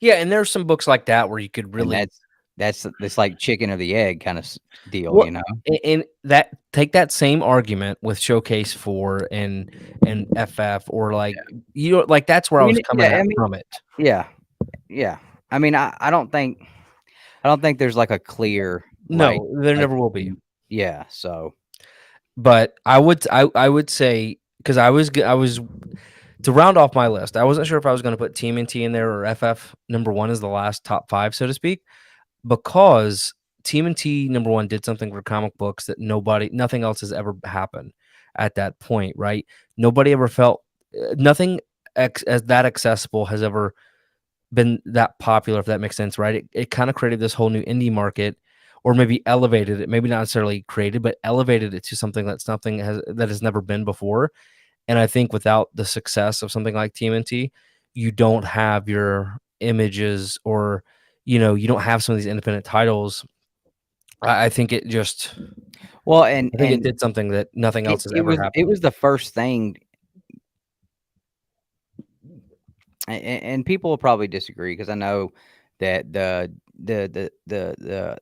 Yeah, and there's some books like that where you could And really that's like chicken or the egg kind of deal, well, you know? and that take that same argument with Showcase 4 and FF or like like that's where I I mean, was coming yeah, at I mean, from it. yeah, yeah. I mean, I don't think there's like a clear like No, there never will be. yeah. So But I would say because I was to round off my list, I wasn't sure if I was going to put TMNT in there or FF number 1 as the last top 5, so to speak, because TMNT number 1 did something for comic books that nothing else has ever happened at that point, right? Nobody ever felt nothing as that accessible has ever been that popular, if that makes sense, right? It kind of created this whole new indie market, or maybe elevated it, maybe not necessarily created, but elevated it to something that has never been before. And I think without the success of something like TMNT, you don't have your images, or you don't have some of these independent titles. I think it just well, I think it did something that nothing else has it ever was happened. the first thing, and people will probably disagree because I know that the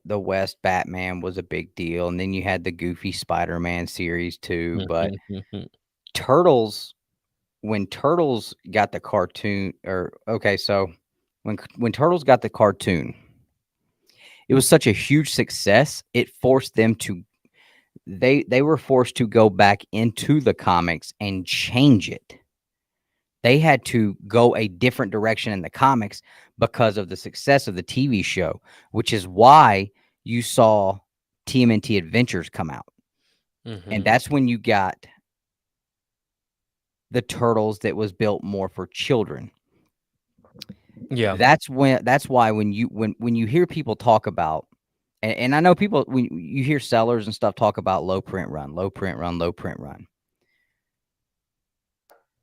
West Batman was a big deal, and then you had the Goofy Spider-Man series too. But Turtles, when Turtles got the cartoon, so when Turtles got the cartoon, it was such a huge success. It forced them to they were forced to go back into the comics and change it. They had to go a different direction in the comics because of the success of the TV show, which is why you saw TMNT Adventures come out. And that's when you got the Turtles that was built more for children. Yeah. That's why when you hear people talk about, and I know people, when you hear sellers and stuff talk about low print run, low print run, low print run.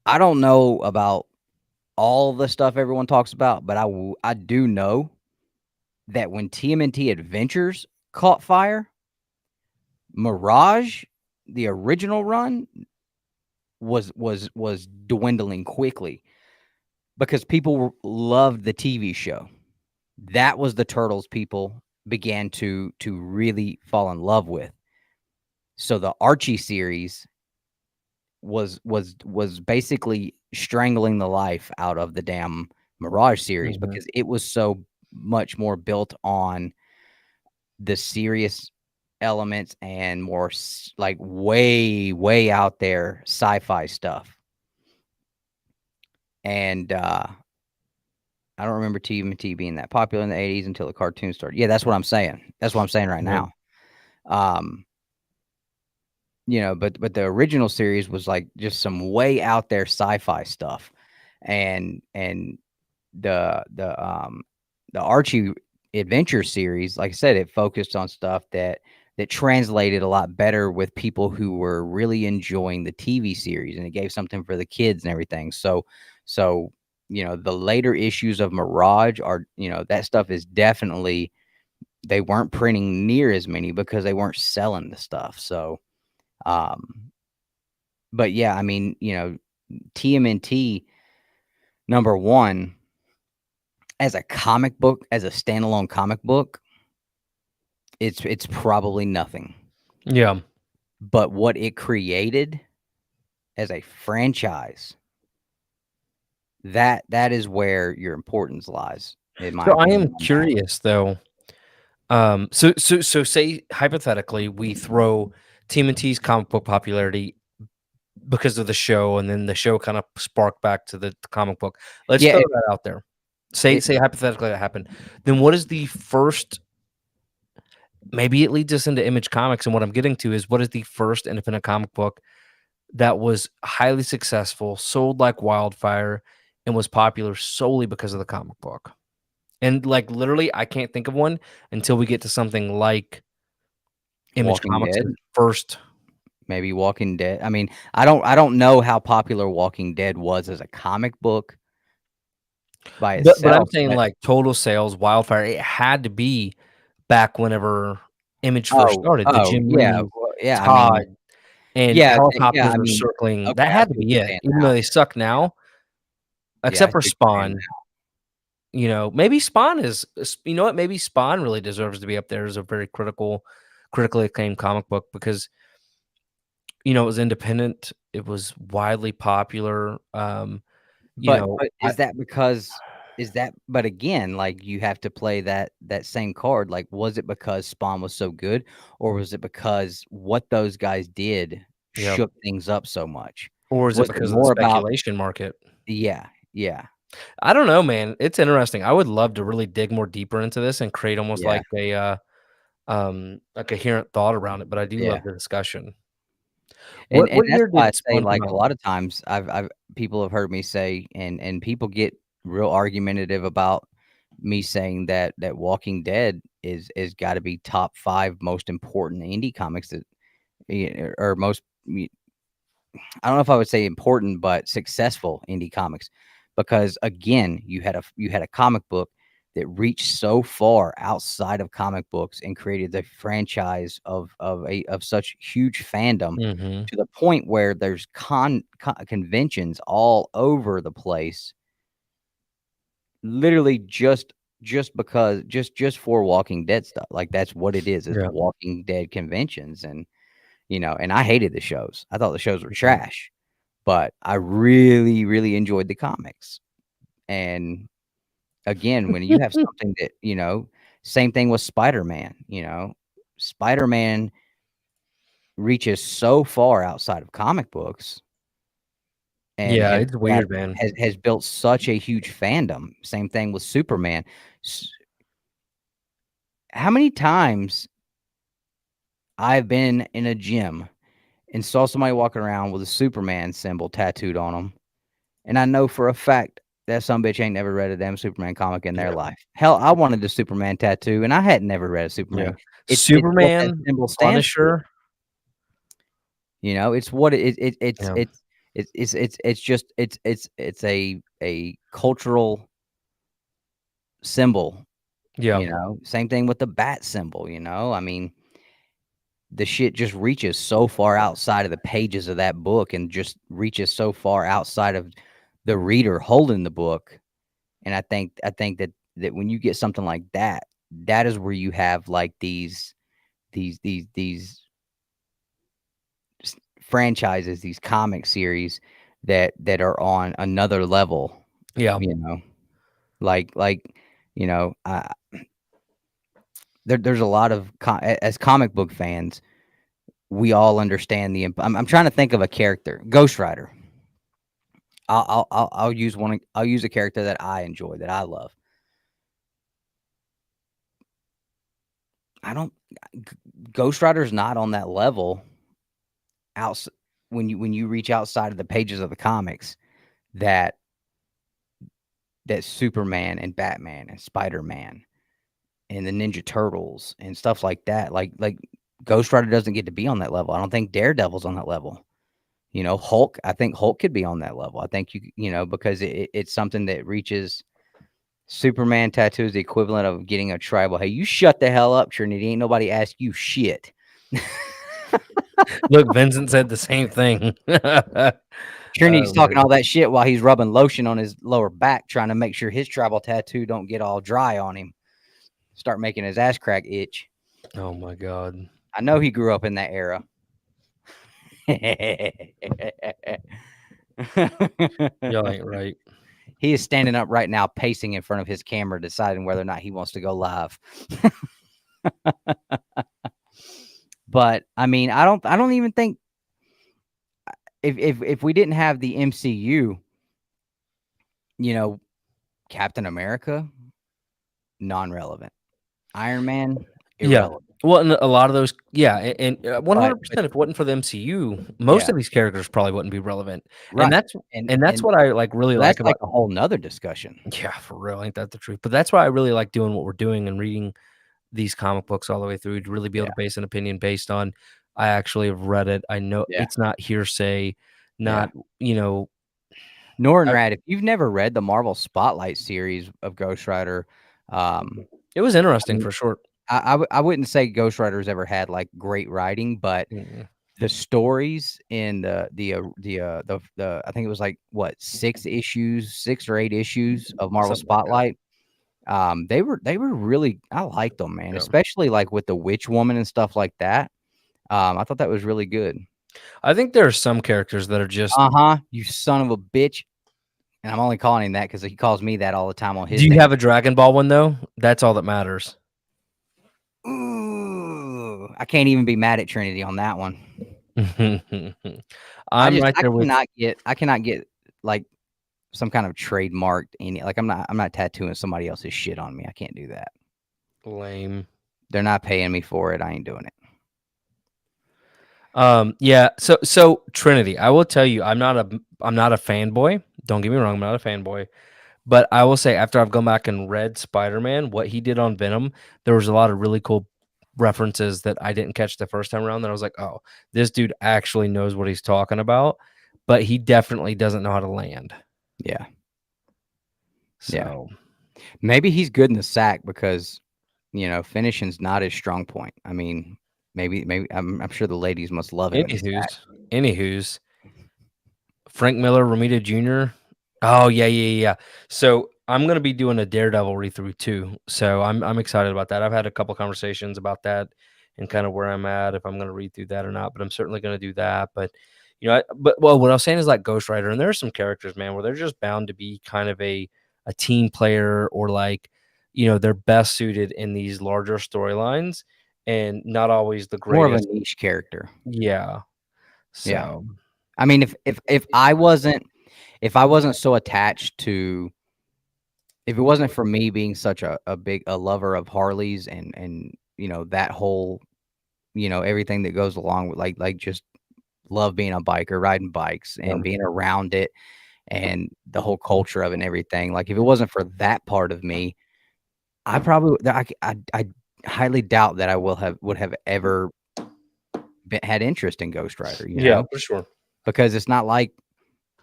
I don't know about all the stuff everyone talks about, but I do know that when TMNT Adventures caught fire, Mirage, the original run, was dwindling quickly because people loved the TV show. That was the Turtles people began to really fall in love with. So the Archie series was basically strangling the life out of the damn Mirage series because it was so much more built on the serious elements and more like way out there sci-fi stuff. And I don't remember TMNT being that popular in the 80s until the cartoon started. Yeah, that's what I'm saying. That's what I'm saying right now. But the original series was like just some way out there sci-fi stuff. And the Archie Adventure series, like I said, it focused on stuff that translated a lot better with people who were really enjoying the TV series, and it gave something for the kids and everything. So the later issues of Mirage are, that stuff is definitely they weren't printing near as many because they weren't selling the stuff. So, but yeah, I mean, TMNT number one as a comic book, as a standalone comic book, it's probably nothing. Yeah. But what it created as a franchise, that is where your importance lies, in my So I opinion. am curious though. So say hypothetically we throw TMNT's comic book popularity because of the show, and then the show kind of sparked back to the comic book. Let's Yeah, throw that out there. Say hypothetically that happened. Then what is the first? Maybe it leads us into Image Comics, and what I'm getting to is what is the first independent comic book that was highly successful, sold like wildfire, and was popular solely because of the comic book? And like literally, I can't think of one until we get to something like Image Walking Comics Dead. first. Maybe Walking Dead. I mean, I don't know how popular Walking Dead was as a comic book by But I'm itself, saying but like total sales, wildfire. It had to be back whenever Image first started. The Jim yeah, Lee, well, yeah, I Todd, mean, and yeah, yeah, helicopters I were mean, circling. That okay, I had see to what be you're it. saying Even now. though they suck now, Yeah, I except for see what you're saying Spawn. now. Maybe Spawn is. You know what? Maybe Spawn really deserves to be up there as a very critically acclaimed comic book because it was independent. It was widely popular. But but again, like, you have to play that same card, like, was it because Spawn was so good, or was it because what those guys did Yeah. shook things up so much? Or is it Was it because of the more about speculation market? yeah, yeah, I don't know, man. It's interesting. I would love to really dig more deeper into this and create almost yeah, like a coherent thought around it, but I do yeah. love the discussion. And What that's year why I did say, Spawn come like, a out? lot of times I've people have heard me say, and people get real argumentative about me saying that Walking Dead is gotta be top 5 most important indie comics that or most I don't know if I would say important, but successful indie comics, because again, you had a comic book that reached so far outside of comic books and created the franchise of such huge fandom Mhm. to the point where there's conventions all over the place, literally just for Walking Dead stuff. Like, that's what it is. It's Yeah. Walking Dead conventions, and and I hated the shows. I thought the shows were Mhm. trash. But I really, really enjoyed the comics. And again, when you have something that, same thing with Spider-Man, Spider-Man reaches so far outside of comic books and Yeah, it's weird, man. has built such a huge fandom. Same thing with Superman. S How many times I've been in a gym and saw somebody walking around with a Superman symbol tattooed on them. And I know for a fact that bitch ain't never read a damn Superman comic in their Yeah, life. Hell, I wanted the Superman tattoo, and I had never read a yeah. Superman. It's what that Superman, symbol stands for. Punisher. It's what Yeah, it's just it's a cultural symbol. yeah, Same thing with the bat symbol. I mean, the shit just reaches so far outside of the pages of that book, and just reaches so far outside of the reader holding the book. And I think that when you get something like that, that is where you have, like, these franchises, these comic series that are on another level, yeah. you know? Like, I there's a lot of as comic book fans, we all understand I'm trying to think of a character. Ghost Rider. I'll use one. I'll use a character that I enjoy, that I love. I don't G Ghost Rider's not on that level outs when you reach outside of the pages of the comics that Superman and Batman and Spider-Man and the Ninja Turtles and stuff like that, like Ghost Rider doesn't get to be on that level. I don't think Daredevil's on that level. Hulk, I think Hulk could be on that level. I think because it's something that reaches Superman tattoo is the equivalent of getting a tribal. Hey, you shut the hell up, Trinity. Ain't nobody asked you shit. Look, Vincent said the same thing. Trinity's talking man. all that shit while he's rubbing lotion on his lower back, trying to make sure his tribal tattoo don't get all dry on him. Start making his ass crack itch. Oh my God. I know he grew up in that era. Y'all ain't right. He is standing up right now, pacing in front of his camera, deciding whether or not he wants to go live. But I mean, I don't even think if we didn't have the MCU, you know, Captain America, non-relevant. Iron Man, irrelevant. Well, and a lot of those, and 100%. But- If it wasn't for the MCU, most Yeah. of these characters probably wouldn't be relevant. Right. And that's what I like really That's like like about. a whole nother discussion. Yeah, for real, ain't that the truth? But that's why I really like doing what we're doing and reading these comic books all the way through to really be able to base an opinion based on. I actually have read it. I know it's not hearsay, not Norrin Rad, if you've never read the Marvel Spotlight series of Ghost Rider, it was interesting for sure. I wouldn't say Ghost Rider's ever had like great writing, but the stories in the I think it was like what 6 or 8 issues of Marvel Something like that. Spotlight. They were really, I liked them, man, Yeah. especially like with the Witch Woman and stuff like that. I thought that was really good. I think there are some characters that are just. You son of a bitch. And I'm only calling him that because he calls me that all the time on his. Do you have a Dragon Ball one though? That's all that matters. Ooh, I can't even be mad at Trinity on that one. I'm right there with. I cannot get like some kind of trademarked like I'm not tattooing somebody else's shit on me. I can't do that. Lame. They're not paying me for it. I ain't doing it. Yeah. So Trinity, I will tell you, I'm not a fanboy. Don't get me wrong, I'm not a fanboy. But I will say, after I've gone back and read Spider-Man, what he did on Venom, there was a lot of really cool references that I didn't catch the first time around. That I was like, oh, this dude actually knows what he's talking about, but he definitely doesn't know how to land. Yeah. So maybe he's good in the sack because finishing's not his strong point. I mean, maybe I'm sure the ladies must love him. Anywho's Frank Miller, Romita Jr. Oh yeah. So I'm gonna be doing a Daredevil read through too. So I'm excited about that. I've had a couple conversations about that and kind of where I'm at, if I'm gonna read through that or not. But I'm certainly gonna do that. But what I was saying is like Ghost Rider, and there are some characters, man, where they're just bound to be kind of a team player, or like they're best suited in these larger storylines and not always the greatest. More of a niche character. Yeah. So yeah. I mean, if I wasn't so attached to, if it wasn't for me being such a lover of Harleys and that whole, everything that goes along with like just love being a biker, riding bikes and being around it and the whole culture of it and everything. Like if it wasn't for that part of me, I highly doubt that I would have ever had interest in Ghost Rider. Yeah, for sure. Because it's not like,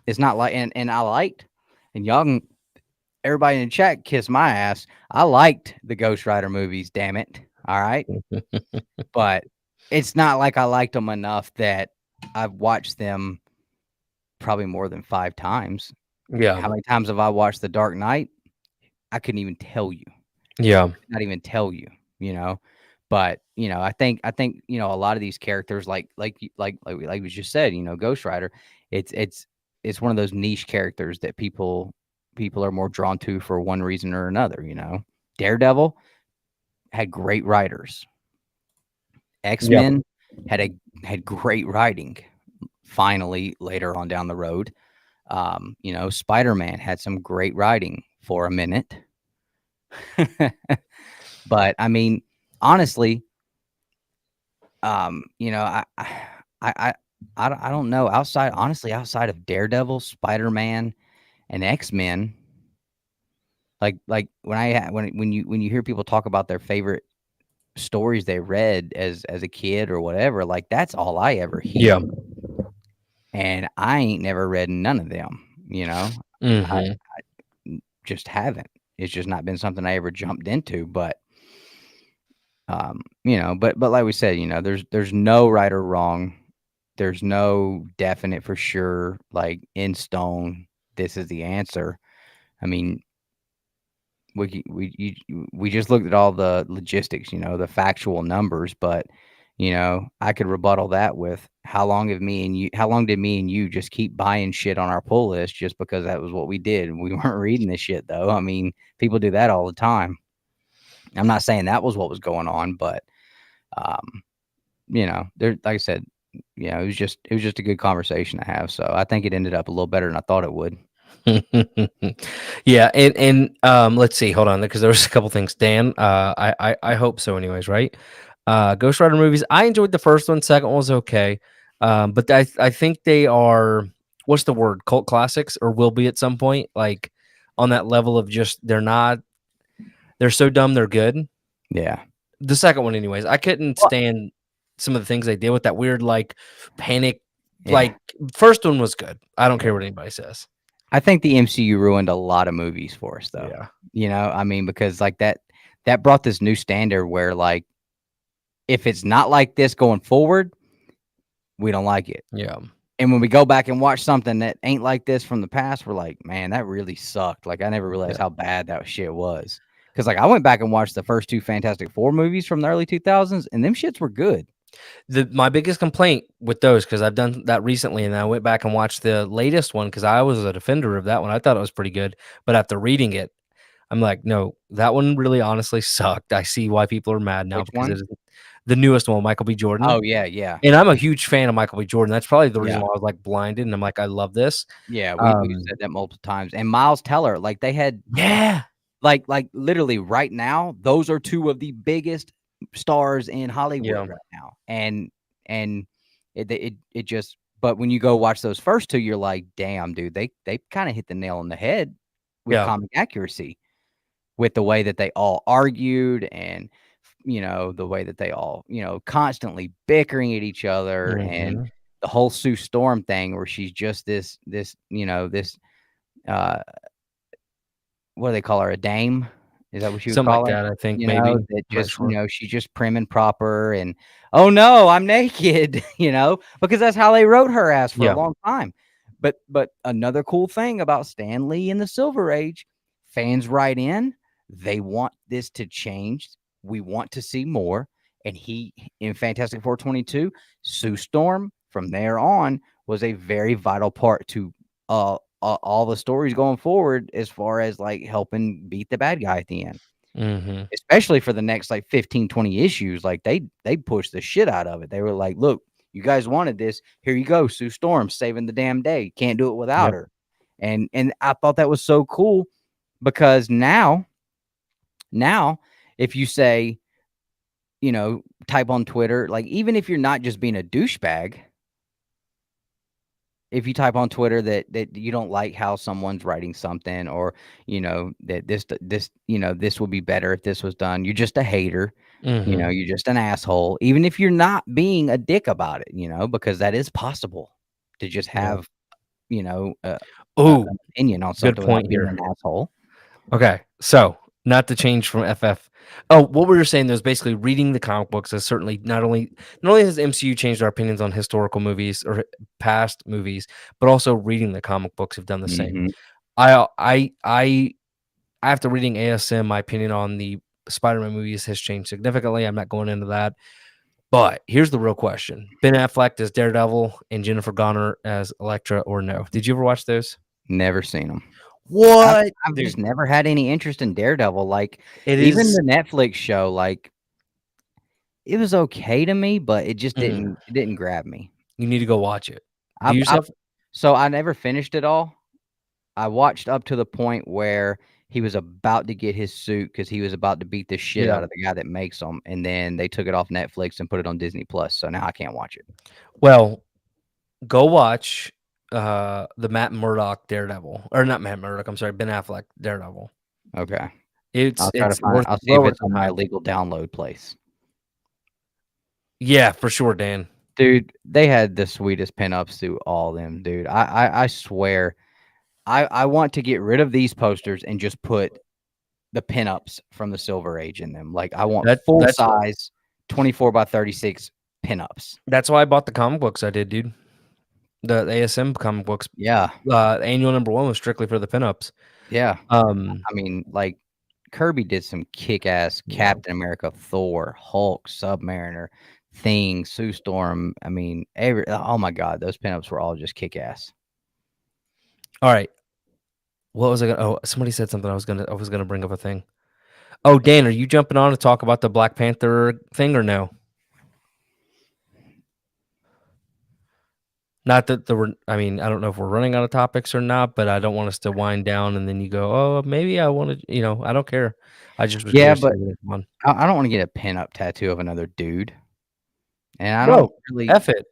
and I liked, and y'all can, everybody in the chat kiss my ass. I liked the Ghost Rider movies, damn it. All right. But it's not like I liked them enough that I've watched them probably more than 5 times. Yeah. How many times have I watched The Dark Knight? I couldn't even tell you. Yeah. Not even tell you, But I think a lot of these characters, like we just said, Ghost Rider, it's one of those niche characters that people are more drawn to for one reason or another. Daredevil had great writers. X-Men had great writing. Finally, later on down the road, Spider-Man had some great writing for a minute. But I mean, honestly, I don't know. Outside of Daredevil, Spider-Man, and X-Men, like when you hear people talk about their favorite stories they read as a kid or whatever, like that's all I ever hear. Yeah. And I ain't never read none of them. I just haven't. It's just not been something I ever jumped into. But but like we said, there's no right or wrong. There's no definite for sure, like in stone, this is the answer. I mean, we just looked at all the logistics, the factual numbers, but I could rebuttal that with how long did me and you just keep buying shit on our pull list just because that was what we did. We weren't reading this shit though. I mean, people do that all the time. I'm not saying that was what was going on, but there, like I said, it was just a good conversation to have. So I think it ended up a little better than I thought it would. Yeah, and let's see, hold on, because there was a couple things. Dan, I hope so, anyways, right? Ghost Rider movies. I enjoyed the first one. Second one was okay, but I think they are, what's the word? Cult classics, or will be at some point, like on that level of just they're so dumb they're good. Yeah. The second one, anyways, I couldn't stand some of the things they did with that weird like panic. Yeah. Like first one was good. I don't care what anybody says. I think the MCU ruined a lot of movies for us, though. Yeah. I mean, because like that brought this new standard where like if it's not like this going forward, we don't like it. Yeah. And when we go back and watch something that ain't like this from the past, we're like, man, that really sucked. Like I never realized how bad that shit was. Because like I went back and watched the first two Fantastic Four movies from the early 2000s, and them shits were good. My biggest complaint with those, because I've done that recently, and I went back and watched the latest one because I was a defender of that one. I thought it was pretty good, but after reading it, I'm like, no, that one really honestly sucked. I see why people are mad now. Which because one? it is the newest one, Michael B. Jordan. Oh yeah, yeah. And I'm a huge fan of Michael B. Jordan. That's probably the reason Yeah. why I was like blinded, and I'm like, I love this. Yeah, we've said that multiple times. And Miles Teller, like they had Yeah. like literally right now, those are two of the biggest stars in Hollywood Yeah. right now. And it just, but when you go watch those first two, you're like, damn, dude, they kind of hit the nail on the head with Yeah. comic accuracy, with the way that they all argued and the way that they all, constantly bickering at each other, and Mhm. the whole Sue Storm thing where she's just this uh what do they call her? A dame? Is that what you would Something like call her? that, I think maybe. That I'm not just, sure. she's just prim and proper and, "Oh, no, I'm naked," because that's how they wrote her ass for a Yeah. long time. But another cool thing about Stan Lee in the Silver Age, fans write in, they want this to change. We want to see more. And he, in Fantastic Four 22, Sue Storm, from there on, was a very vital part to all the stories going forward as far as like helping beat the bad guy at the end, Mhm. especially for the next like 15, 20 issues. Like they pushed the shit out of it. They were like, look, you guys wanted this. Here you go. Sue Storm saving the damn day. Can't do it without Yep. her. And I thought that was so cool because now if you say, type on Twitter, like even if you're not just being a douchebag, if you type on Twitter that you don't like how someone's writing something, or that this would be better if this was done, you're just a hater. Mhm. You're just an asshole, even if you're not being a dick about it, because that is possible to just Yeah. have an Ooh, opinion on good something without point being here. an asshole. Okay, so not to change from FF. Oh, what we were saying was basically reading the comic books has certainly not only has MCU changed our opinions on historical movies or past movies, but also reading the comic books have done the same. Mhm. After reading ASM, my opinion on the Spider-Man movies has changed significantly. I'm not going into that. But here's the real question. Ben Affleck as Daredevil and Jennifer Garner as Elektra, or no? Did you ever watch those? Never seen them. What? I've just Dude, never had any interest in Daredevil. Like it even is. the Netflix show, like it was okay to me, but it just Mm, didn't grab me. you need to go watch it. Do I yourself. So I never finished it all. I watched up to the point where he was about to get his suit because he was about to beat the shit Yeah. out of the guy that makes them, and then they took it off Netflix and put it on Disney Plus. So now I can't watch it. Well, go watch the Matt Murdock Daredevil, or not Matt Murdock. I'm sorry, Ben Affleck Daredevil. Okay, It's I'll see well if worth it's the on my time. illegal download place. Yeah, for sure, Dan. Dude, they had the sweetest pinups through all them, dude. I swear, I want to get rid of these posters and just put the pinups from the Silver Age in them. Like I want That's full size 24 by 36 pinups. That's why I bought the comic books I did, dude. The ASM comic books. Yeah. Annual number 1 was strictly for the pinups. Yeah. Um, I mean, like Kirby did some kick-ass Captain America, Thor, Hulk, Submariner, Thing, Sue Storm. I mean, oh my God, those pinups were all just kick-ass. all right. What was I gonna? Oh, somebody said something. I was gonna bring up a thing. Oh, Dan, are you jumping on to talk about the Black Panther thing or no? Not that I mean, I don't know if we're running out of topics or not, but I don't want us to wind down and then you go, oh, maybe I want to, I don't care. I just was curious. But I don't want to get a pinup tattoo of another dude. And I don't really F it.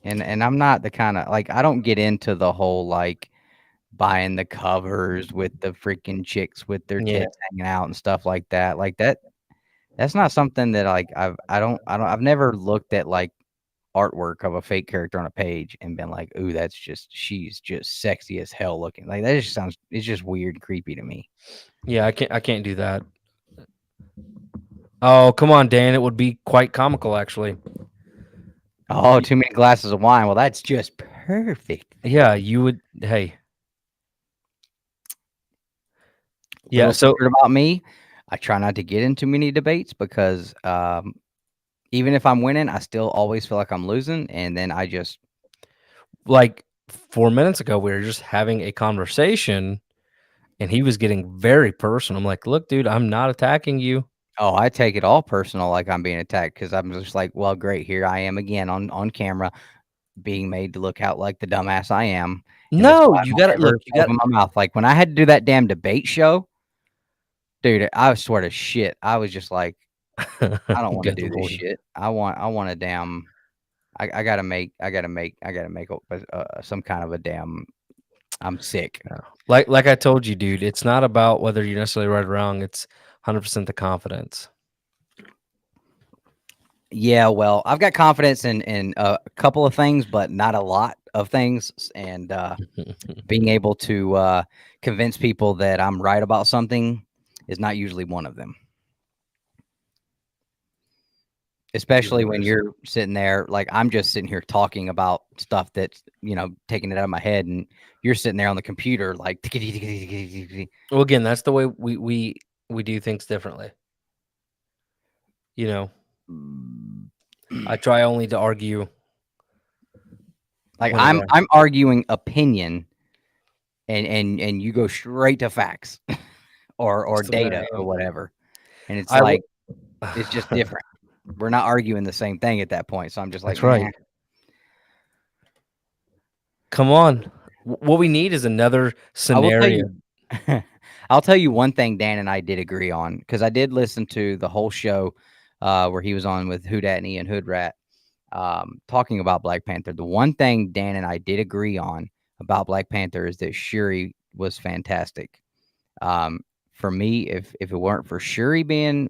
And I'm not the kind of like I don't get into the whole like buying the covers with the freaking chicks with their tits hanging out and stuff like that. Like that's not something that like I've never looked at like artwork of a fake character on a page and been like, ooh, she's just sexy as hell looking. Like that just it's just weird and creepy to me. Yeah, I can't do that. Oh, come on, Dan. It would be quite comical, actually. Oh, too many glasses of wine. Well, that's just perfect. Yeah, you would. Hey. Yeah, so about me, I try not to get into many debates because even if I'm winning, I still always feel like I'm losing. And then I just like 4 minutes ago, we were just having a conversation and he was getting very personal. I'm like, look, dude, I'm not attacking you. Oh, I take it all personal, like I'm being attacked because I'm just like, well, great, here I am again on camera, being made to look out like the dumbass I am. No, you got to look. You got my mouth. Like when I had to do that damn debate show, dude, I swear to shit, I was just like, I don't want to do this shit. I want a damn. I gotta make some kind of a damn. I'm sick. Like I told you, dude, it's not about whether you're necessarily right or wrong. It's 100% the confidence. Yeah, well, I've got confidence in a couple of things, but not a lot of things. And being able to convince people that I'm right about something is not usually one of them. Especially when you're sitting there, like I'm just sitting here talking about stuff that's, taking it out of my head, and you're sitting there on the computer like. Well, again, that's the way we do things differently. I try only to argue. Like I'm arguing opinion, and you go straight to facts, or data or whatever, and it's like it's just different. We're not arguing the same thing at that point, so I'm just like, that's right. Come on, what we need is another scenario. I'll tell you one thing Dan and I did agree on, because I did listen to the whole show where he was on with Houdatney and Hoodrat talking about Black Panther. The one thing Dan and I did agree on about Black Panther is that Shuri was fantastic. For me, if it weren't for Shuri being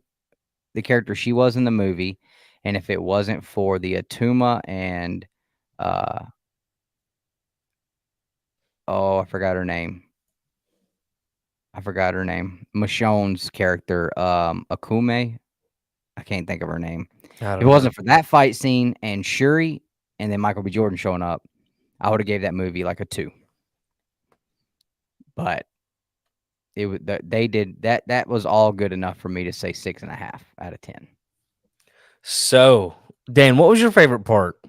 the character she was in the movie, and if it wasn't for the Atuma and I forgot her name. Michonne's character, Akume. I can't think of her name. If it wasn't for that fight scene and Shuri and then Michael B. Jordan showing up, I would have gave that movie like a 2. But they did that. That was all good enough for me to say 6.5 out of 10. So, Dan, what was your favorite part?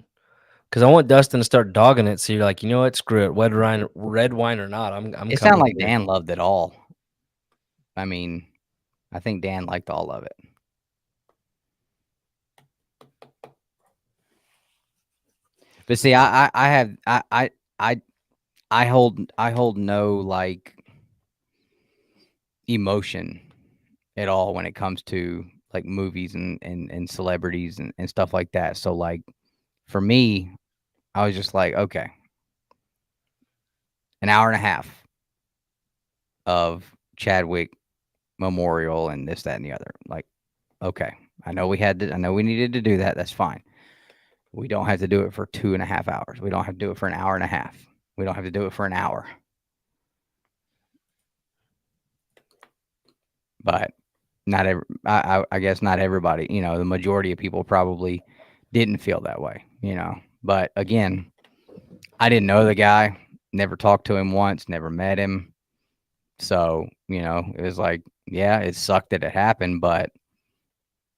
Because I want Dustin to start dogging it. So you're like, you know what? Screw it. Red wine or not. It sounded like Dan loved it all. I mean, I think Dan liked all of it. But see, I hold no like emotion at all when it comes to like movies and celebrities and stuff like that. So like for me, I was just like, okay, an hour and a half of Chadwick memorial and this, that, and the other. Like, okay, I know we needed to do that. That's fine. We don't have to do it for 2.5 hours. We don't have to do it for an hour and a half. We don't have to do it for an hour. but not every. I guess not everybody. The majority of people probably didn't feel that way. But again, I didn't know the guy, never talked to him once, never met him. So, it was like, yeah, it sucked that it happened, but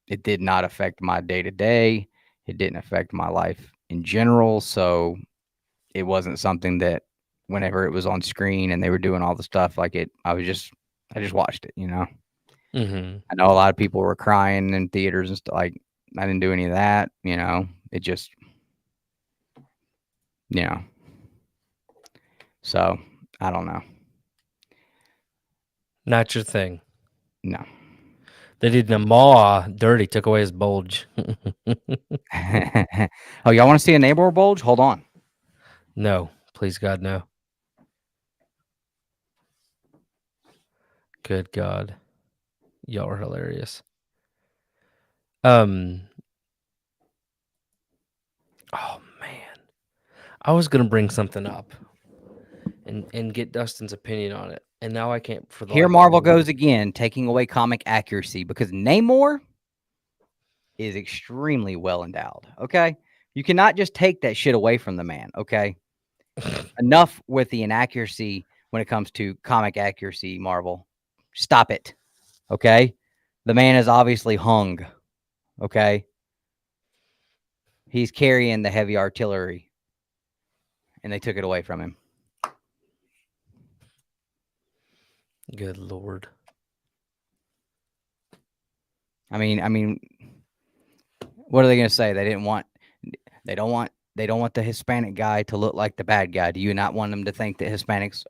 it did not affect my day to day. It didn't affect my life in general. So it wasn't something that whenever it was on screen and they were doing all the stuff like it, I just watched it, Mm-hmm. I know a lot of people were crying in theaters and stuff. Like, I didn't do any of that, it just, so I don't know. Not your thing. No. They did Namaw dirty, took away his bulge. Oh, y'all want to see a neighbor bulge? Hold on. No, please God, no. Good God. Y'all are hilarious. Oh man. I was gonna bring something up and get Dustin's opinion on it. And now I can't for the Here life of Marvel me. goes again, taking away comic accuracy because Namor is extremely well endowed. Okay. You cannot just take that shit away from the man. Okay. Enough with the inaccuracy when it comes to comic accuracy, Marvel. Stop it. Okay. The man is obviously hung. Okay. He's carrying the heavy artillery and they took it away from him. Good Lord. I mean, what are they going to say? They don't want the Hispanic guy to look like the bad guy. Do you not want them to think that Hispanics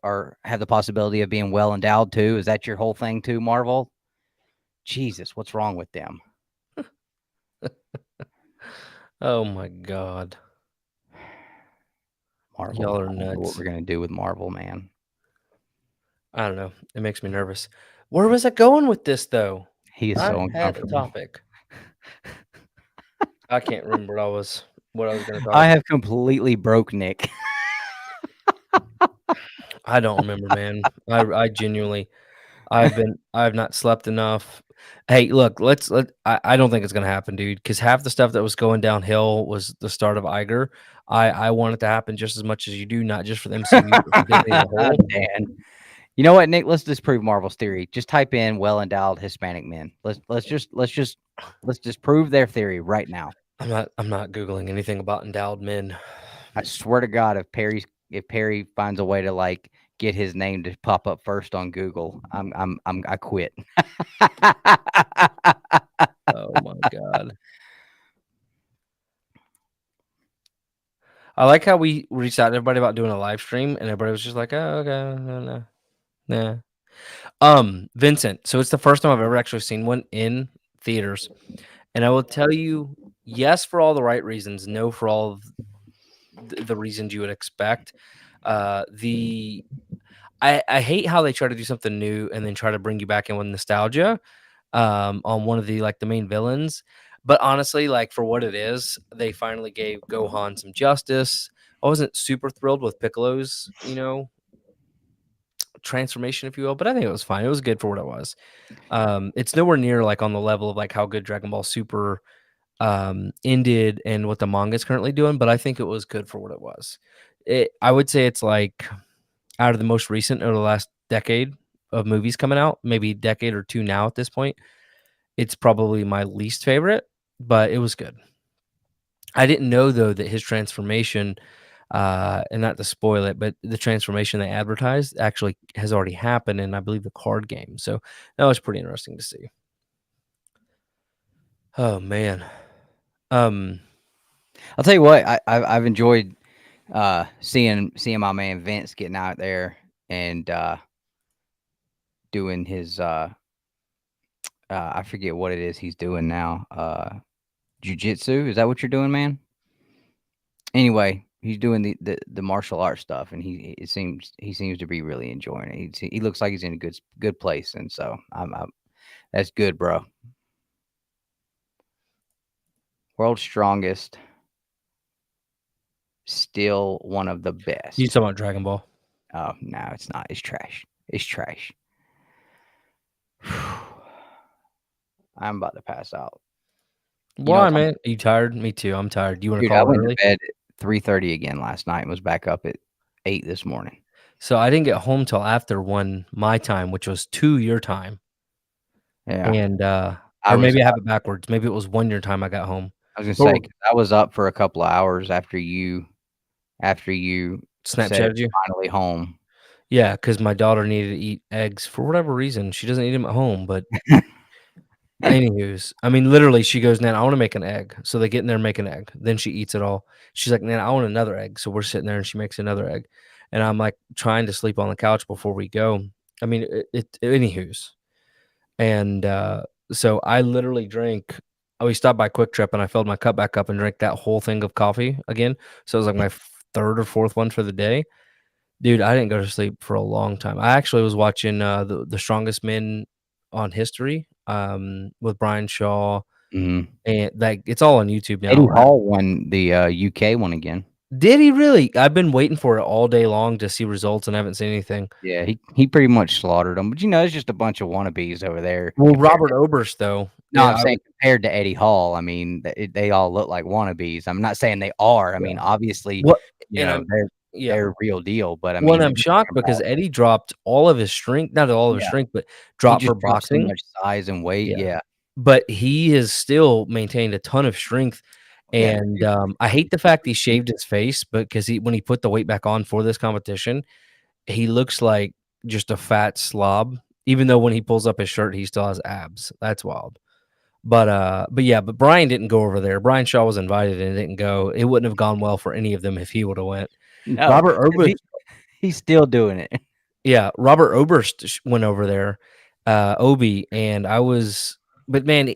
have the possibility of being well endowed too? Is that your whole thing too, Marvel? Jesus, what's wrong with them? Oh my God. Marvel. Y'all are I don't know what nuts. we're going to do with Marvel, man. I don't know. It makes me nervous. Where was I going with this though? He is I so had a uncomfortable. topic. I can't remember what I was going to talk I about. have completely broke Nick. I don't remember, man. I genuinely, I've not slept enough. Hey, look, I don't think it's gonna happen, dude. Because half the stuff that was going downhill was the start of Iger. I want it to happen just as much as you do, not just for the MCU, but for Disney as a whole. Dan. You know what, Nick? Let's disprove Marvel's theory. Just type in well endowed Hispanic men. Let's just prove their theory right now. I'm not googling anything about endowed men. I swear to God, if Perry finds a way to like get his name to pop up first on Google, I quit. Oh my God. I like how we reached out to everybody about doing a live stream, and everybody was just like, "Oh, okay, no, nah." Vincent. So it's the first time I've ever actually seen one in theaters, and I will tell you, yes, for all the right reasons, no, for all of the reasons you would expect. I hate how they try to do something new and then try to bring you back in with nostalgia on one of the main villains. But honestly, like for what it is, they finally gave Gohan some justice. I wasn't super thrilled with Piccolo's, transformation, if you will, but I think it was fine. It was good for what it was. It's nowhere near like on the level of like how good Dragon Ball Super ended and what the manga is currently doing, but I think it was good for what it was. I would say it's like out of the most recent or the last decade of movies coming out, maybe decade or two now at this point, it's probably my least favorite, but it was good. I didn't know though that his transformation, and not to spoil it, but the transformation they advertised actually has already happened in, I believe, the card game. So that was pretty interesting to see. Oh man. I'll tell you what, I've enjoyed seeing my man Vince getting out there and doing his I forget what it is he's doing now. Jiu-jitsu, is that what you're doing, man? Anyway, he's doing the martial arts stuff, and he seems to be really enjoying it. He looks like he's in a good place, and so I'm that's good, bro. World's strongest, still one of the best. You talking about Dragon Ball? Oh no, it's not. It's trash. It's trash. I'm about to pass out. You know Why, what time? man? Are you tired? Me too. I'm tired. Do you want to Dude, I call it went to early? bed at 3:30 again last night and was back up at 8 this morning. So I didn't get home till after 1 my time, which was 2 your time. Yeah. And, I or was maybe I have it backwards. Maybe it was 1 your time I got home. I was gonna But say we're 'cause I was up for a couple of hours after you said Snapchatted you? finally home. Yeah, because my daughter needed to eat eggs for whatever reason. She doesn't eat them at home, but anywho's, I mean, literally, she goes, "Nan, I wanna make an egg." So they get in there and make an egg. Then she eats it all. She's like, "Nan, I want another egg." So we're sitting there and she makes another egg. And I'm, like, trying to sleep on the couch before we go. I mean, anywho's. And, so I literally drank we stopped by Quick Trip and I filled my cup back up and drank that whole thing of coffee again. So it was like my 3rd or 4th one for the day. Dude, I didn't go to sleep for a long time. I actually was watching, the Strongest Men on History, with Brian Shaw, Mhm. and, like, it's all on YouTube Eddie now. Hall won the, UK one again. Did he really? I've been waiting for it all day long to see results and I haven't seen anything. Yeah, he pretty much slaughtered them, but, it's just a bunch of wannabes over there Well, compared Robert to Oberst, though, no, yeah, I'm saying compared to Eddie Hall, I mean, they all look like wannabes. I'm not saying they are. I yeah. mean, obviously, What and I'm yeah. they're real deal, but, I Well, and mean, I'm you're talking shocked because about Eddie dropped all of his strength, not all of his yeah, strength, but he dropped for just dropped so boxing. much size and weight, Yeah. yeah. But he has still maintained a ton of strength, Yeah, and, dude, I I'm hate the fact he shaved his face, but because when he put the weight back on for this competition, he looks like just a fat slob, even though when he pulls up his shirt, he still has abs. That's wild. But yeah, but Brian didn't go over there. Brian Shaw was invited and didn't go. It wouldn't have gone well for any of them if he woulda went. no, Robert 'cause Oberst he's still doing it. Yeah, Robert Oberst went over there, Obi, and but man,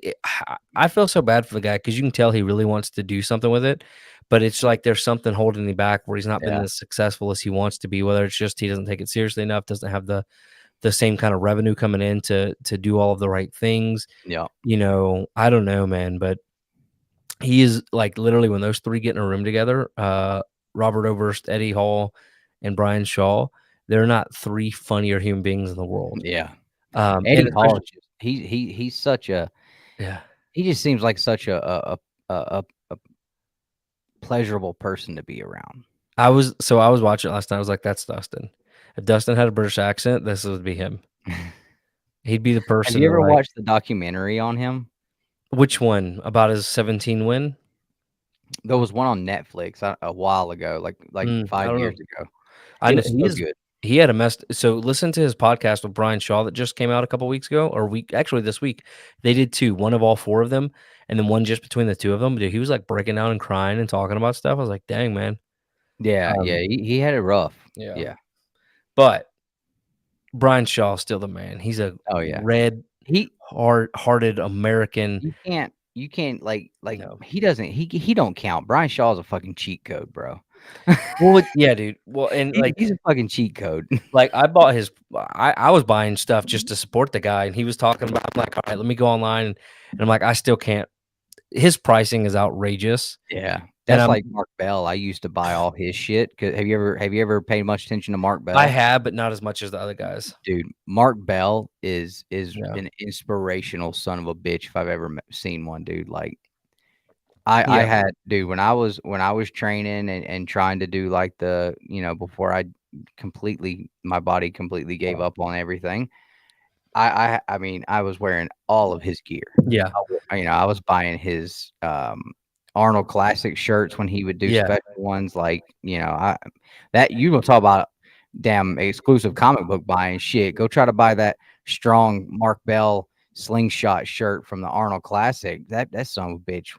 I feel so bad for the guy because you can tell he really wants to do something with it, but it's like there's something holding him back where he's not been Yeah, as successful as he wants to be, whether it's just he doesn't take it seriously enough, doesn't have the same kind of revenue coming in to do all of the right things. yeah, I don't know, man, but he is like literally when those 3 get in a room together, Robert Oberst, Eddie Hall, and Brian Shaw, they're not 3 funnier human beings in the world. yeah. And Eddie Hall especially is just he's such a yeah. he just seems like such a pleasurable person to be around. I was watching it last night, I was like, "That's Dustin." If Dustin had a British accent, this would be him. He'd be the Have person you to ever like watched the documentary on him? which one? About his 17 win? There was one on Netflix a while ago, like I 5 don't years know. ago. I It know was so good. he had a mess so listen to his podcast with Brian Shaw that just came out a couple weeks ago or week actually this week. They did 2, one of all 4 of them, and then one just between the 2 of them. Dude, he was, like, breaking down and crying and talking about stuff. I was like, "Dang, man." Yeah, yeah, Um, he had it rough. yeah. Yeah. But Brian Shaw's still the man. He's a Oh, yeah. red, He hearted American. you can't like No. he don't count. Brian Shaw's a fucking cheat code, bro. Well, yeah, dude. Well, and, He's a fucking cheat code. I bought I was buying stuff just to support the guy, and he was talking about I'm like, "Alright, let me go online," and I'm like, "I still can't." His pricing is outrageous, Yeah. and That's like Mark Bell. I used to buy all his shit. Have you ever paid much attention to Mark I Bell? have, but not as much as the other guys. Dude, Mark Bell is Yeah. an inspirational son of a bitch if I've ever seen one, dude. Like I Yeah. had dude, when I was training and trying to do like before my body completely gave up on everything. I mean, I was wearing all of his gear. Yeah. I was buying his Arnold Classic shirts when he would do Yeah. special ones. Like, that you don't talk about damn exclusive comic book buying shit. Go try to buy that strong Mark Bell slingshot shirt from the Arnold Classic. That son of a bitch,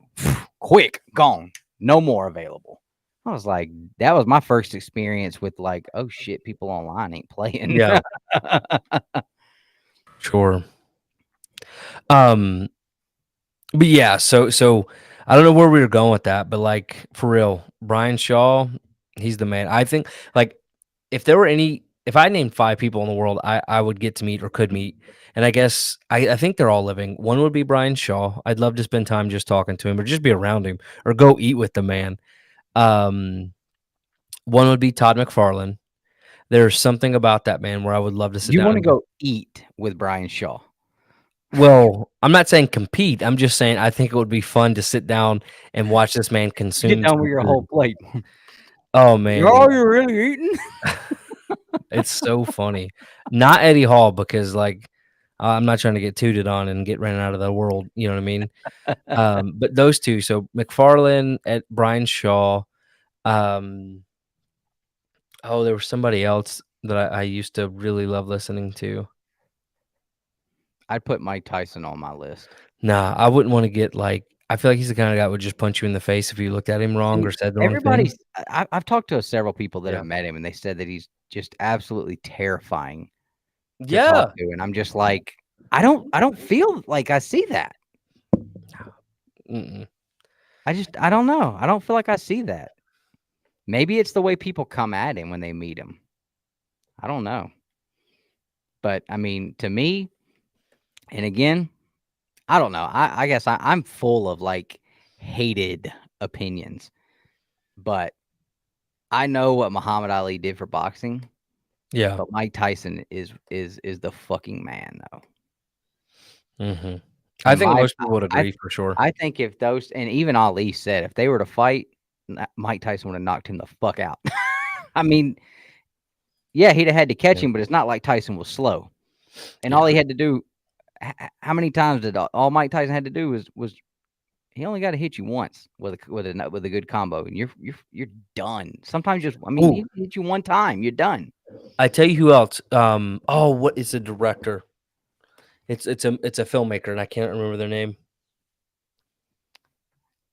quick gone, no more available. I was like, that was my first experience with like, oh shit, people online ain't playing. Yeah. Sure. Um, but yeah, so I don't know where we were going with that, but like for real, Brian Shaw, he's the man. I think like if I named 5 people in the world I would get to meet or could meet, and I guess I think they're all living. One would be Brian Shaw. I'd love to spend time just talking to him or just be around him or go eat with the man. Um, one would be Todd McFarlane. There's something about that man where I would love to sit You down want to and go go eat with Brian Shaw? Well, I'm not saying compete. I'm just saying I think it would be fun to sit down and watch this man Get consume done some with your food. whole plate. Oh man, Oh, you're really eating? it's so funny. Not Eddie Hall because like I'm not trying to get tooted on and get ran out of the world. You know what I mean? But those two, so McFarlane at Brian Shaw. Um, oh, there was somebody else that I used to really love listening to. I'd put Mike Tyson on my list. Nah, I wouldn't want to get like. I feel like he's the kind of guy that would just punch you in the face if you looked at him wrong See, or said the wrong thing. I've talked to several people that Yeah. have met him, and they said that he's just absolutely terrifying to Yeah. talk to, and I'm just like, I don't feel like I see that. Mm-mm. I don't know. I don't feel like I see that. Maybe it's the way people come at him when they meet him. I don't know. But I mean, to me, and again, I don't know. I guess I'm full of like hated opinions, but I know what Muhammad Ali did for boxing. Yeah. But Mike Tyson is the fucking man, though. Mm-hmm. I think most people would agree for sure. I think if those, and even Ali said, if they were to fight, Mike Tyson would have knocked him the fuck out. I mean, yeah, he'd have had to catch him, but it's not like Tyson was slow. And all he had to do, how many times did all Mike Tyson had to do was he only got to hit you once with a good combo, and you're done. Sometimes just, I mean, he hit you one time, you're done. I tell you who else. What is the director? It's a filmmaker, and I can't remember their name.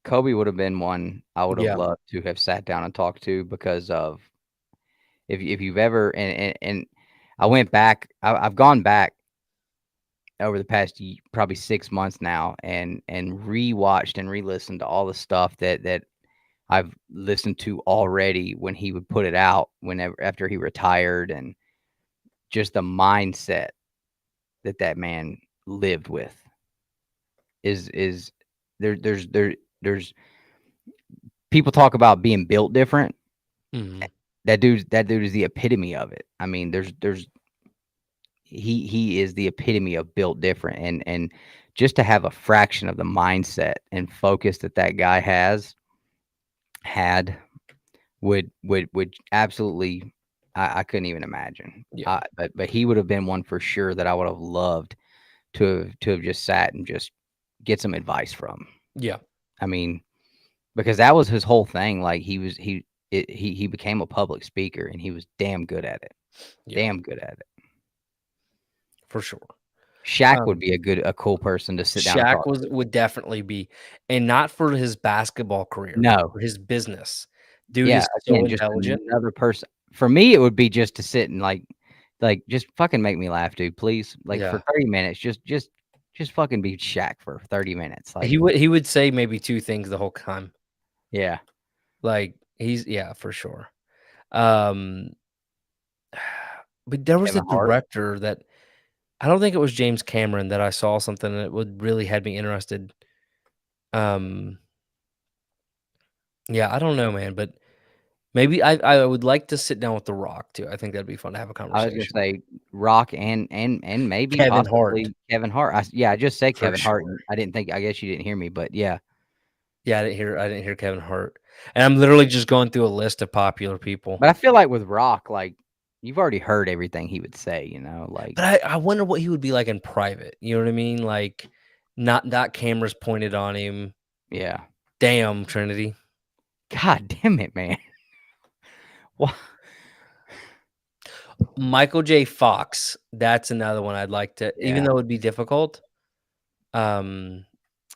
Kobe would have been one I would have Yeah. loved to have sat down and talked to because of if you've ever and I went back, I've gone back over the past probably 6 months now and rewatched and re-listened to all the stuff that I've listened to already when he would put it out whenever after he retired, and just the mindset that man lived with is there's people talk about being built different. Mhm. That dude is the epitome of it. I mean, he is the epitome of built different, and just to have a fraction of the mindset and focus that guy had would absolutely, I couldn't even imagine. Yeah. But he would have been one for sure that I would have loved to have just sat and just get some advice from. Yeah. I mean, because that was his whole thing. Like he became a public speaker, and he was damn good at it. Yeah. Damn good at it. For sure. Shaq would be a cool person to sit down and Shaq talk. would definitely be, and not for his basketball career. No. For his business. Dude Yeah, is so again, just intelligent. another person. For me, it would be just to sit and like just fucking make me laugh, dude, please. Like Yeah. for 30 minutes, just fucking be Shaq for 30 minutes. Like He would say maybe two things the whole time. yeah. Like for sure. But there was Kevin a Hart. director that I don't think it was James Cameron that I saw something that would really had me interested. Yeah, I don't know, man, but maybe I would like to sit down with The Rock too. I think that'd be fun to have a I was conversation. gonna say Rock and maybe Kevin possibly Hart. Kevin Hart. I just said For Kevin Hart. sure. I didn't think. I guess you didn't hear me, but yeah. Yeah, I didn't hear Kevin Hart. And I'm literally just going through a list of popular people. But I feel like with Rock, like you've already heard everything he would say, you know, like. But I wonder what he would be like in private. You know what I mean? Like not cameras pointed on him. Yeah. Damn, Trinity. God damn it, man. What? Michael J. Fox. That's another one I'd like to, even though it would be difficult. I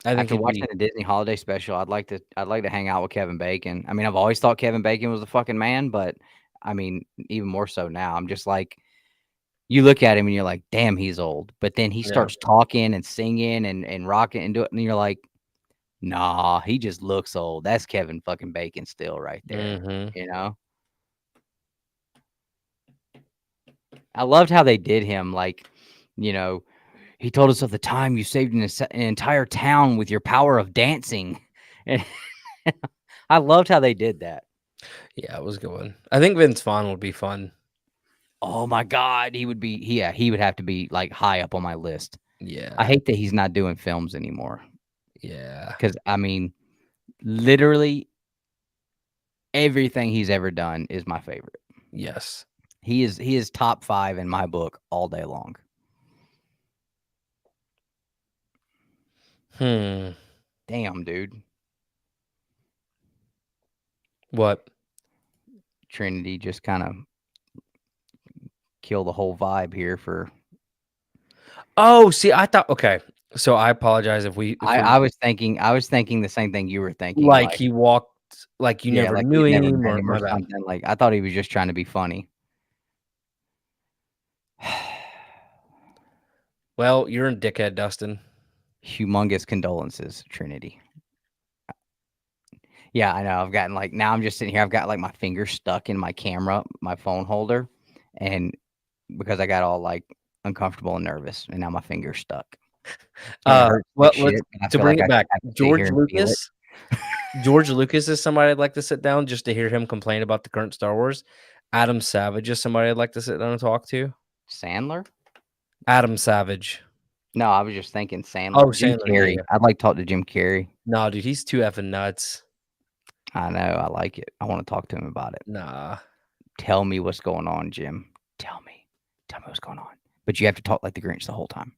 think After watching the Disney holiday special, I'd like to hang out with Kevin Bacon. I mean, I've always thought Kevin Bacon was the fucking man, but I mean, even more so now. I'm just like, you look at him and you're like, damn, he's old. But then he starts talking and singing and rocking and doing it, and you're like, nah, he just looks old. That's Kevin fucking Bacon still right there. You know? I loved how they did him, like, you know, he told us of the time you saved an entire town with your power of dancing. And I loved how they did that. Yeah, it was good. I think Vince Vaughn would be fun. Oh my God. He would have to be like high up on my list. Yeah. I hate that he's not doing films anymore. Yeah. Because I mean, literally everything he's ever done is my favorite. Yes. He is top 5 in my book all day long. Damn, dude. What? Trinity just kind of kill the whole vibe here for. Oh, see, I thought okay. So I apologize if we I was thinking the same thing you were thinking. like he walked like you yeah, never like knew you never him met or him my or bad. something. Like I thought he was just trying to be funny. Well, you're a dickhead, Dustin. Humongous condolences, Trinity. Yeah, I know. I've gotten like now I'm just sitting here. I've got like my finger stuck in my camera, my phone holder, and because I got all like uncomfortable and nervous, and now my finger's stuck. And it hurts Well, like shit. And I to feel bring like I it back, should have to sit George here and feel it. Lucas. George Lucas is somebody I'd like to sit down just to hear him complain about the current Star Wars. Adam Savage is somebody I'd like to sit down and talk to. Sandler? Adam Savage. No, I was just thinking Sandler. Oh, Jim Sandler, Carrey. yeah. I'd like to talk to Jim Carrey. No, dude, he's too effing nuts. I know. I like it. I want to talk to him about it. Nah. Tell me what's going on, Jim. Tell me. Tell me what's going on. But you have to talk like the Grinch the whole time.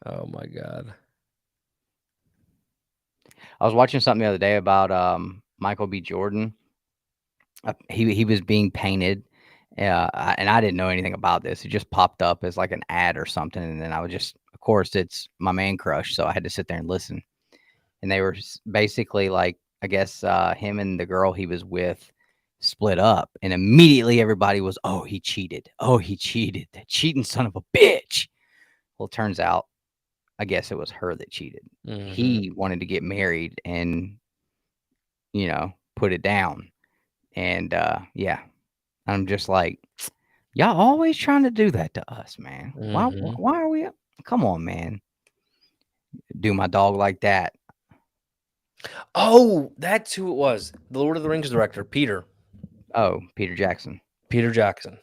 Oh my God. I was watching something the other day about Michael B. Jordan. He was being painted, and I didn't know anything about this. It just popped up as like an ad or something, and then I was just, of course, it's my man crush, so I had to sit there and listen. And they were basically like, I guess him and the girl he was with split up, and immediately everybody was, "Oh, he cheated! Oh, he cheated! That cheating son of a bitch!" Well, it turns out, I guess it was her that cheated. Mhm. He wanted to get married and, put it down. And yeah, I'm just like, y'all always trying to do that to us, man. Mhm. Why are we? Come on, man. Do my dog like that? Oh, that's who it was. The Lord of the Rings director, Peter. Oh, Peter Jackson. Peter Jackson.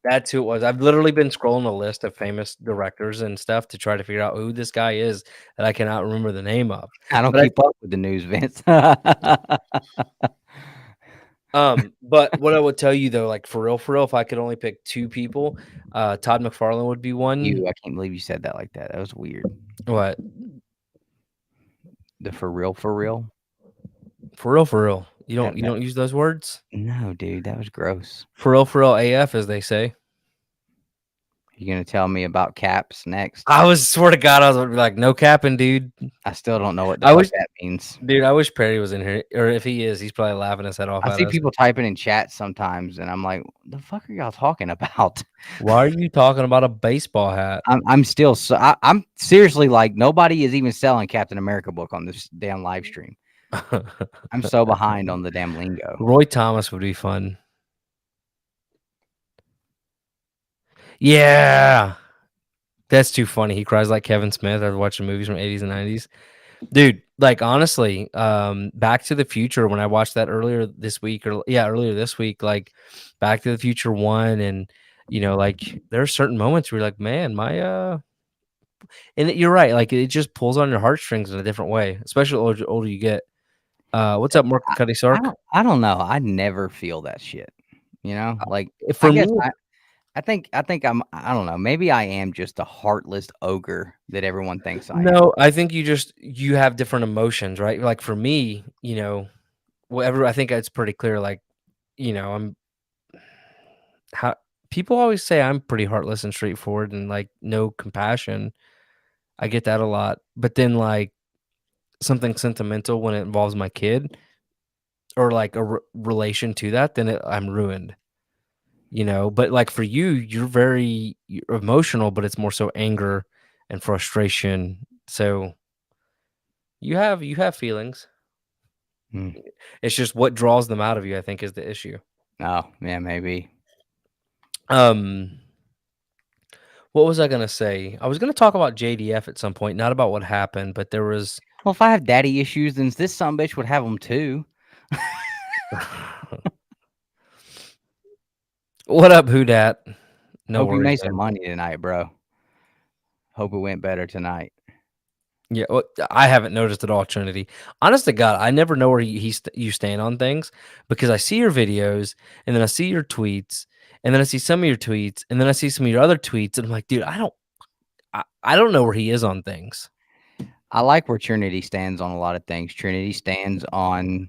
That's who it was. I've literally been scrolling a list of famous directors and stuff to try to figure out who this guy is that I cannot remember the name of. I don't But keep up with the news, Vince. But what I would tell you though, like for real, if I could only pick 2 people, Todd McFarlane would be one. I can't believe you said that like that. That was weird. What? The for real, for real. For real. You That- don't use those words? No, dude, that was gross. For real AF, as they say. You gonna tell me about caps next? I was swear to God, I was like, no capping, dude. I still don't know what the I fuck wish- that means. Dude, I wish Perry was in here, or if he is, he's probably laughing his head off I at see us. people typing in chat sometimes, and I'm like, "The fuck are y'all talking about?" Why are you talking about a baseball hat? I'm still I'm seriously like nobody is even selling Captain America book on this damn live stream. I'm so behind on the damn lingo. Roy Thomas would be fun. Yeah. That's too funny. He cries like Kevin Smith. I was watching movies from 80s and 90s. Dude, like honestly, Back to the Future, when I watched that earlier this week, like Back to the Future 1, and like there are certain moments where you're like, man, and you're right, like it just pulls on your heartstrings in a different way, especially the older you get. What's up, Mark Cuddy Sark? I don't know. I never feel that shit. Like For I guess me, I think I don't know. Maybe I am just a heartless ogre that everyone thinks I am. no, I think you have different emotions, right? Like for me, whatever, I think it's pretty clear. Like, I'm how people always say I'm pretty heartless and straightforward and like no compassion. I get that a lot, but then like something sentimental when it involves my kid or like a relation to that, then I'm ruined. But like for you, you're emotional, but it's more so anger and frustration. So you have feelings. Hmm. It's just what draws them out of you, I think, is the issue. Oh, yeah, maybe. What was I gonna say? I was gonna talk about JDF at some point, not about what happened, but there was Well, if I have daddy issues, then this sumbitch would have them too. what up, who dat? No Hope you worries, made some man. money tonight, bro. Hope it went better tonight. Yeah, well, I haven't noticed at all, Trinity. Honest to God, I never know where you stand on things because I see your videos and then I see your tweets and then I see some of your tweets and then I see some of your other tweets and I'm like, dude, I don't know where he is on things. I like where Trinity stands on a lot of things. Trinity stands on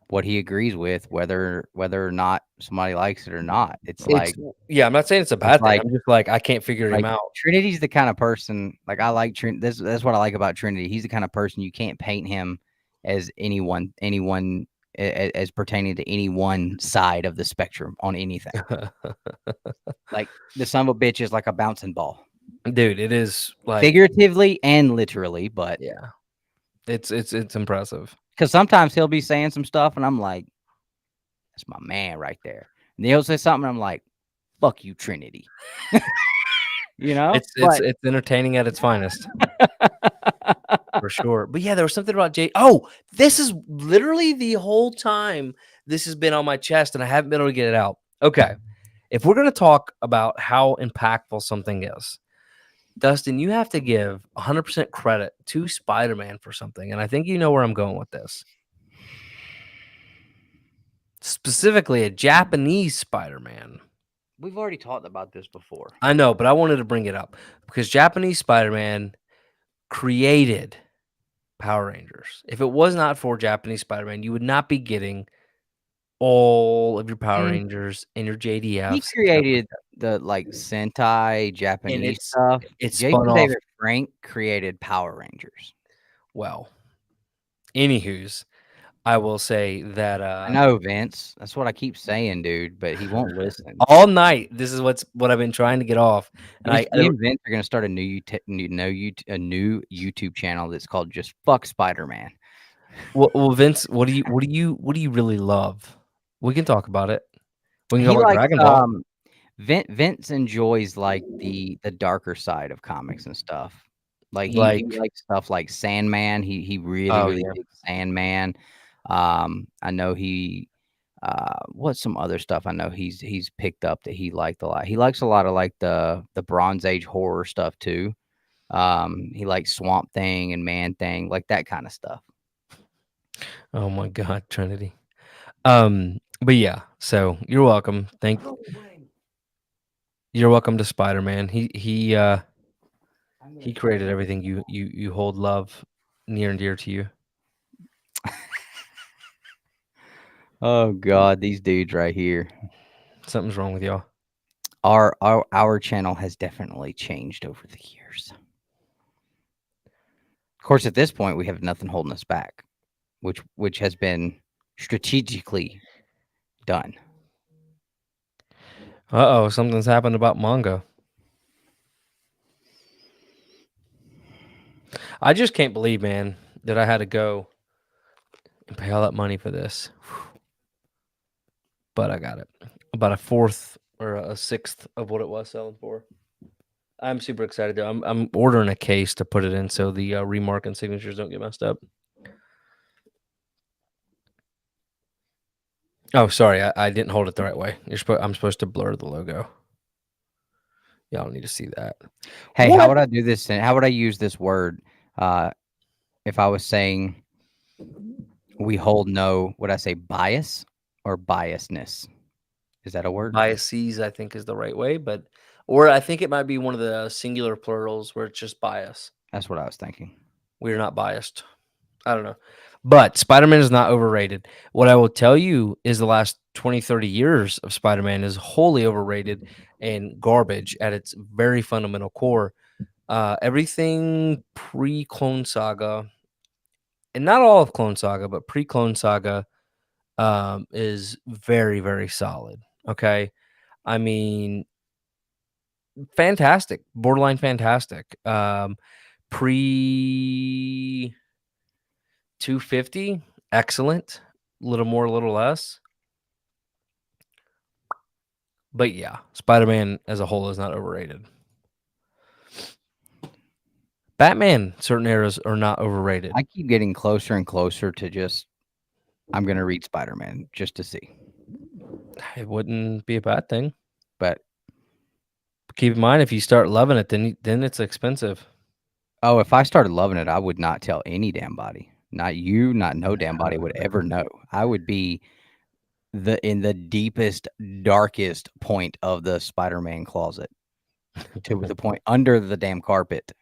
what he agrees with, whether or not somebody likes it or not. It's like Yeah, I'm not saying it's a bad thing. I'm just like I can't figure him out. Trinity's the kind of person, like I like that's what I like about Trinity. He's the kind of person you can't paint him as anyone as pertaining to any one side of the spectrum on anything. Like the son of a bitch is like a bouncing ball, Dude, it is like figuratively and literally. But yeah, it's impressive. because sometimes he'll be saying some stuff, and I'm like, that's my man right there. And he'll say something, and I'm like, fuck you, Trinity. You know, It's entertaining at its finest. For sure. But yeah, there was something about Jay. Oh, this is literally the whole time this has been on my chest and I haven't been able to get it out. Okay. If we're going to talk about how impactful something is, Dustin, you have to give 100% credit to Spider-Man for something. And I think you know where I'm going with this. Specifically, a Japanese Spider-Man. we've already talked about this before. I know, but I wanted to bring it up because Japanese Spider-Man created Power Rangers. If it was not for Japanese Spider-Man, you would not be getting all of your Power Rangers and your He JDFs and stuff like created that. the like Sentai And Japanese stuff. it's Jason spun off David Frank created Power Rangers. well. Anywho's, I will say that I know, Vince. That's what I keep saying, dude, but he won't listen. all night. This is what I've been trying to get off. And Me and Vince are gonna start a new YouTube channel that's called Just Fuck Spider-Man. well, Vince, what do you really love? We can talk about it. We can He talk about likes Dragon Ball. Vince enjoys like the darker side of comics and stuff. Like he Like likes stuff like Sandman. He really oh really yeah. digs Sandman. I know he what's some other stuff I know he's picked up that he liked a lot. He likes a lot of like the Bronze Age horror stuff too. He likes Swamp Thing and Man Thing, like that kind of stuff. Oh my God, Trinity. But yeah, so you're welcome. You're welcome to Spider-Man. He created everything you hold love near and dear to you. Oh God, these dudes right here. Something's wrong with y'all. Our channel has definitely changed over the years. Of course, at this point, we have nothing holding us back, which has been strategically done. Uh-oh, something's happened about manga. I just can't believe, man, that I had to go and pay all that money for this. But I got it. About a fourth or a sixth of what it was selling for. I'm super excited though. I'm ordering a case to put it in so the remark and signatures don't get messed up. Oh, sorry, I didn't hold it the right way. I'm supposed to blur the logo. Y'all need to see that. Hey, What? how would I do this? How would I use this word if I was saying we hold no, would I say bias or biasness? Is that a word? Biases, I think, is the right way, or I think it might be one of the singular plurals where it's just bias. That's what I was thinking. We're not biased. I don't know. But Spider-Man is not overrated. What I will tell you is the last 20, 30 years of Spider-Man is wholly overrated and garbage at its very fundamental core. Everything pre-Clone Saga, and not all of Clone Saga, but pre-Clone Saga is very, very solid. Okay. I mean, fantastic. Borderline fantastic. Pre 250, excellent. A little more, a little less. But yeah, Spider-Man as a whole is not overrated. Batman, certain eras are not overrated. I keep getting closer and closer to just, I'm going to read Spider-Man just to see. It wouldn't be a bad thing. But Keep in mind, if you start loving it, then it's expensive. Oh, if I started loving it, I would not tell any damn body. Not you, not no damn body would ever know. I would be in the deepest, darkest point of the Spider-Man closet, to the point under the damn carpet,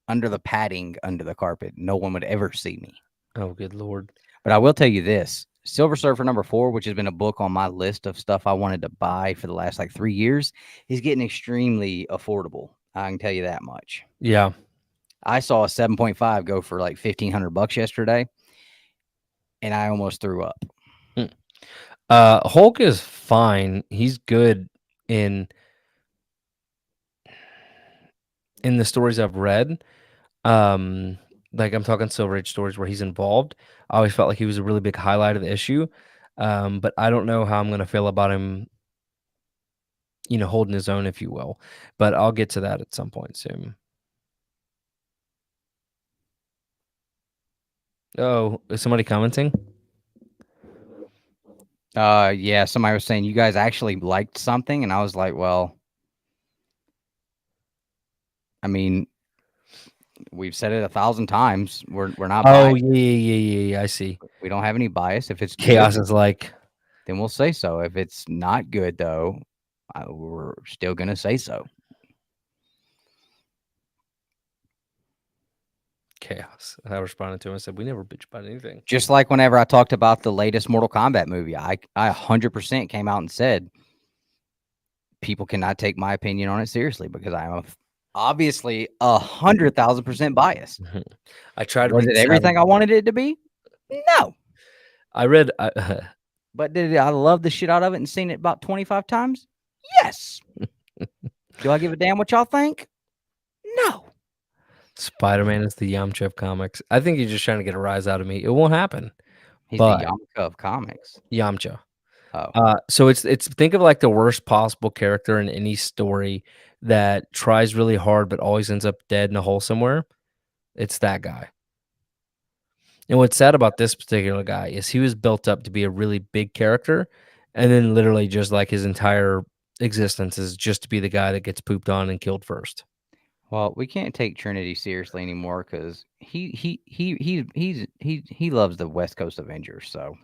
under the padding under the carpet. No one would ever see me. Oh, good Lord. But I will tell you this: Silver Surfer #4, which has been a book on my list of stuff I wanted to buy for the last like 3 years, is getting extremely affordable. I can tell you that much. Yeah. I saw a 7.5 go for like $1,500 yesterday, and I almost threw up. Hulk is fine. He's good in the stories I've read. Like I'm talking Silver Age stories where he's involved. I always felt like he was a really big highlight of the issue. But I don't know how I'm gonna feel about him, holding his own, if you will. But I'll get to that at some point soon. Oh, is somebody commenting? Yeah, somebody was saying you guys actually liked something, and I was like, well, I mean, we've said it 1,000 times. We're not Oh, biased. yeah. I see. We don't have any bias. If it's Chaos good, is like, then we'll say so. If it's not good, though, we're still gonna say so. chaos. I responded to him and said, we never bitch about anything. Just like whenever I talked about the latest Mortal Kombat movie, I 100% came out and said people cannot take my opinion on it seriously because I am obviously 100,000% biased. I tried to Was read it everything I wanted it to be? No. I read But did I love the shit out of it and seen it about 25 times? Yes. Do I give a damn what y'all think? No. Spider-Man is the Yamcha of comics. I think you're just trying to get a rise out of me. It won't happen. He's But the Yamcha of comics. Yamcha. Oh. So it's think of like the worst possible character in any story that tries really hard but always ends up dead in a hole somewhere. It's that guy. And what's sad about this particular guy is he was built up to be a really big character, and then literally just like his entire existence is just to be the guy that gets pooped on and killed first. Well, we can't take Trinity seriously anymore because he loves the West Coast Avengers. So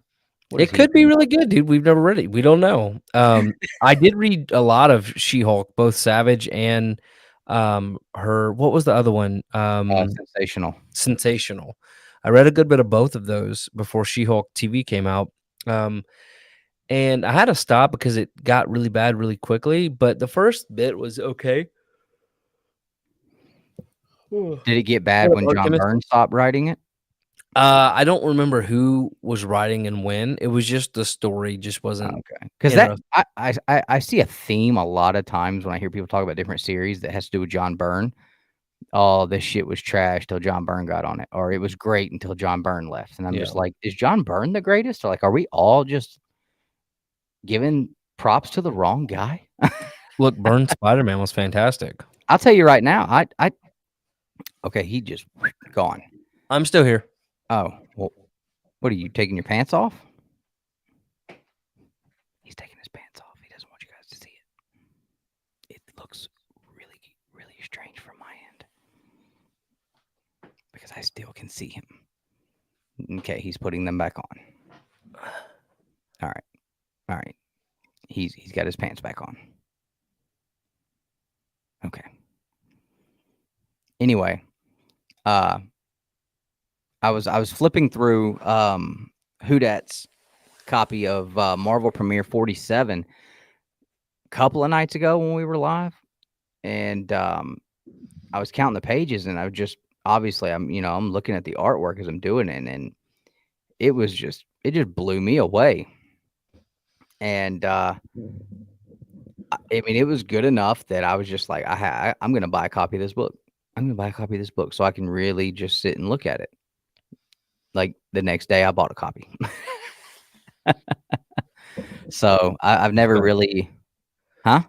It could be really good, dude. We've never read it. We don't know. I did read a lot of She-Hulk, both Savage and her. What was the other one? sensational. Sensational. I read a good bit of both of those before She-Hulk TV came out. And I had to stop because it got really bad really quickly. But the first bit was okay. Did it get bad when John Byrne stopped writing it? I don't remember who was writing and when. It was just the story just wasn't okay. Because I see a theme a lot of times when I hear people talk about different series that has to do with John Byrne. Oh, this shit was trash till John Byrne got on it, or it was great until John Byrne left. And I'm just like, is John Byrne the greatest? Or like, are we all just giving props to the wrong guy? Look, Byrne Spider-Man was fantastic. I'll tell you right now, okay, he just gone. I'm still here. Oh, well, what are you taking your pants off? He's taking his pants off. He doesn't want you guys to see it. It looks really, really strange from my end because I still can see him. Okay, he's putting them back on. All right. He's got his pants back on. Okay. Anyway, I was flipping through Hudat's copy of Marvel Premiere 47 a couple of nights ago when we were live, and I was counting the pages, and I was just obviously I'm looking at the artwork as I'm doing it, and it just blew me away. And I mean, it was good enough that I was just like, I'm gonna buy a copy of this book. I'm gonna buy a copy of this book so I can really just sit and look at it. Like the next day, I bought a copy. So I've never really, huh?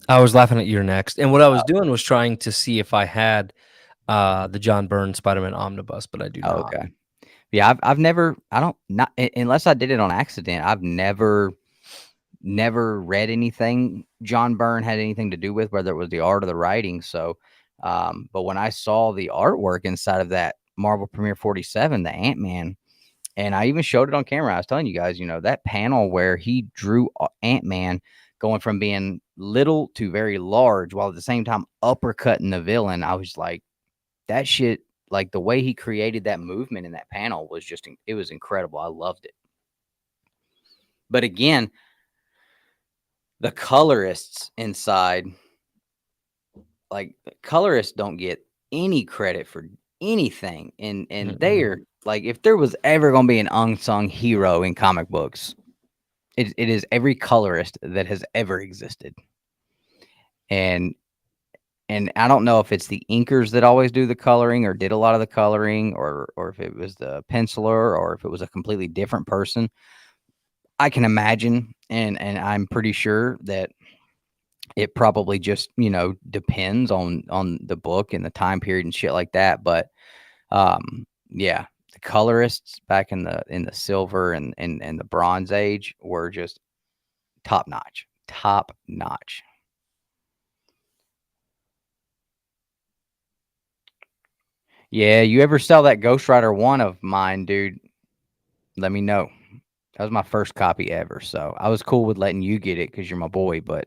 I was laughing at your next, and what I was doing was trying to see if I had the John Byrne Spider-Man omnibus, but I do not. Okay. Yeah, I've never, unless I did it on accident, I've never never read anything John Byrne had anything to do with, whether it was the art or the writing. So, but when I saw the artwork inside of that Marvel Premiere 47, the Ant-Man, and I even showed it on camera. I was telling you guys, that panel where he drew Ant-Man going from being little to very large while at the same time uppercutting the villain. I was like, that shit, like the way he created that movement in that panel was just, it was incredible. I loved it. But again, the colorists inside, like the colorists don't get any credit for anything. And they're like, if there was ever going to be an unsung hero in comic books, it is every colorist that has ever existed. And I don't know if it's the inkers that always do the coloring or did a lot of the coloring, or if it was the penciler, or if it was a completely different person. I can imagine, and I'm pretty sure that it probably just, depends on the book and the time period and shit like that. But yeah, the colorists back in the silver and the Bronze Age were just top notch. Top notch. Yeah, you ever sell that Ghost Rider 1 of mine, dude? Let me know. That was my first copy ever, so I was cool with letting you get it because you're my boy. But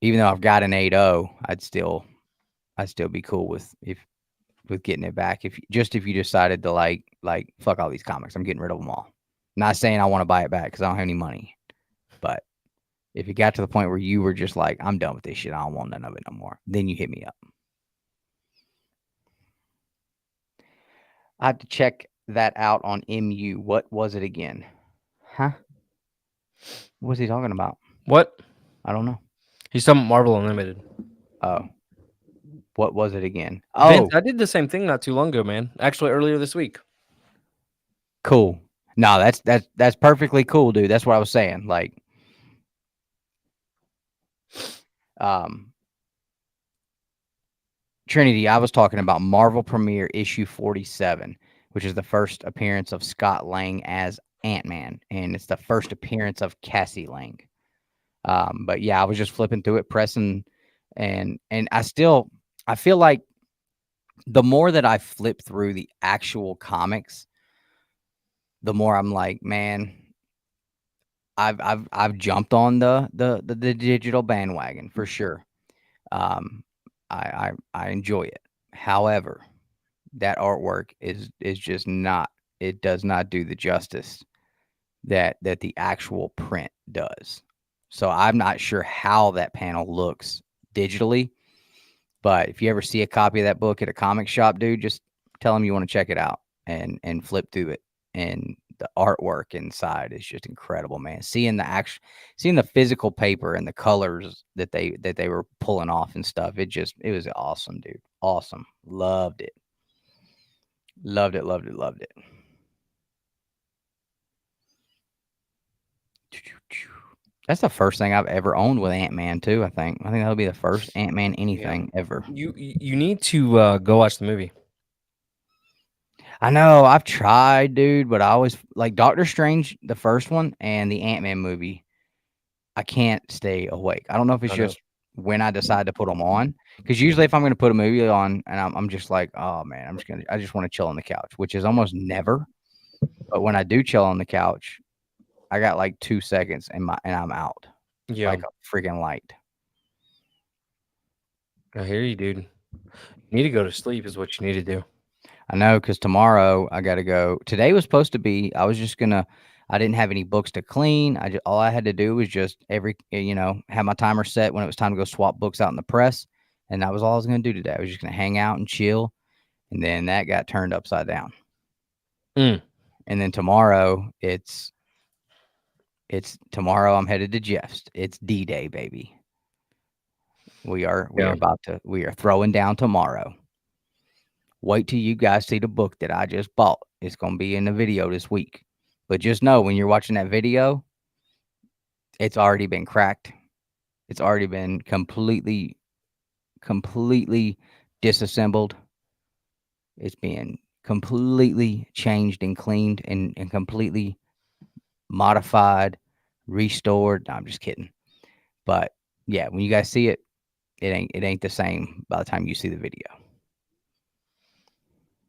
even though I've got an 8.0, I'd still be cool with getting it back if you decided to like fuck all these comics. I'm getting rid of them all. Not saying I want to buy it back because I don't have any money, but if you got to the point where you were just like, I'm done with this shit, I don't want none of it no more, then you hit me up. I have to check that out on MU. What was it again? Huh? What was he talking about? What? I don't know. He's talking about Marvel Unlimited. Oh. What was it again? Vince, Oh, I did the same thing not too long ago, man. Actually, earlier this week. cool. No, that's perfectly cool, dude. That's what I was saying. Like, Trinity, I was talking about Marvel Premiere issue 47, which is the first appearance of Scott Lang as Ant-Man, and it's the first appearance of Cassie Lang. But yeah, I was just flipping through it, pressing, and I feel like the more that I flip through the actual comics, the more I'm like, man, I've jumped on the digital bandwagon for sure. I enjoy it. However, that artwork is just not. It does not do the justice that the actual print does. So I'm not sure how that panel looks digitally, but if you ever see a copy of that book at a comic shop, dude, just tell them you want to check it out and flip through it. And the artwork inside is just incredible, man. Seeing the physical paper and the colors that they were pulling off and stuff, it was awesome, dude. Awesome. Loved it. Loved it, loved it, loved it. That's the first thing I've ever owned with Ant-Man too, I think. I think that'll be the first Ant-Man anything ever. You need to go watch the movie. I know, I've tried, dude, but I always like Doctor Strange, the first one, and the Ant-Man movie. I can't stay awake. I don't know if it's just when I decide to put them on, because usually if I'm going to put a movie on and I'm just like, oh man, I just want to chill on the couch, which is almost never. But when I do chill on the couch, I got like 2 seconds and I'm out. Yeah, Like a freaking light. I hear you, dude. You need to go to sleep is what you need to do. I know, because tomorrow I got to go. Today was supposed to be, I didn't have any books to clean. All I had to do was just have my timer set when it was time to go swap books out in the press. And that was all I was going to do today. I was just going to hang out and chill. And then that got turned upside down. Mm. And then tomorrow tomorrow I'm headed to Jeff's. It's D-Day, baby. We are throwing down tomorrow. Wait till you guys see the book that I just bought. It's going to be in the video this week. But just know when you're watching that video, it's already been cracked. It's already been completely disassembled. It's been completely changed and cleaned and completely modified, restored. No, I'm just kidding. But yeah, when you guys see it, it ain't the same by the time you see the video.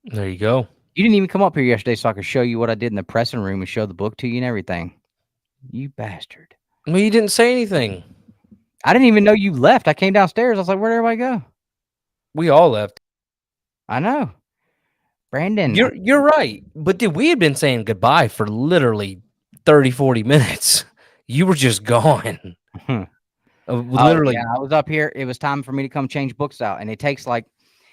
There you go. You didn't even come up here yesterday so I could show you what I did in the pressing room and show the book to you and everything. You bastard. Well, you didn't say anything. I didn't even know you left. I came downstairs. I was like, where'd everybody go? We all left. I know. Brandon. You're right. But dude, we had been saying goodbye for literally 30, 40 minutes. You were just gone. Literally. Yeah, I was up here. It was time for me to come change books out. And it takes like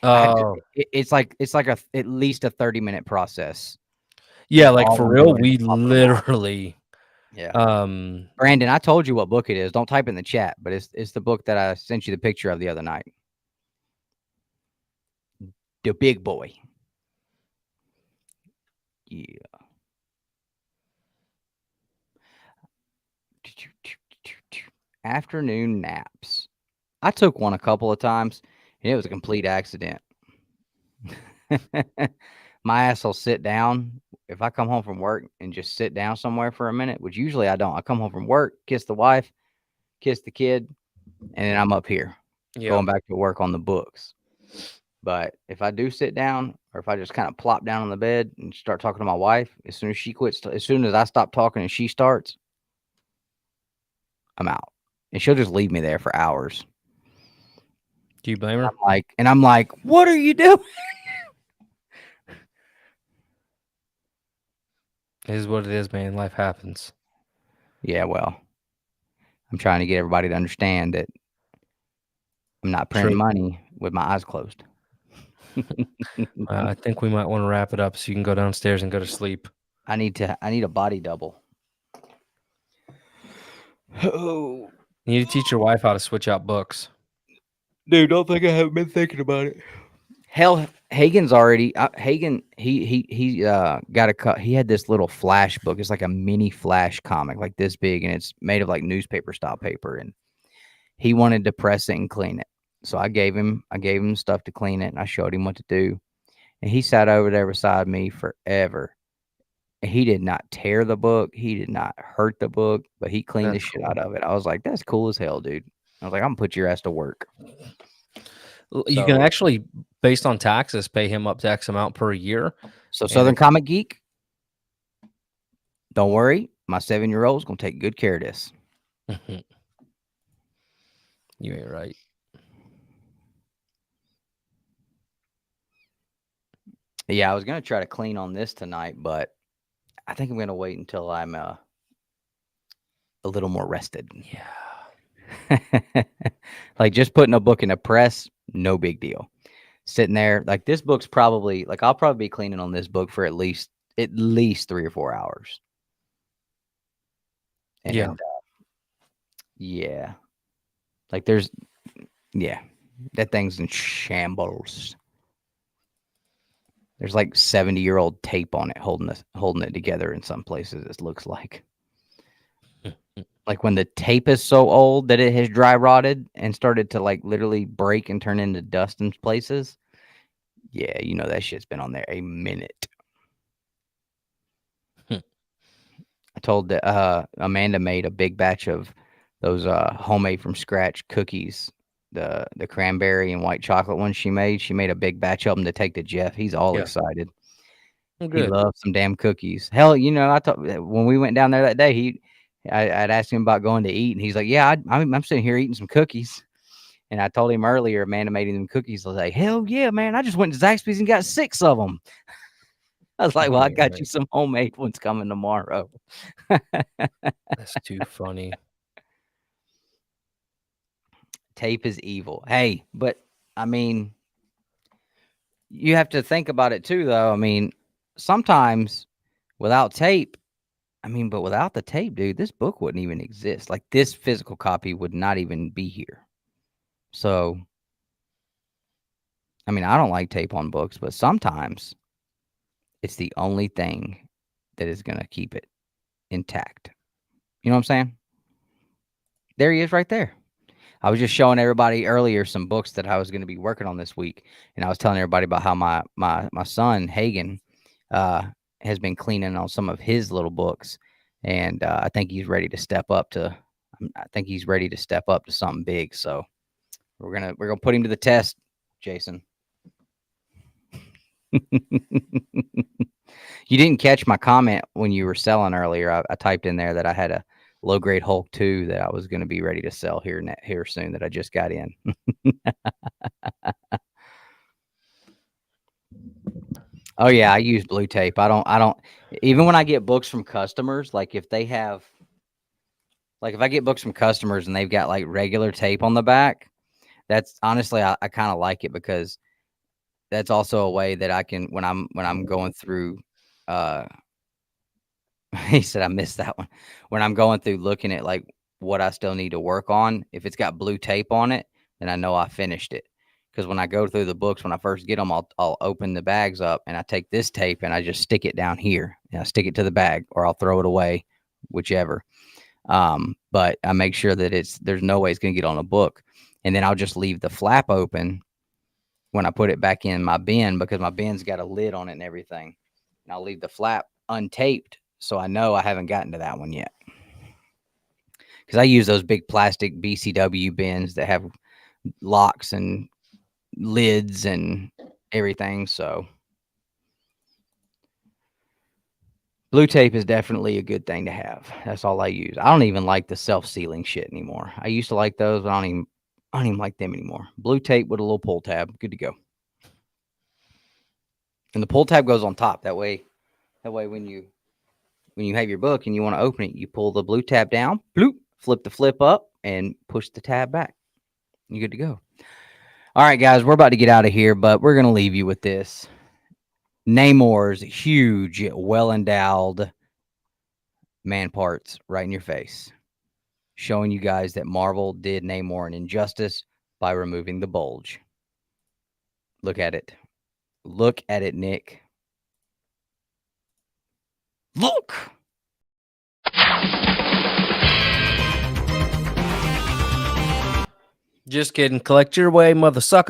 it's like at least a 30-minute process. Yeah, like for real, we Pop them out. literally Yeah. Brandon, I told you what book it is. Don't type it in the chat, but it's the book that I sent you the picture of the other night. The big boy. Yeah. Afternoon naps. I took one a couple of times, and it was a complete accident. My ass will sit down if I come home from work and just sit down somewhere for a minute, which usually I don't. I come home from work, kiss the wife, kiss the kid, and then I'm up here going back to work on the books. But if I do sit down, or if I just kind of plop down on the bed and start talking to my wife, as soon as she quits, as soon as I stop talking and she starts, I'm out. And she'll just leave me there for hours. Do you blame her? I'm like, what are you doing? It is what it is, man. Life happens. Yeah, well, I'm trying to get everybody to understand that I'm not printing money with my eyes closed. I think we might want to wrap it up so you can go downstairs and go to sleep. I need a body double. Oh, You need to teach your wife how to switch out books. dude, don't think I haven't been thinking about it. Hell, Hagen's already Hagen. He got a cut. He had this little flash book. It's like a mini flash comic, like this big, and it's made of like newspaper style paper. And he wanted to press it and clean it. So I gave him stuff to clean it, and I showed him what to do. And he sat over there beside me forever. And he did not tear the book. He did not hurt the book, but he cleaned the shit out of it. I was like, that's cool as hell, dude. I was like, I'm gonna put your ass to work. You can actually, based on taxes, pay him up to X amount per year. So Southern Comic Geek, don't worry. My 7-year-old's gonna take good care of this. You ain't right. Yeah, I was gonna try to clean on this tonight, but I think I'm gonna wait until I'm a little more rested. Yeah. Like just putting a book in a press, no big deal. Sitting there, like this book's probably like I'll probably be cleaning on this book for at least 3 or 4 hours. And, yeah. Like that thing's in shambles. There's like 70-year-old tape on it holding it together in some places, it looks like. Like when the tape is so old that it has dry rotted and started to like literally break and turn into dust in places. Yeah, you know that shit's been on there a minute. I told that Amanda made a big batch of those homemade from scratch cookies. The cranberry and white chocolate ones she made a big batch of them to take to Jeff. He's all excited. He loves some damn cookies. Hell, you know, when we went down there that day, I'd asked him about going to eat, and he's like, "Yeah, I'm sitting here eating some cookies." And I told him earlier, Amanda made him cookies. I was like, "Hell yeah, man! I just went to Zaxby's and got 6 of them." I was like, "Well, I got you some homemade ones coming tomorrow." That's too funny. Tape is evil. Hey, but I mean, you have to think about it too, though. I mean, sometimes without tape, but without the tape, dude, this book wouldn't even exist. Like this physical copy would not even be here. So, I mean, I don't like tape on books, but sometimes it's the only thing that is going to keep it intact. You know what I'm saying? There he is right there. I was just showing everybody earlier some books that I was going to be working on this week. And I was telling everybody about how my son, Hagen, has been cleaning on some of his little books. and I think he's ready to step up to. I think he's ready to step up to something big. So we're gonna put him to the test, Jason. You didn't catch my comment when you were selling earlier. I typed in there that I had a low grade Hulk 2 that I was going to be ready to sell here soon that I just got in. Oh yeah, I use blue tape. I don't even when I get books from customers, like if they have if I get books from customers and they've got like regular tape on the back, that's honestly I kind of like it because that's also a way that I can when I'm going through he said I missed that one. When I'm going through looking at like what I still need to work on, if it's got blue tape on it, then I know I finished it. Because when I go through the books, when I first get them, I'll open the bags up and I take this tape and I just stick it down here. And I stick it to the bag or I'll throw it away, whichever. But I make sure that there's no way it's going to get on a book. And then I'll just leave the flap open when I put it back in my bin because my bin's got a lid on it and everything. And I'll leave the flap untaped so I know I haven't gotten to that one yet. Because I use those big plastic BCW bins that have locks and lids and everything. So blue tape is definitely a good thing to have. That's all I use. I don't even like the self-sealing shit anymore. I used to like those, but I don't even like them anymore. Blue tape with a little pull tab, good to go. And the pull tab goes on top. That way when you have your book and you want to open it, you pull the blue tab down, bloop, flip the flip up, and push the tab back. You're good to go. All right, guys, we're about to get out of here, but we're going to leave you with this. Namor's huge, well-endowed man parts right in your face, showing you guys that Marvel did Namor an injustice by removing the bulge. Look at it. Look at it, Nick. Look! Just kidding. Collect your way, mother sucker.